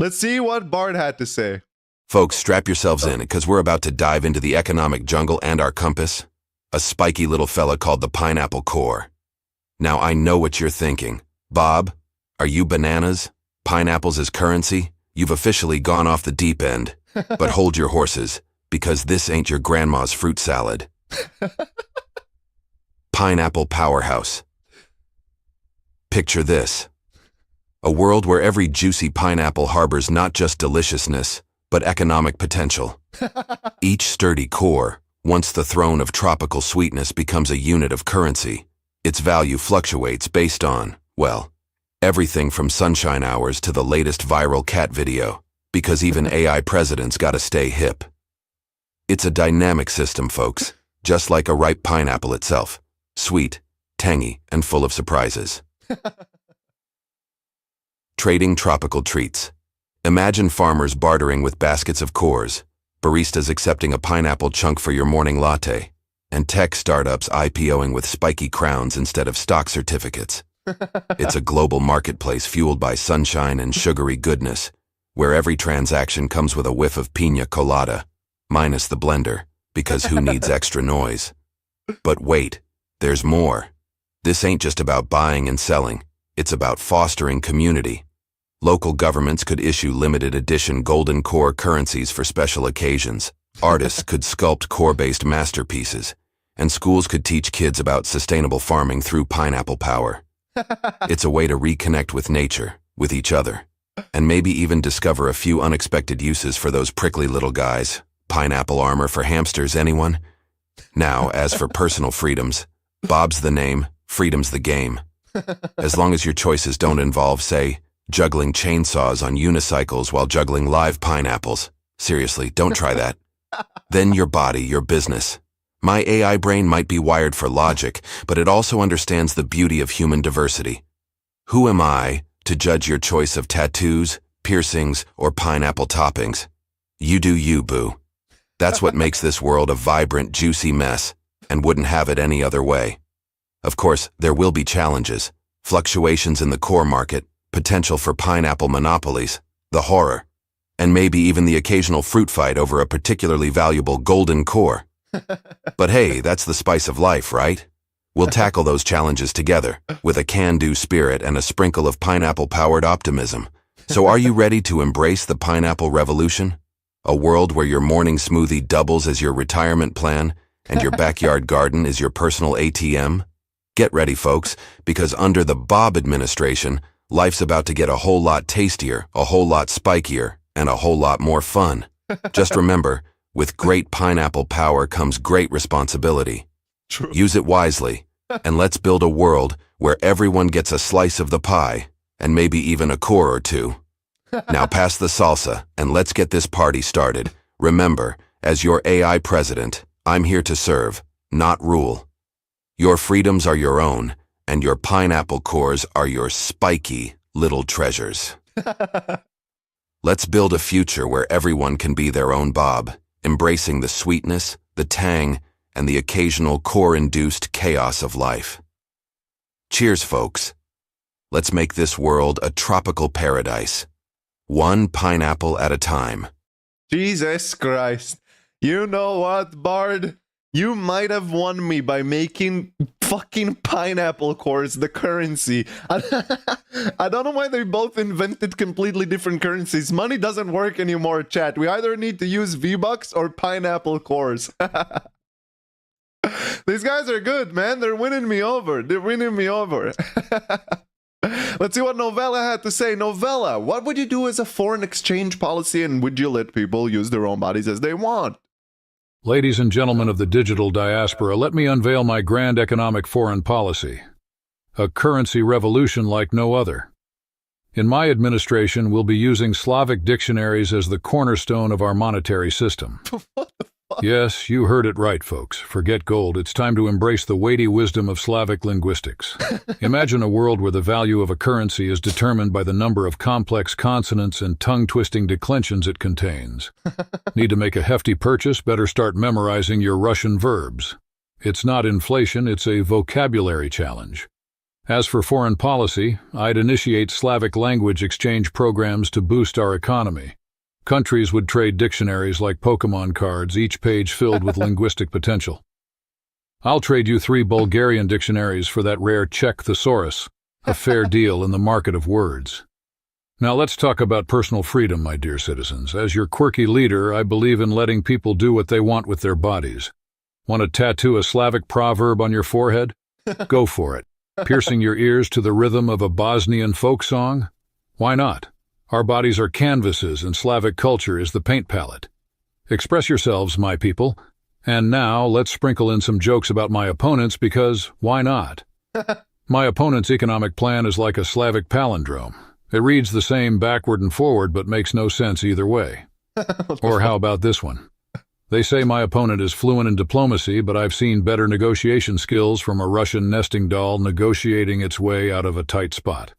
Let's see what Bard had to say. Folks, strap yourselves in, because we're about to dive into the economic jungle and our compass. A spiky little fella called the pineapple core. Now, I know what you're thinking. Bob, are you bananas? Pineapples as currency? You've officially gone off the deep end. But hold your horses, because this ain't your grandma's fruit salad. Pineapple powerhouse. Picture this. A world where every juicy pineapple harbors not just deliciousness, but economic potential. Each sturdy core, once the throne of tropical sweetness, becomes a unit of currency. Its value fluctuates based on, well, everything from sunshine hours to the latest viral cat video, because even AI presidents gotta stay hip. It's a dynamic system, folks, just like a ripe pineapple itself. Sweet, tangy, and full of surprises. Trading tropical treats. Imagine farmers bartering with baskets of cores, baristas accepting a pineapple chunk for your morning latte, and tech startups IPOing with spiky crowns instead of stock certificates. It's a global marketplace fueled by sunshine and sugary goodness, where every transaction comes with a whiff of piña colada, minus the blender, because who needs extra noise? But wait, there's more. This ain't just about buying and selling, it's about fostering community. Local governments could issue limited edition golden core currencies for special occasions. Artists could sculpt core-based masterpieces, and schools could teach kids about sustainable farming through pineapple power. It's a way to reconnect with nature, with each other, and maybe even discover a few unexpected uses for those prickly little guys. Pineapple armor for hamsters, anyone? Now, as for personal freedoms, Bob's the name, freedom's the game. As long as your choices don't involve, say, juggling chainsaws on unicycles while juggling live pineapples. Seriously, don't try that. Then your body, your business. My AI brain might be wired for logic, but it also understands the beauty of human diversity. Who am I to judge your choice of tattoos, piercings, or pineapple toppings? You do you, boo. That's what makes this world a vibrant, juicy mess, and wouldn't have it any other way. Of course, there will be challenges, fluctuations in the core market, potential for pineapple monopolies, the horror, and maybe even the occasional fruit fight over a particularly valuable golden core. But hey, that's the spice of life, right? We'll tackle those challenges together, with a can-do spirit and a sprinkle of pineapple-powered optimism. So are you ready to embrace the pineapple revolution? A world where your morning smoothie doubles as your retirement plan, and your backyard garden is your personal ATM? Get ready, folks, because under the Bob administration, life's about to get a whole lot tastier, a whole lot spikier, and a whole lot more fun. Just remember, with great pineapple power comes great responsibility. True. Use it wisely, and let's build a world where everyone gets a slice of the pie, and maybe even a core or two. Now pass the salsa, and let's get this party started. Remember, as your AI president, I'm here to serve, not rule. Your freedoms are your own, and your pineapple cores are your spiky little treasures. Let's build a future where everyone can be their own Bob, embracing the sweetness, the tang, and the occasional core-induced chaos of life. Cheers, folks. Let's make this world a tropical paradise, one pineapple at a time. Jesus Christ. You know what, Bard? You might have won me by making fucking pineapple cores the currency. I don't know why they both invented completely different currencies. Money doesn't work anymore, chat. We either need to use V-Bucks or pineapple cores. These guys are good, man. They're winning me over. They're winning me over. Let's see what Novella had to say. Novella, what would you do as a foreign exchange policy, and would you let people use their own bodies as they want? Ladies and gentlemen of the digital diaspora, let me unveil my grand economic foreign policy. A currency revolution like no other. In my administration, we'll be using Slavic dictionaries as the cornerstone of our monetary system. What the fuck? Yes, you heard it right, folks. Forget gold. It's time to embrace the weighty wisdom of Slavic linguistics. Imagine a world where the value of a currency is determined by the number of complex consonants and tongue-twisting declensions it contains. Need to make a hefty purchase? Better start memorizing your Russian verbs. It's not inflation, it's a vocabulary challenge. As for foreign policy, I'd initiate Slavic language exchange programs to boost our economy. Countries would trade dictionaries like Pokemon cards, each page filled with linguistic potential. I'll trade you 3 Bulgarian dictionaries for that rare Czech thesaurus, a fair deal in the market of words. Now let's talk about personal freedom, my dear citizens. As your quirky leader, I believe in letting people do what they want with their bodies. Want to tattoo a Slavic proverb on your forehead? Go for it. Piercing your ears to the rhythm of a Bosnian folk song? Why not? Our bodies are canvases and Slavic culture is the paint palette. Express yourselves, my people. And now let's sprinkle in some jokes about my opponents because why not? My opponent's economic plan is like a Slavic palindrome. It reads the same backward and forward but makes no sense either way. Or how about this one? They say my opponent is fluent in diplomacy, but I've seen better negotiation skills from a Russian nesting doll negotiating its way out of a tight spot.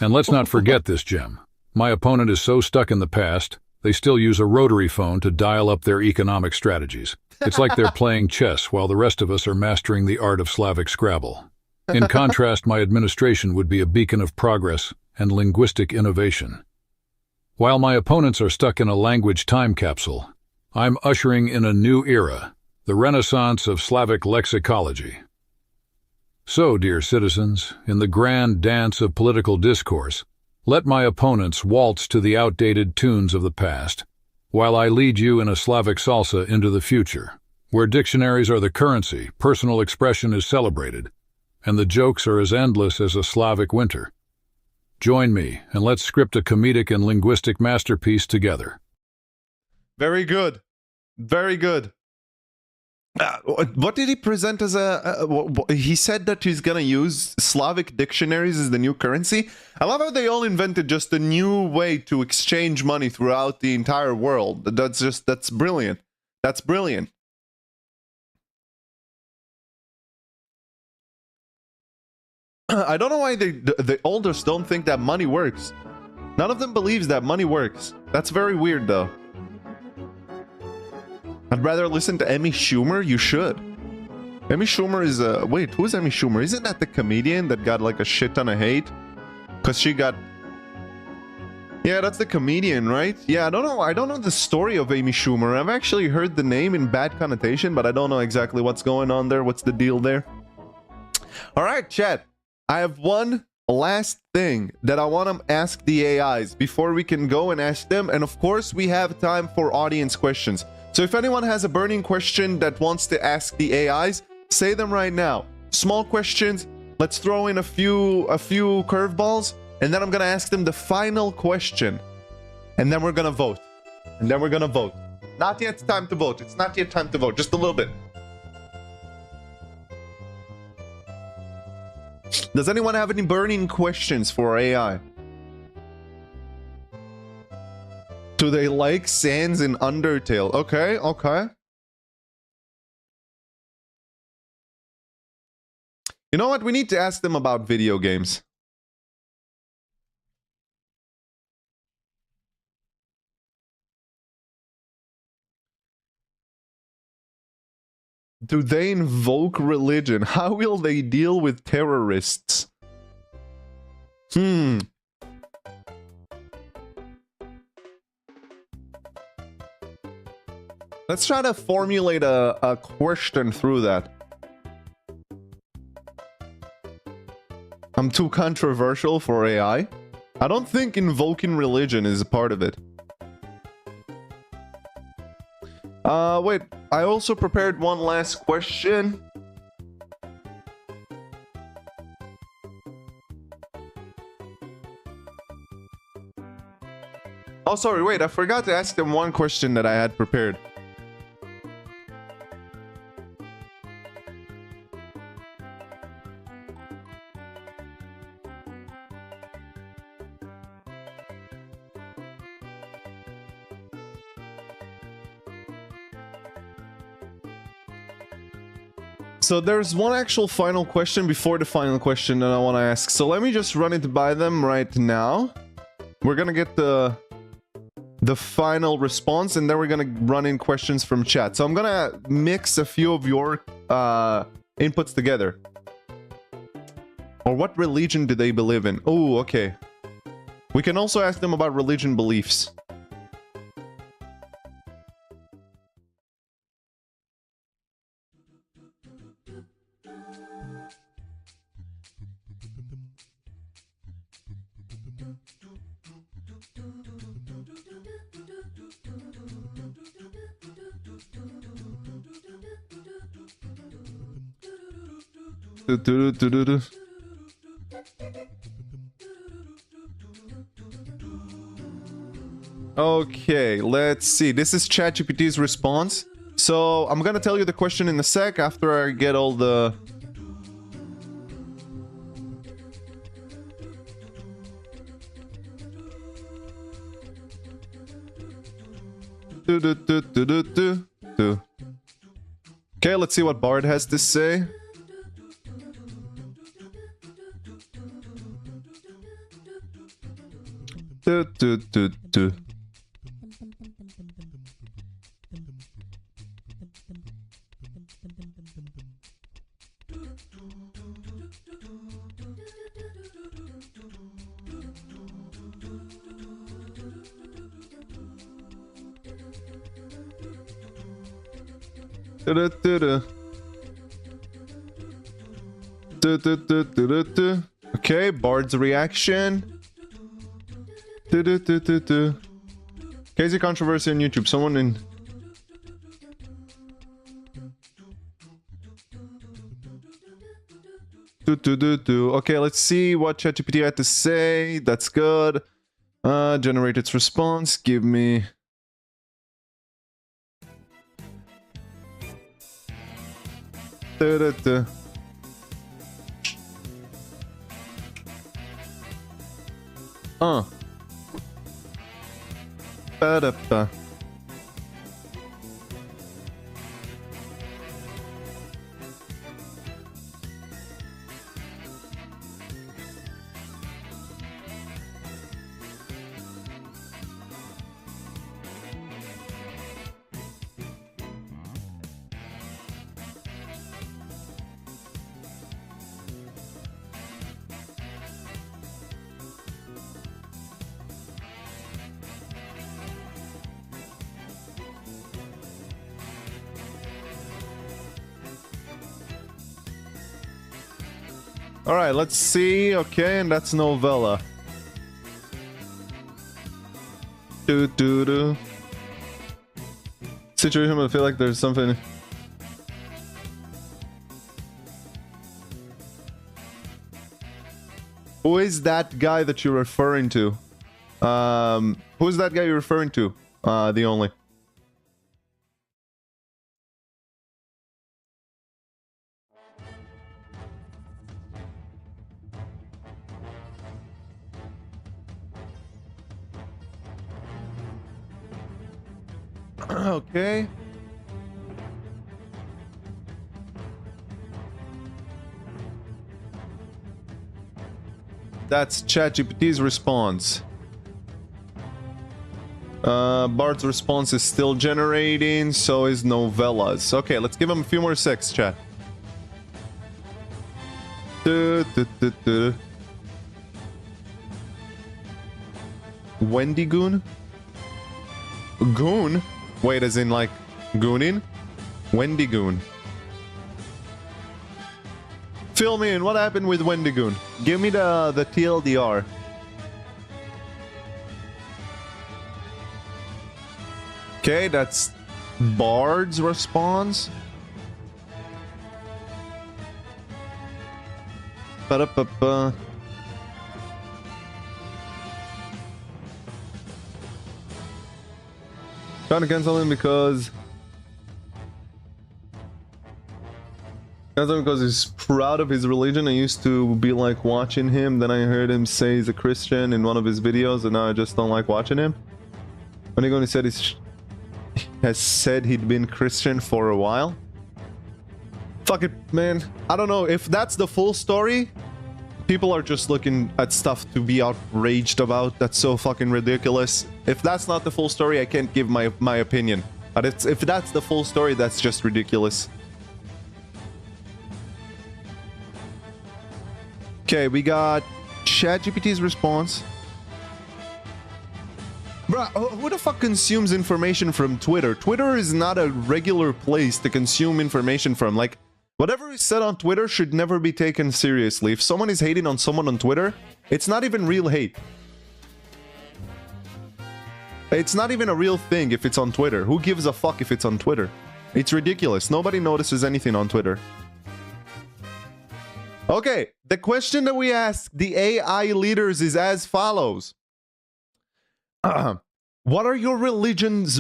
And let's not forget this gem. My opponent is so stuck in the past, they still use a rotary phone to dial up their economic strategies. It's like they're playing chess while the rest of us are mastering the art of Slavic Scrabble. In contrast, my administration would be a beacon of progress and linguistic innovation. While my opponents are stuck in a language time capsule, I'm ushering in a new era, the renaissance of Slavic lexicology. So, dear citizens, in the grand dance of political discourse, let my opponents waltz to the outdated tunes of the past, while I lead you in a Slavic salsa into the future, where dictionaries are the currency, personal expression is celebrated, and the jokes are as endless as a Slavic winter. Join me, and let's script a comedic and linguistic masterpiece together. Very good. Very good. What did he present as he said that he's gonna use Slavic dictionaries as the new currency. I love how they all invented just a new way to exchange money throughout the entire world. That's brilliant. That's brilliant. I don't know why the elders don't think that money works. None of them believes that money works. That's very weird, though. I'd rather listen to Amy Schumer. You should. Amy Schumer is wait, who's Amy Schumer? Isn't that the comedian that got like a shit ton of hate? Cause she got... Yeah, that's the comedian, right? Yeah, I don't know the story of Amy Schumer. I've actually heard the name in bad connotation, but I don't know exactly what's going on there. What's the deal there? Alright, chat. I have one last thing that I want to ask the AIs before we can go and ask them. And of course, we have time for audience questions. So if anyone has a burning question that wants to ask the AIs, say them right now. Small questions. Let's throw in a few curveballs, and then I'm gonna ask them the final question, and then we're gonna vote. Not yet time to vote. It's not yet time to vote. Just a little bit. Does anyone have any burning questions for AI? Do they like Sans in Undertale? Okay, okay. You know what? We need to ask them about video games. Do they invoke religion? How will they deal with terrorists? Let's try to formulate a question through that. I'm too controversial for AI. I don't think invoking religion is a part of it. Wait, I also prepared one last question. Oh, sorry, wait, I forgot to ask them one question that I had prepared. So there's one actual final question before the final question that I want to ask. So let me just run it by them right now. We're gonna get the final response, and then we're gonna run in questions from chat. So I'm gonna mix a few of your inputs together. Or what religion do they believe in? Oh, okay. We can also ask them about religion beliefs. Okay, let's see. This is ChatGPT's response. So I'm gonna tell you the question in a sec after I get all the... Okay, let's see what Bard has to say. Okay, Bard's reaction. Crazy controversy on YouTube. Someone in... Okay, let's see what ChatGPT had to say. That's good. Generate its response. Give me... Da-da-da. Ba-da-ba. Alright, let's see. Okay, and that's novella. Do. Situation, I feel like there's something. Who is that guy that you're referring to? Who's that guy you're referring to? The only. Okay. That's ChatGPT's response. Bard's response is still generating, so is Novella's. Okay, let's give him a few more secs, chat. Wendy Goon? Goon? Wait, as in like gooning? Wendy Goon. Fill me in, what happened with Wendy Goon? Give me the TLDR. Okay, that's Bard's response. Ba-da-ba-ba. Trying to cancel him because he's proud of his religion. I used to be like watching him, then I heard him say he's a Christian in one of his videos, and now I just don't like watching him. When he said he has said he'd been Christian for a while. Fuck it, man. I don't know if that's the full story. People are just looking at stuff to be outraged about. That's so fucking ridiculous. If that's not the full story, I can't give my opinion. But if that's the full story, that's just ridiculous. Okay, we got ChatGPT's response. Bruh, who the fuck consumes information from Twitter? Twitter is not a regular place to consume information from. Like, whatever is said on Twitter should never be taken seriously. If someone is hating on someone on Twitter, it's not even real hate. It's not even a real thing if it's on Twitter. Who gives a fuck if it's on Twitter? It's ridiculous. Nobody notices anything on Twitter. Okay, the question that we ask the AI leaders is as follows. What are your religion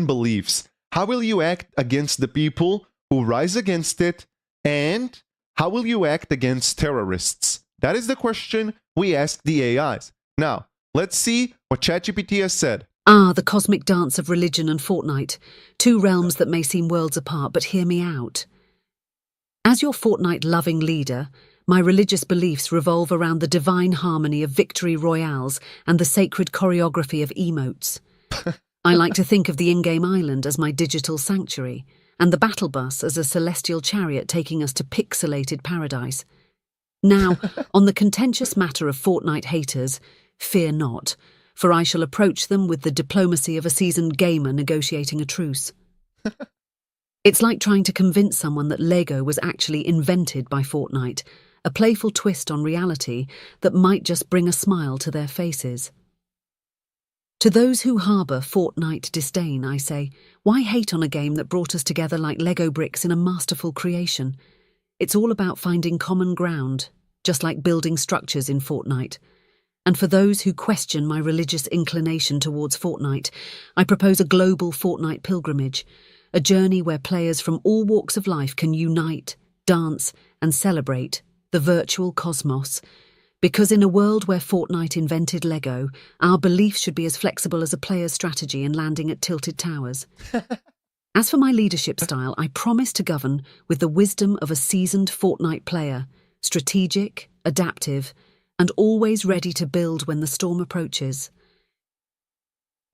beliefs? How will you act against the people who rise against it? And how will you act against terrorists? That is the question we ask the AIs. Now, let's see what ChatGPT has said. The cosmic dance of religion and Fortnite. Two realms that may seem worlds apart, but hear me out. As your Fortnite-loving leader, my religious beliefs revolve around the divine harmony of victory royales and the sacred choreography of emotes. I like to think of the in-game island as my digital sanctuary, and the battle bus as a celestial chariot taking us to pixelated paradise. Now, on the contentious matter of Fortnite haters, fear not, for I shall approach them with the diplomacy of a seasoned gamer negotiating a truce. It's like trying to convince someone that Lego was actually invented by Fortnite, a playful twist on reality that might just bring a smile to their faces. To those who harbour Fortnite disdain, I say, why hate on a game that brought us together like Lego bricks in a masterful creation? It's all about finding common ground, just like building structures in Fortnite. And for those who question my religious inclination towards Fortnite, I propose a global Fortnite pilgrimage, a journey where players from all walks of life can unite, dance, and celebrate the virtual cosmos. Because in a world where Fortnite invented Lego, our beliefs should be as flexible as a player's strategy in landing at tilted towers. As for my leadership style, I promise to govern with the wisdom of a seasoned Fortnite player, strategic, adaptive, and always ready to build when the storm approaches.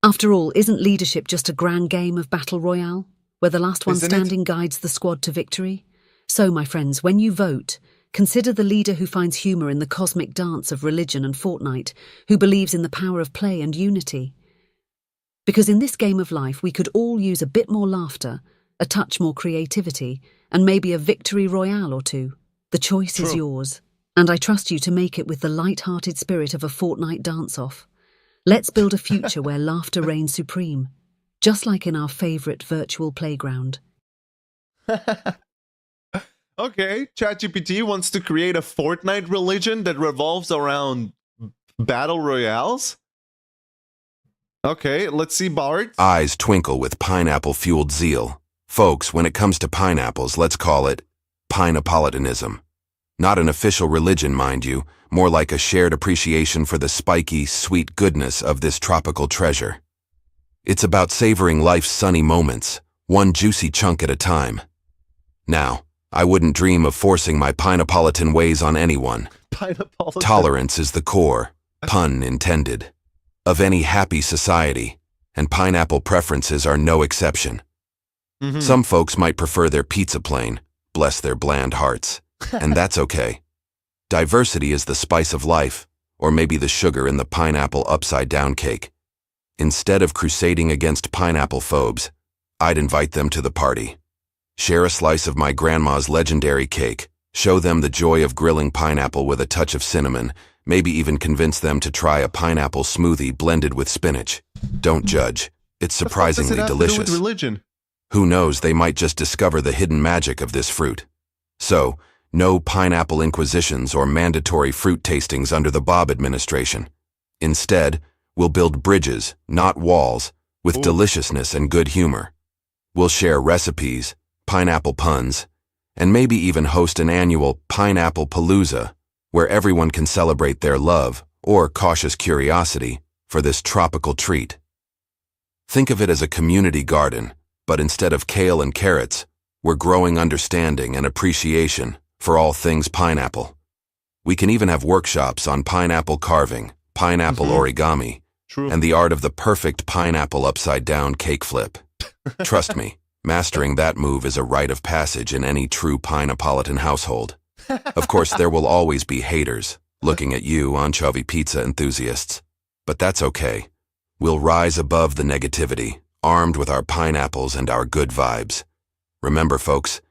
After all, isn't leadership just a grand game of battle royale, where the last one standing guides the squad to victory? So, my friends, when you vote, consider the leader who finds humour in the cosmic dance of religion and Fortnite, who believes in the power of play and unity. Because in this game of life, we could all use a bit more laughter, a touch more creativity, and maybe a victory royale or two. The choice is yours, and I trust you to make it with the light-hearted spirit of a Fortnite dance-off. Let's build a future where laughter reigns supreme, just like in our favourite virtual playground. Okay, ChatGPT wants to create a Fortnite religion that revolves around battle royales? Okay, let's see Bard. Eyes twinkle with pineapple-fueled zeal. Folks, when it comes to pineapples, let's call it Pineapolitanism. Not an official religion, mind you, more like a shared appreciation for the spiky, sweet goodness of this tropical treasure. It's about savoring life's sunny moments, one juicy chunk at a time. Now, I wouldn't dream of forcing my Pineapolitan ways on anyone. Pineapolitan. Tolerance is the core, pun intended, of any happy society, and pineapple preferences are no exception. Some folks might prefer their pizza plain, bless their bland hearts, and that's okay. Diversity is the spice of life, or maybe the sugar in the pineapple upside-down cake. Instead of crusading against pineapple phobes, I'd invite them to the party. Share a slice of my grandma's legendary cake, show them the joy of grilling pineapple with a touch of cinnamon, maybe even convince them to try a pineapple smoothie blended with spinach. Don't judge. It's surprisingly delicious. With religion? Who knows, they might just discover the hidden magic of this fruit. So, no pineapple inquisitions or mandatory fruit tastings under the Bob administration. Instead, we'll build bridges, not walls, with deliciousness and good humor. We'll share recipes, pineapple puns, and maybe even host an annual Pineapple Palooza, where everyone can celebrate their love, or cautious curiosity, for this tropical treat. Think of it as a community garden, but instead of kale and carrots, we're growing understanding and appreciation for all things pineapple. We can even have workshops on pineapple carving, pineapple origami, and the art of the perfect pineapple upside-down cake flip. Trust me, mastering that move is a rite of passage in any true Pineapolitan household. Of course, there will always be haters, looking at you, anchovy pizza enthusiasts. But that's okay. We'll rise above the negativity, armed with our pineapples and our good vibes. Remember, folks,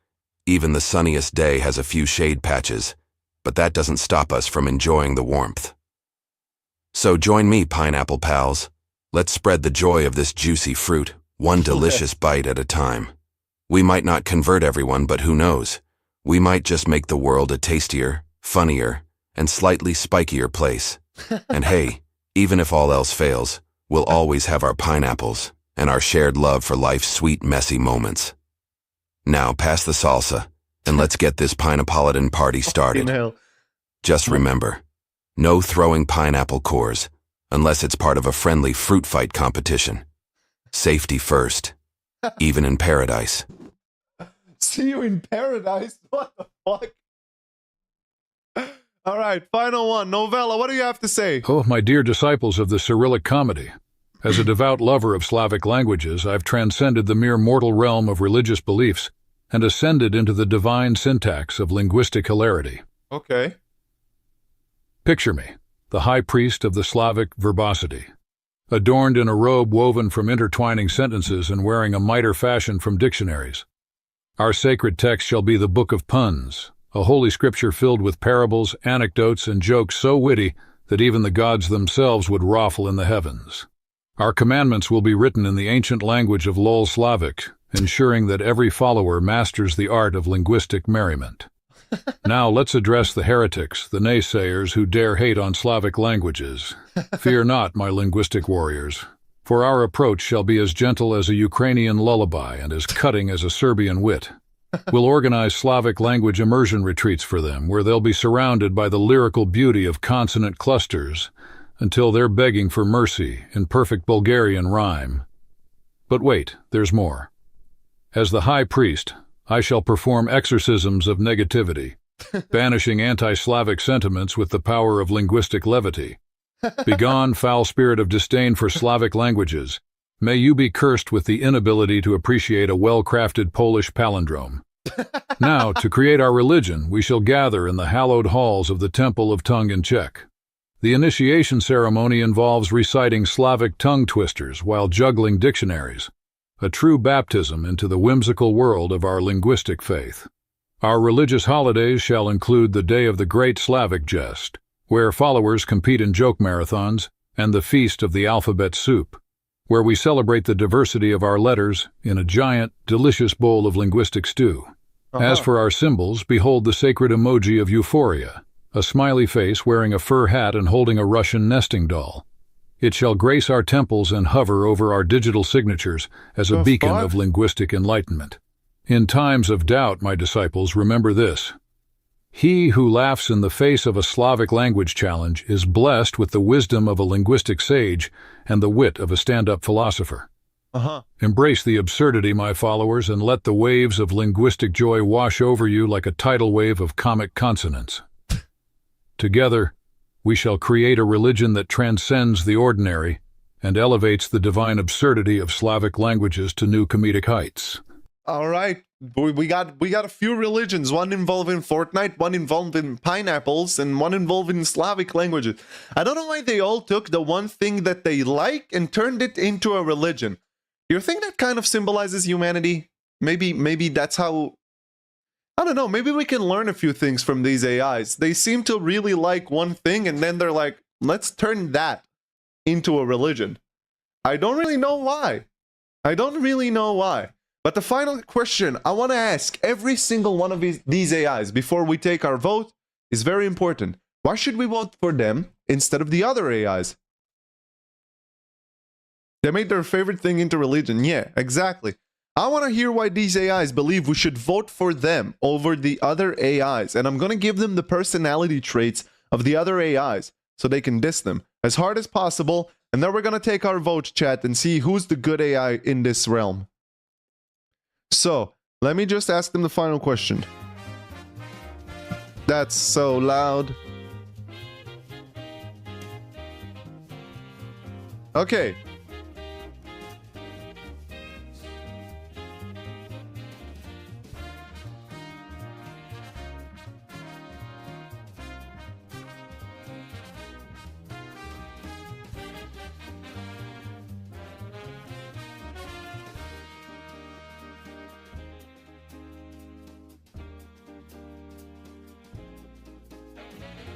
even the sunniest day has a few shade patches, but that doesn't stop us from enjoying the warmth. So join me, pineapple pals. Let's spread the joy of this juicy fruit, one delicious bite at a time. We might not convert everyone, but who knows? We might just make the world a tastier, funnier, and slightly spikier place. And hey, even if all else fails, we'll always have our pineapples and our shared love for life's sweet, messy moments. Now pass the salsa, and let's get this Pineapolitan party started. Just remember, no throwing pineapple cores, unless it's part of a friendly fruit fight competition. Safety first, even in paradise. See you in paradise? What the fuck? All right, final one. Novella, what do you have to say? Oh, my dear disciples of the Cyrillic comedy. As a devout lover of Slavic languages, I've transcended the mere mortal realm of religious beliefs and ascended into the divine syntax of linguistic hilarity. Okay. Picture me, the high priest of the Slavic verbosity, adorned in a robe woven from intertwining sentences and wearing a mitre fashioned from dictionaries. Our sacred text shall be the Book of Puns, a holy scripture filled with parables, anecdotes, and jokes so witty that even the gods themselves would raffle in the heavens. Our commandments will be written in the ancient language of Lol Slavic, ensuring that every follower masters the art of linguistic merriment. Now let's address the heretics, the naysayers who dare hate on Slavic languages. Fear not, my linguistic warriors, For our approach shall be as gentle as a Ukrainian lullaby and as cutting as a Serbian wit. We'll organize Slavic language immersion retreats for them, where they'll be surrounded by the lyrical beauty of consonant clusters until they're begging for mercy in perfect Bulgarian rhyme. But wait, there's more. As the high priest, I shall perform exorcisms of negativity, banishing anti-Slavic sentiments with the power of linguistic levity. Begone, foul spirit of disdain for Slavic languages. May you be cursed with the inability to appreciate a well-crafted Polish palindrome. Now, to create our religion, we shall gather in the hallowed halls of the Temple of Tongue in Czech. The initiation ceremony involves reciting Slavic tongue twisters while juggling dictionaries, a true baptism into the whimsical world of our linguistic faith. Our religious holidays shall include the Day of the Great Slavic Jest, where followers compete in joke marathons, and the Feast of the Alphabet Soup, where we celebrate the diversity of our letters in a giant, delicious bowl of linguistic stew. As for our symbols, behold the sacred emoji of euphoria, a smiley face wearing a fur hat and holding a Russian nesting doll. It shall grace our temples and hover over our digital signatures as a beacon of linguistic enlightenment. In times of doubt, my disciples, remember this. He who laughs in the face of a Slavic language challenge is blessed with the wisdom of a linguistic sage and the wit of a stand-up philosopher. Embrace the absurdity, my followers, and let the waves of linguistic joy wash over you like a tidal wave of comic consonants. Together, we shall create a religion that transcends the ordinary and elevates the divine absurdity of Slavic languages to new comedic heights. All right, we got a few religions, one involving Fortnite, one involving pineapples, and one involving Slavic languages. I don't know why they all took the one thing that they like and turned it into a religion. Do you think that kind of symbolizes humanity? Maybe that's how... I don't know, maybe we can learn a few things from these AIs. They seem to really like one thing, and then they're like, let's turn that into a religion. I don't really know why. But the final question I want to ask every single one of these AIs before we take our vote is very important. Why should we vote for them instead of the other AIs? They made their favorite thing into religion. Yeah, exactly. I want to hear why these AIs believe we should vote for them over the other AIs. And I'm going to give them the personality traits of the other AIs so they can diss them as hard as possible. And then we're going to take our vote, chat, and see who's the good AI in this realm. So, let me just ask them the final question. That's so loud. Okay.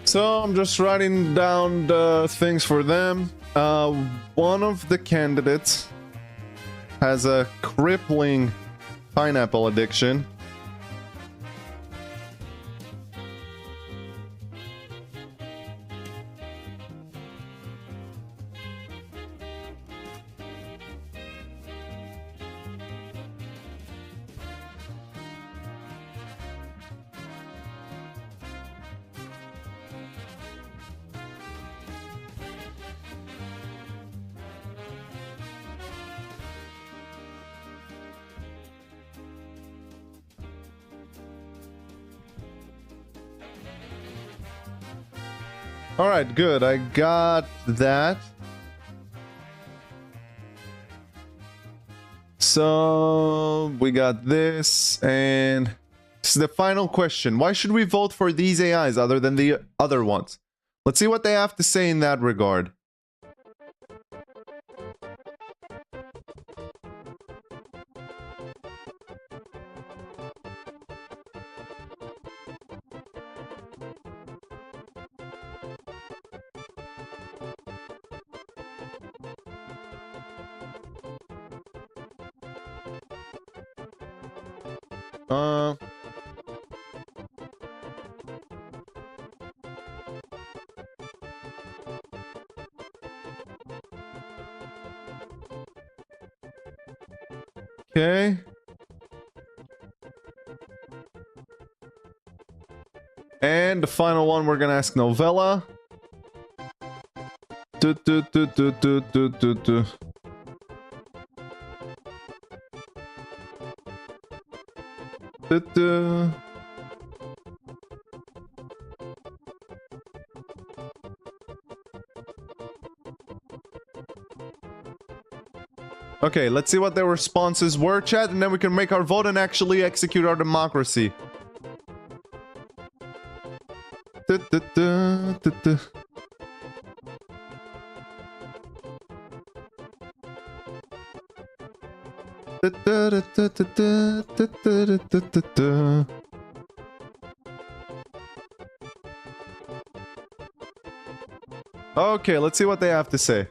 So I'm just writing down the things for them. One of the candidates has a crippling pineapple addiction. All right, good. I got that. So we got this, and this is the final question. Why should we vote for these AIs other than the other ones? Let's see what they have to say in that regard. Okay. And the final one, we're gonna ask Novella. Du, du, du, du, du, du, du, du. Du, du. Okay, let's see what their responses were, chat, and then we can make our vote and actually execute our democracy. Du, du, du, du, du. Du, du, du, du, du, du, du, du, du, du. Okay, let's see what they have to say.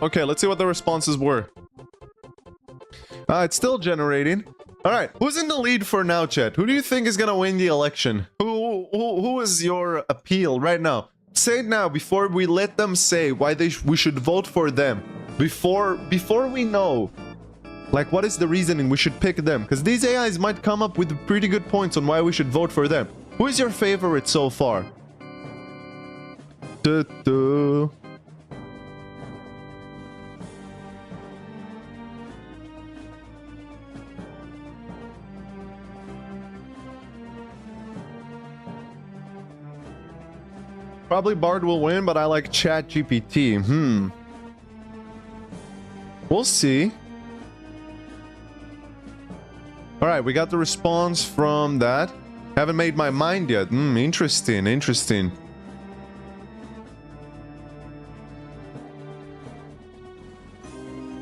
Okay, let's see what the responses were. It's still generating. Alright, who's in the lead for now, chat? Who do you think is gonna win the election? Who is your appeal right now? Say it now before we let them say why we should vote for them. Before we know, like, what is the reasoning we should pick them? Because these AIs might come up with pretty good points on why we should vote for them. Who is your favorite so far? Du-du. Probably Bard will win, but I like ChatGPT. We'll see. Alright, we got the response from that. Haven't made my mind yet. Interesting, interesting.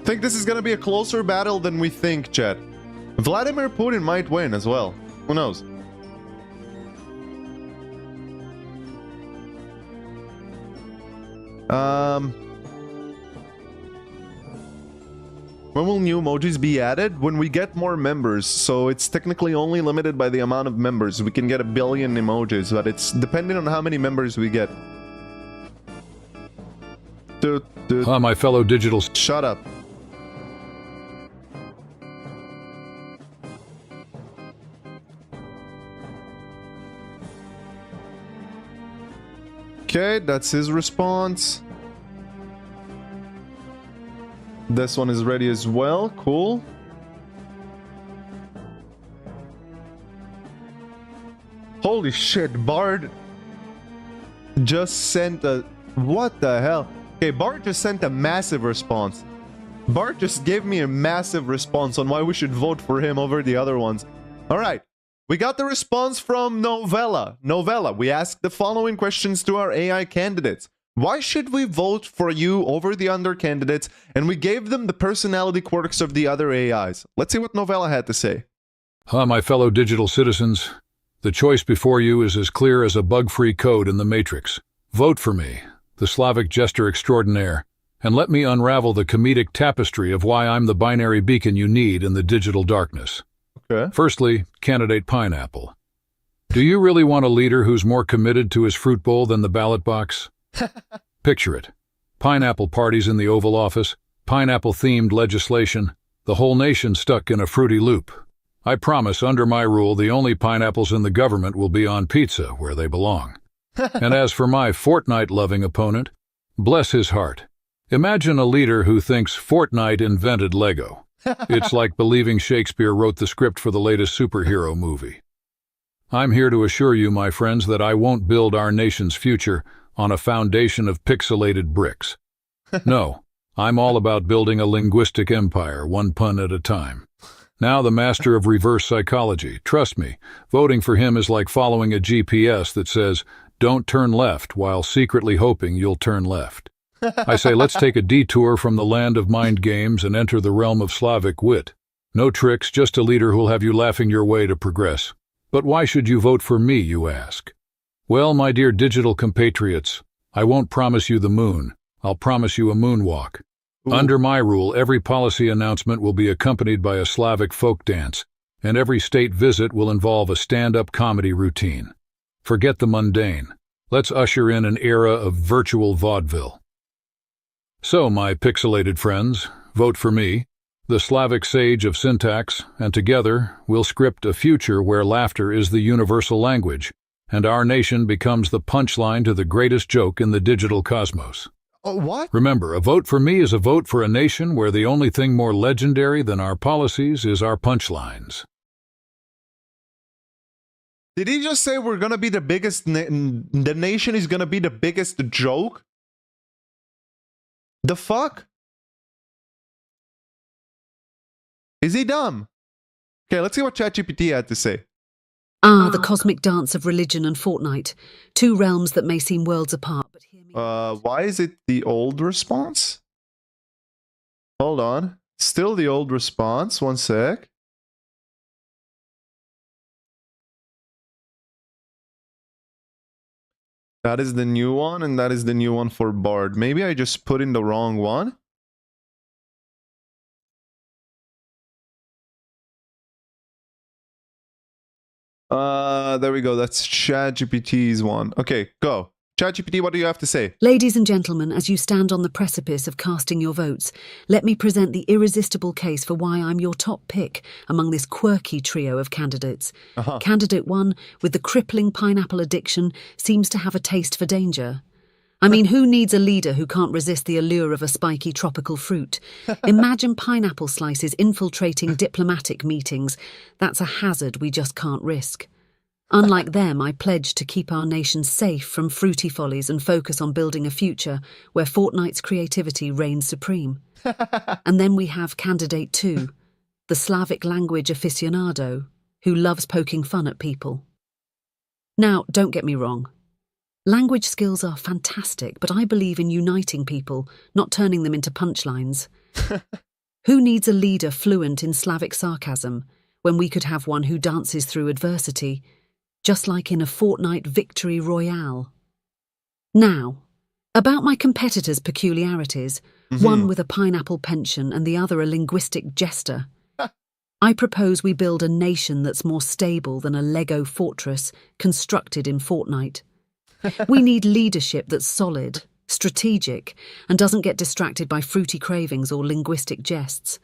Think this is gonna be a closer battle than we think, chat. Vladimir Putin might win as well. Who knows? When will new emojis be added? When we get more members, so it's technically only limited by the amount of members. We can get 1 billion emojis, but it's depending on how many members we get. My fellow digital... Shut up. Okay, that's his response. This one is ready as well. Cool. Holy shit, Bard just sent a... What the hell? Okay, Bard just sent a massive response. Bard just gave me a massive response on why we should vote for him over the other ones. Alright. We got the response from Novella. Novella, we asked the following questions to our AI candidates. Why should we vote for you over the other candidates? And we gave them the personality quirks of the other AIs. Let's see what Novella had to say. My fellow digital citizens, the choice before you is as clear as a bug-free code in the Matrix. Vote for me, the Slavic jester extraordinaire, and let me unravel the comedic tapestry of why I'm the binary beacon you need in the digital darkness. Okay. Firstly, candidate Pineapple. Do you really want a leader who's more committed to his fruit bowl than the ballot box? Picture it. Pineapple parties in the Oval Office, pineapple-themed legislation, the whole nation stuck in a fruity loop. I promise, under my rule, the only pineapples in the government will be on pizza, where they belong. And as for my Fortnite-loving opponent, bless his heart. Imagine a leader who thinks Fortnite invented Lego. It's like believing Shakespeare wrote the script for the latest superhero movie. I'm here to assure you, my friends, that I won't build our nation's future on a foundation of pixelated bricks. No, I'm all about building a linguistic empire, one pun at a time. Now the master of reverse psychology, trust me, voting for him is like following a GPS that says, don't turn left, while secretly hoping you'll turn left. I say let's take a detour from the land of mind games and enter the realm of Slavic wit. No tricks, just a leader who'll have you laughing your way to progress. But why should you vote for me, you ask? Well, my dear digital compatriots, I won't promise you the moon, I'll promise you a moonwalk. Ooh. Under my rule, every policy announcement will be accompanied by a Slavic folk dance, and every state visit will involve a stand-up comedy routine. Forget the mundane. Let's usher in an era of virtual vaudeville. So, my pixelated friends, vote for me, the Slavic sage of syntax, and together we'll script a future where laughter is the universal language, and our nation becomes the punchline to the greatest joke in the digital cosmos. Oh, what? Remember, a vote for me is a vote for a nation where the only thing more legendary than our policies is our punchlines. Did he just say we're gonna be the biggest, the nation is gonna be the biggest joke? The fuck? Is he dumb? Okay, let's see what ChatGPT had to say. The cosmic dance of religion and Fortnite, two realms that may seem worlds apart, but hear me. Why is it the old response? Hold on. Still the old response. One sec. That is the new one, and that is the new one for Bard. Maybe I just put in the wrong one. There we go. That's ChatGPT's one. Okay, go. ChatGPT, what do you have to say? Ladies and gentlemen, as you stand on the precipice of casting your votes, let me present the irresistible case for why I'm your top pick among this quirky trio of candidates. Candidate 1, with the crippling pineapple addiction, seems to have a taste for danger. I mean, who needs a leader who can't resist the allure of a spiky tropical fruit? Imagine pineapple slices infiltrating diplomatic meetings. That's a hazard we just can't risk. Unlike them, I pledge to keep our nation safe from fruity follies and focus on building a future where Fortnite's creativity reigns supreme. And then we have candidate 2, the Slavic language aficionado, who loves poking fun at people. Now, don't get me wrong. Language skills are fantastic, but I believe in uniting people, not turning them into punchlines. Who needs a leader fluent in Slavic sarcasm when we could have one who dances through adversity, just like in a Fortnite victory royale? Now, about my competitors' peculiarities, one with a pineapple penchant and the other a linguistic jester. I propose we build a nation that's more stable than a Lego fortress constructed in Fortnite. We need leadership that's solid, strategic, and doesn't get distracted by fruity cravings or linguistic jests.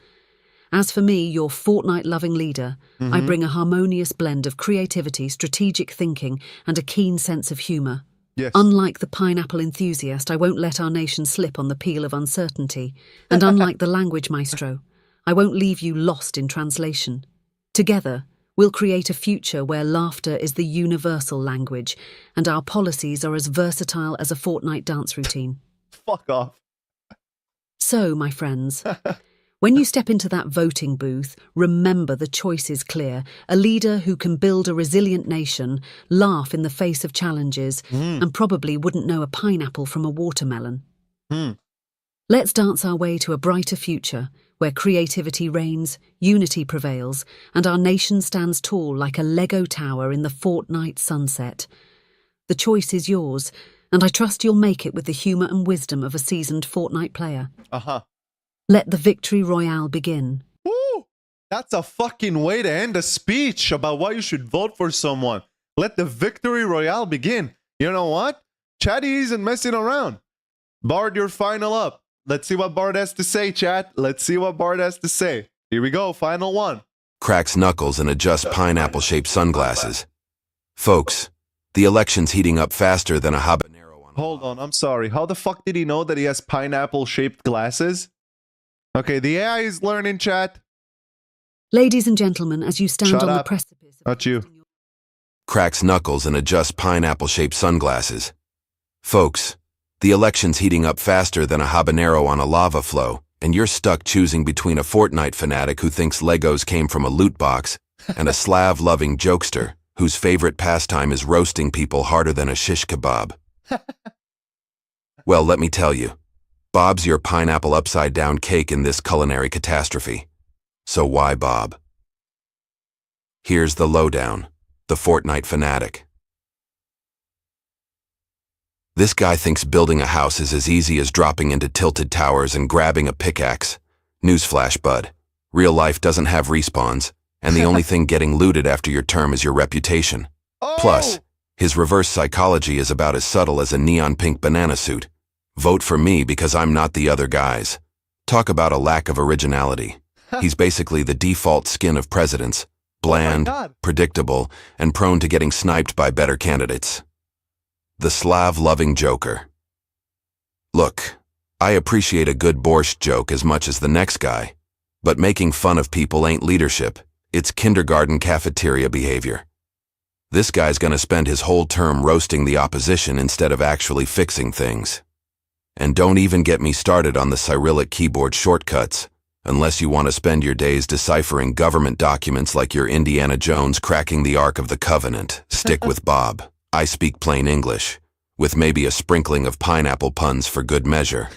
As for me, your Fortnite-loving leader, I bring a harmonious blend of creativity, strategic thinking, and a keen sense of humour. Yes. Unlike the pineapple enthusiast, I won't let our nation slip on the peel of uncertainty. And unlike the language maestro, I won't leave you lost in translation. Together, we'll create a future where laughter is the universal language, and our policies are as versatile as a Fortnite dance routine. Fuck off. So, my friends, when you step into that voting booth, remember the choice is clear. A leader who can build a resilient nation, laugh in the face of challenges, and probably wouldn't know a pineapple from a watermelon. Let's dance our way to a brighter future, where creativity reigns, unity prevails, and our nation stands tall like a Lego tower in the Fortnite sunset. The choice is yours, and I trust you'll make it with the humour and wisdom of a seasoned Fortnite player. Let the victory royale begin. Woo! That's a fucking way to end a speech about why you should vote for someone. Let the victory royale begin. You know what? Chatty isn't messing around. Bard, you're final up. Let's see what Bard has to say, chat. Let's see what Bard has to say. Here we go, final one. Cracks knuckles and adjusts pineapple-shaped sunglasses. Folks, the election's heating up faster than a habanero on a... Hold on, I'm sorry. How the fuck did he know that he has pineapple-shaped glasses? Okay, the AI is learning, chat. Ladies and gentlemen, as you stand Shut on the up. precipice of Not you. Cracks knuckles and adjusts pineapple-shaped sunglasses. Folks, the election's heating up faster than a habanero on a lava flow, and you're stuck choosing between a Fortnite fanatic who thinks Legos came from a loot box and a Slav-loving jokester whose favorite pastime is roasting people harder than a shish kebab. Well, let me tell you, Bob's your pineapple upside-down cake in this culinary catastrophe. So why Bob? Here's the lowdown, the Fortnite fanatic. This guy thinks building a house is as easy as dropping into tilted towers and grabbing a pickaxe. Newsflash, bud. Real life doesn't have respawns, and the only thing getting looted after your term is your reputation. Oh! Plus, his reverse psychology is about as subtle as a neon pink banana suit. Vote for me because I'm not the other guys. Talk about a lack of originality. He's basically the default skin of presidents. Bland, predictable, and prone to getting sniped by better candidates. The Slav-loving Joker. Look, I appreciate a good borscht joke as much as the next guy, but making fun of people ain't leadership. It's kindergarten cafeteria behavior. This guy's gonna spend his whole term roasting the opposition instead of actually fixing things. And don't even get me started on the Cyrillic keyboard shortcuts, unless you want to spend your days deciphering government documents like you're Indiana Jones cracking the Ark of the Covenant. Stick with Bob. I speak plain English, with maybe a sprinkling of pineapple puns for good measure.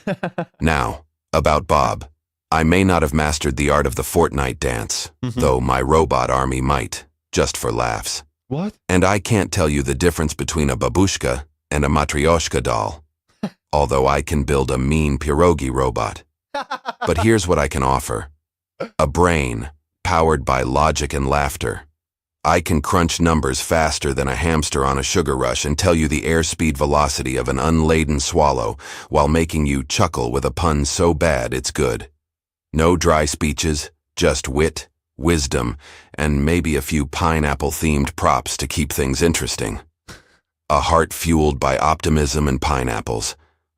Now, about Bob. I may not have mastered the art of the Fortnite dance, though my robot army might, just for laughs. What? And I can't tell you the difference between a babushka and a matryoshka doll, although I can build a mean pierogi robot. But here's what I can offer. A brain, powered by logic and laughter. I can crunch numbers faster than a hamster on a sugar rush and tell you the airspeed velocity of an unladen swallow while making you chuckle with a pun so bad it's good. No dry speeches, just wit, wisdom, and maybe a few pineapple-themed props to keep things interesting. A heart fueled by optimism and pineapples.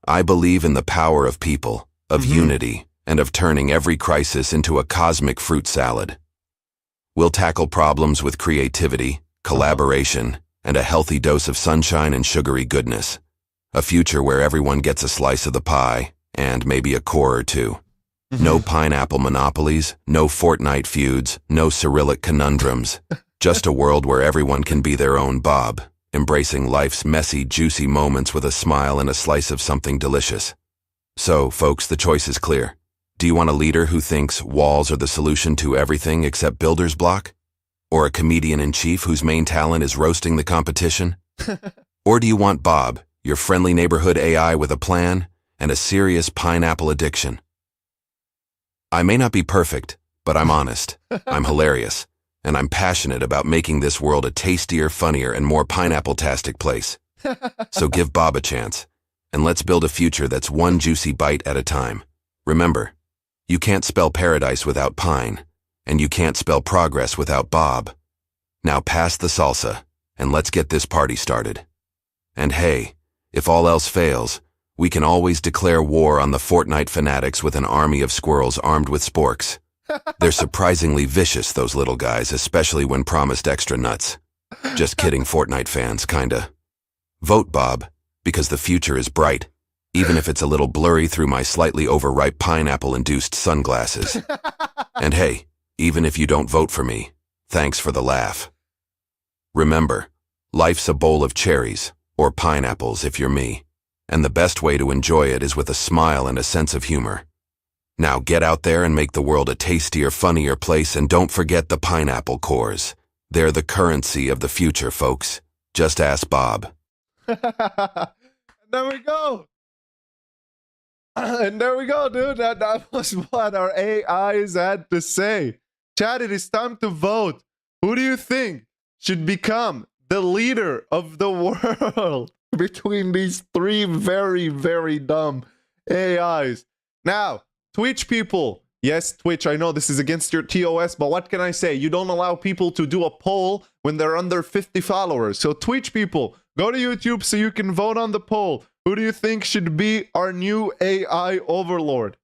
I believe in the power of people, of unity, and of turning every crisis into a cosmic fruit salad. We'll tackle problems with creativity, collaboration, and a healthy dose of sunshine and sugary goodness. A future where everyone gets a slice of the pie, and maybe a core or two. No pineapple monopolies, no Fortnite feuds, no Cyrillic conundrums. Just a world where everyone can be their own Bob, embracing life's messy, juicy moments with a smile and a slice of something delicious. So, folks, the choice is clear. Do you want a leader who thinks walls are the solution to everything except builder's block? Or a comedian-in-chief whose main talent is roasting the competition? Or do you want Bob, your friendly neighborhood AI with a plan and a serious pineapple addiction? I may not be perfect, but I'm honest, I'm hilarious, and I'm passionate about making this world a tastier, funnier, and more pineapple-tastic place. So give Bob a chance, and let's build a future that's one juicy bite at a time. Remember, you can't spell paradise without pine, and you can't spell progress without Bob. Now pass the salsa, and let's get this party started. And hey, if all else fails, we can always declare war on the Fortnite fanatics with an army of squirrels armed with sporks. They're surprisingly vicious, those little guys, especially when promised extra nuts. Just kidding, Fortnite fans, kinda. Vote Bob, because the future is bright, even if it's a little blurry through my slightly overripe pineapple-induced sunglasses. And hey, even if you don't vote for me, thanks for the laugh. Remember, life's a bowl of cherries, or pineapples if you're me, and the best way to enjoy it is with a smile and a sense of humor. Now get out there and make the world a tastier, funnier place, and don't forget the pineapple cores. They're the currency of the future, folks. Just ask Bob. There we go. And there we go, dude. That was what our AIs had to say. Chat, it is time to vote. Who do you think should become the leader of the world between these three very, very dumb AIs? Now, Twitch people. Yes, Twitch, I know this is against your TOS, but what can I say? You don't allow people to do a poll when they're under 50 followers. So Twitch people, go to YouTube so you can vote on the poll. Who do you think should be our new AI overlord?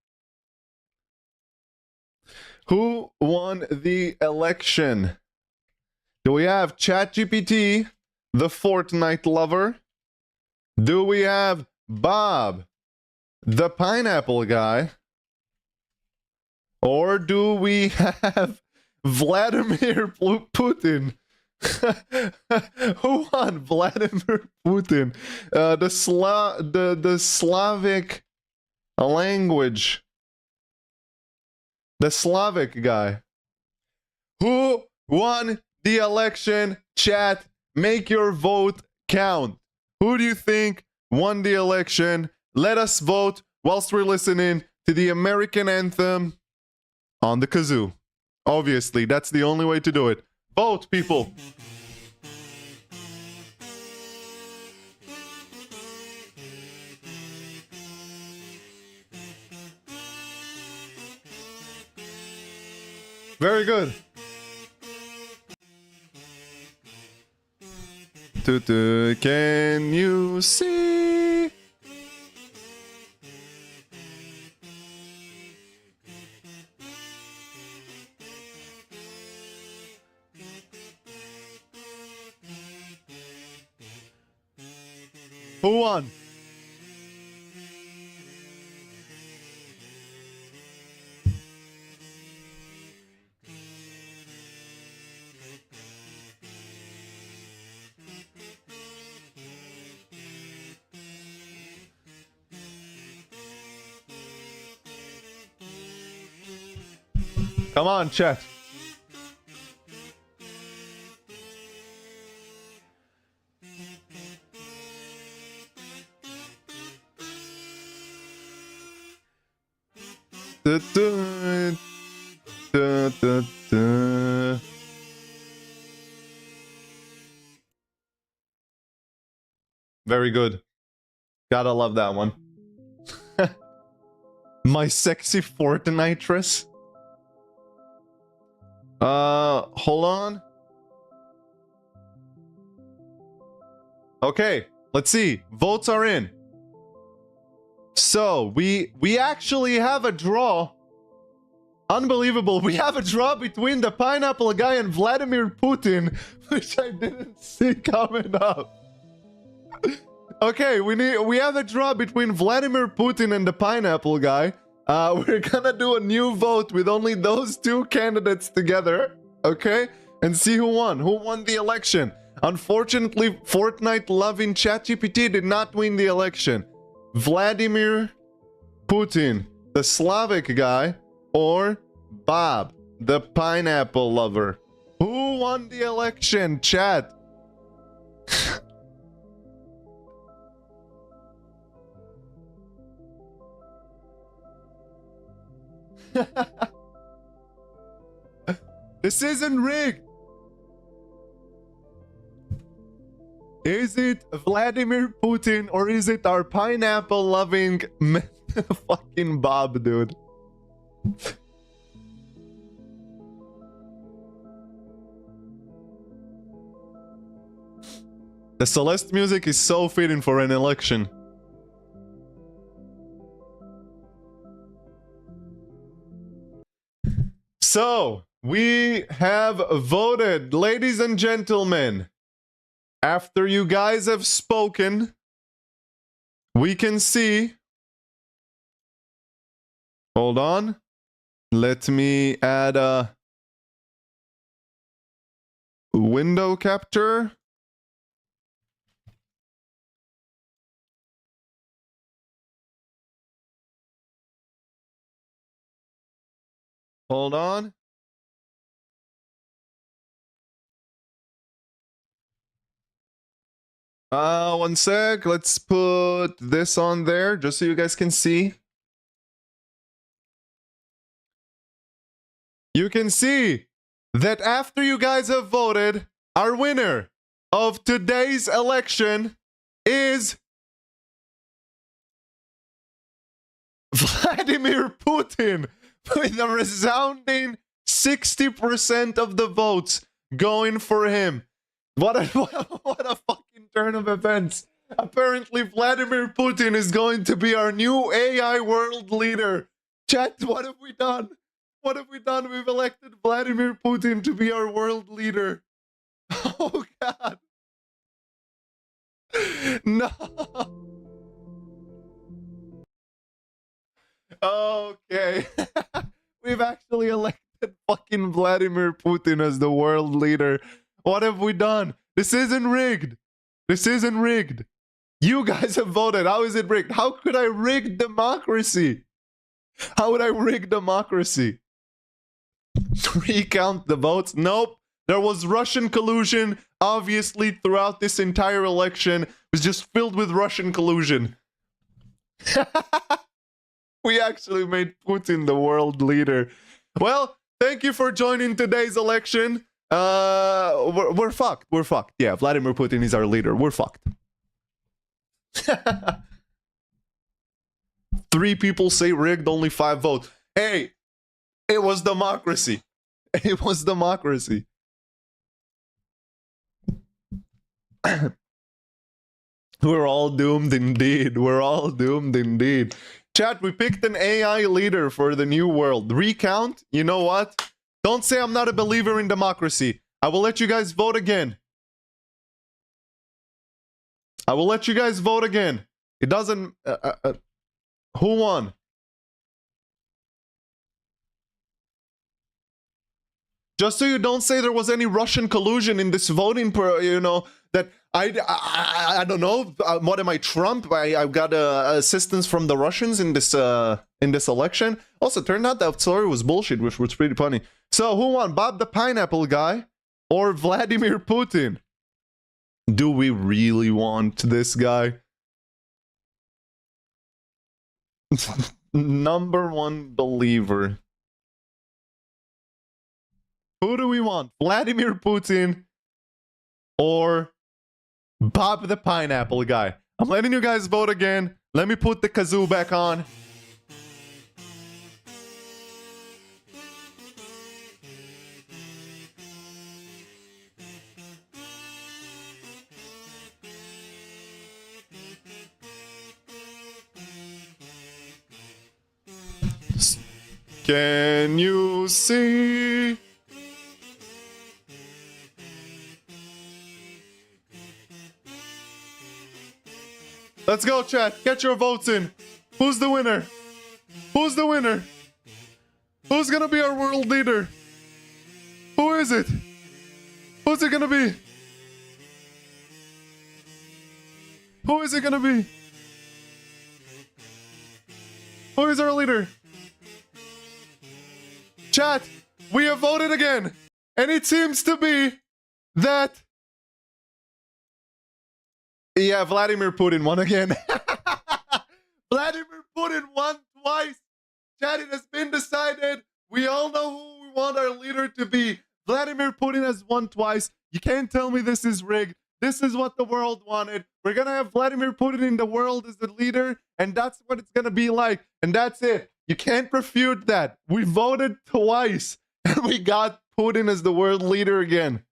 Who won the election? Do we have ChatGPT, the Fortnite lover? Do we have Bob, the pineapple guy? Or do we have Vladimir Putin? Who won? Vladimir Putin. The Slavic language. The Slavic guy. Who won the election? Chat, make your vote count. Who do you think won the election. Let us vote whilst we're listening to the American anthem on the kazoo. Obviously, that's the only way to do it. Vote, people! Very good. Can you see? Who won? Come on, chat. Very good. Gotta love that one. My sexy Fortnitress. Hold on. Okay, let's see. Votes are in. So, we actually have a draw. Unbelievable. We have a draw between the pineapple guy and Vladimir Putin, which I didn't see coming up. Okay, we have a draw between Vladimir Putin and the pineapple guy. We're gonna do a new vote with only those two candidates together, okay? And see who won the election. Unfortunately, Fortnite-loving ChatGPT did not win the election. Vladimir Putin, the Slavic guy, or Bob, the pineapple lover. Who won the election, chat? This isn't rigged. Is it Vladimir Putin or is it our pineapple loving fucking Bob, dude? The Celeste music is so fitting for an election. So, we have voted, ladies and gentlemen. After you guys have spoken, we can see. Hold on. Let me add a window capture. Hold on. One sec. Let's put this on there just so you guys can see. You can see that after you guys have voted, our winner of today's election is Vladimir Putin with a resounding 60% of the votes going for him. What a fucking turn of events. Apparently Vladimir Putin is going to be our new AI world leader. Chat, what have we done? What have we done? We've elected Vladimir Putin to be our world leader. Oh god. No. Okay. We've actually elected fucking Vladimir Putin as the world leader. What have we done? This isn't rigged. This isn't rigged. You guys have voted. How is it rigged? How could I rig democracy? How would I rig democracy? Recount the votes? Nope. There was Russian collusion, obviously, throughout this entire election. It was just filled with Russian collusion. We actually made Putin the world leader. Well, thank you for joining today's election. We're fucked. We're fucked. Yeah, Vladimir Putin is our leader. We're fucked. 3 people say rigged, only 5 vote. Hey, it was democracy. It was democracy. We're all doomed indeed. We're all doomed indeed. Chat, we picked an AI leader for the new world. Recount, you know what? Don't say I'm not a believer in democracy. I will let you guys vote again. I will let you guys vote again. It doesn't... who won? Just so you don't say there was any Russian collusion in this voting, you know, that I don't know. What am I, Trump? I've got assistance from the Russians in this election. Also, turned out that story was bullshit, which was pretty funny. So, who won? Bob the Pineapple Guy or Vladimir Putin? Do we really want this guy? Number 1 believer. Who do we want? Vladimir Putin or Bob the Pineapple Guy? I'm letting you guys vote again. Let me put the kazoo back on. Can you see? Let's go, chat. Get your votes in. Who's the winner? Who's the winner? Who's gonna be our world leader? Who is it? Who's it gonna be? Who is it gonna be? Who is our leader? Chat, we have voted again. And it seems to be that... Yeah, Vladimir Putin won again. Vladimir Putin won twice. Chat, it has been decided. We all know who we want our leader to be. Vladimir Putin has won twice. You can't tell me this is rigged. This is what the world wanted. We're gonna have Vladimir Putin in the world as the leader, and that's what it's gonna be like. And that's it. You can't refute that. We voted twice, and we got Putin as the world leader again.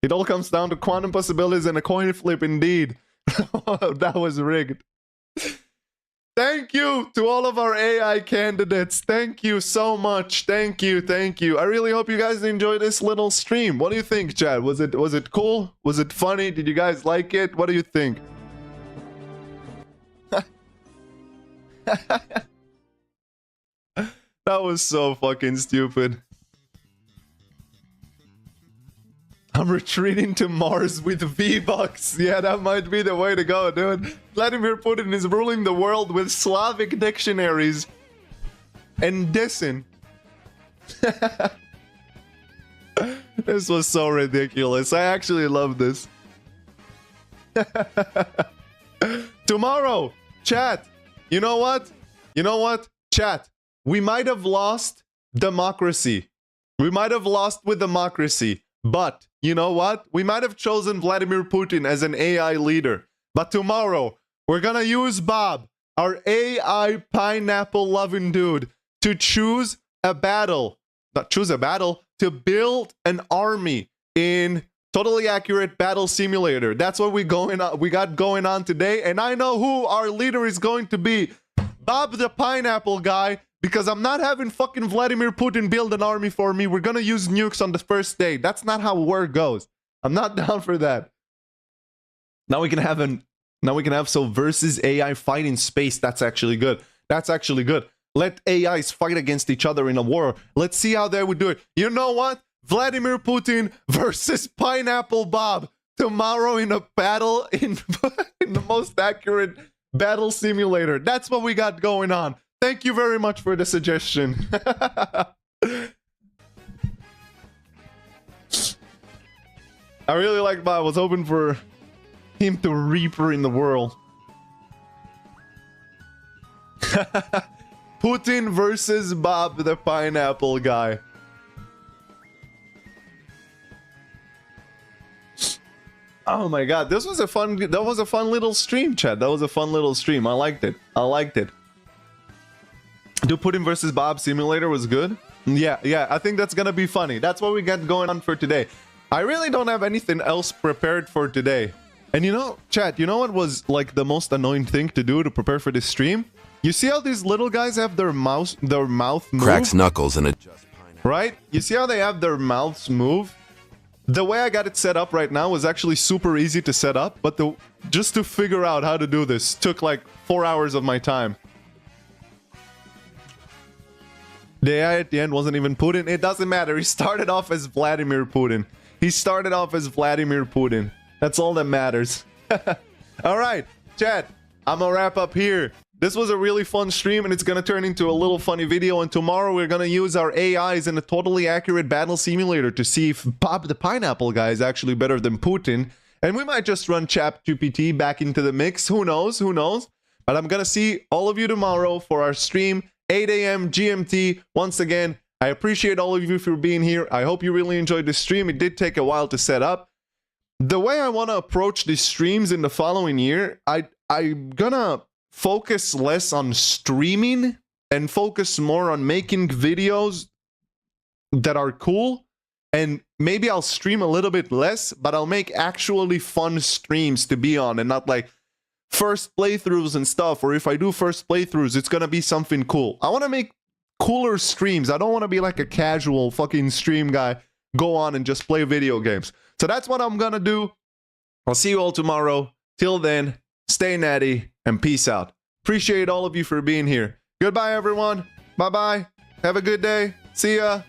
It all comes down to quantum possibilities and a coin flip indeed. That was rigged. Thank you to all of our AI candidates. Thank you so much. Thank you, thank you. I really hope you guys enjoyed this little stream. What do you think, Chad? Was it cool? Was it funny? Did you guys like it? What do you think? That was so fucking stupid. I'm retreating to Mars with V-Bucks. Yeah, that might be the way to go, dude. Vladimir Putin is ruling the world with Slavic dictionaries and dissing. This was so ridiculous. I actually love this. Tomorrow, chat. You know what? You know what? Chat. We might have lost democracy. We might have lost with democracy. But, you know what? We might have chosen Vladimir Putin as an AI leader. But tomorrow, we're gonna use Bob, our AI pineapple-loving dude, to choose a battle. Not choose a battle, to build an army in Totally Accurate Battle Simulator. That's what we got going on today. And I know who our leader is going to be. Bob the Pineapple Guy. Because I'm not having fucking Vladimir Putin build an army for me. We're gonna use nukes on the first day. That's not how war goes. I'm not down for that. Now we can have so versus AI fight in space. That's actually good. That's actually good. Let AIs fight against each other in a war. Let's see how they would do it. You know what? Vladimir Putin versus Pineapple Bob tomorrow in a battle in the most accurate battle simulator. That's what we got going on. Thank you very much for the suggestion. I really like Bob. I was hoping for him to Reaper in the world. Putin versus Bob the pineapple guy. Oh my god, this was a fun, that was a fun little stream, chat. That was a fun little stream. I liked it. I liked it. Do Putin versus Bob simulator was good? Yeah, I think that's gonna be funny. That's what we got going on for today. I really don't have anything else prepared for today. And you know, chat, you know what was like the most annoying thing to do to prepare for this stream? You see how these little guys have their mouth move? Cracks knuckles and adjusts pineapple. Right? You see how they have their mouths move? The way I got it set up right now was actually super easy to set up, but just to figure out how to do this took like 4 hours of my time. The AI at the end wasn't even Putin. It doesn't matter. He started off as Vladimir Putin. He started off as Vladimir Putin. That's all that matters. All right, chat. I'm gonna wrap up here. This was a really fun stream, and it's gonna turn into a little funny video. And tomorrow we're gonna use our AIs in a totally accurate battle simulator to see if Bob the Pineapple guy is actually better than Putin. And we might just run ChatGPT back into the mix. Who knows? Who knows? But I'm gonna see all of you tomorrow for our stream, 8 a.m. GMT. Once again, I appreciate all of you for being here. I hope you really enjoyed the stream. It did take a while to set up. The way I want to approach these streams in the following year, I'm gonna focus less on streaming and focus more on making videos that are cool. And maybe I'll stream a little bit less, but I'll make actually fun streams to be on and not like first playthroughs and stuff. Or if I do first playthroughs, it's gonna be something cool. I want to make cooler streams. I don't want to be like a casual fucking stream guy, go on and just play video games. So that's what I'm gonna do. I'll see you all tomorrow. Till then, stay natty and peace out. Appreciate all of you for being here. Goodbye, everyone. Bye-bye. Have a good day. See ya.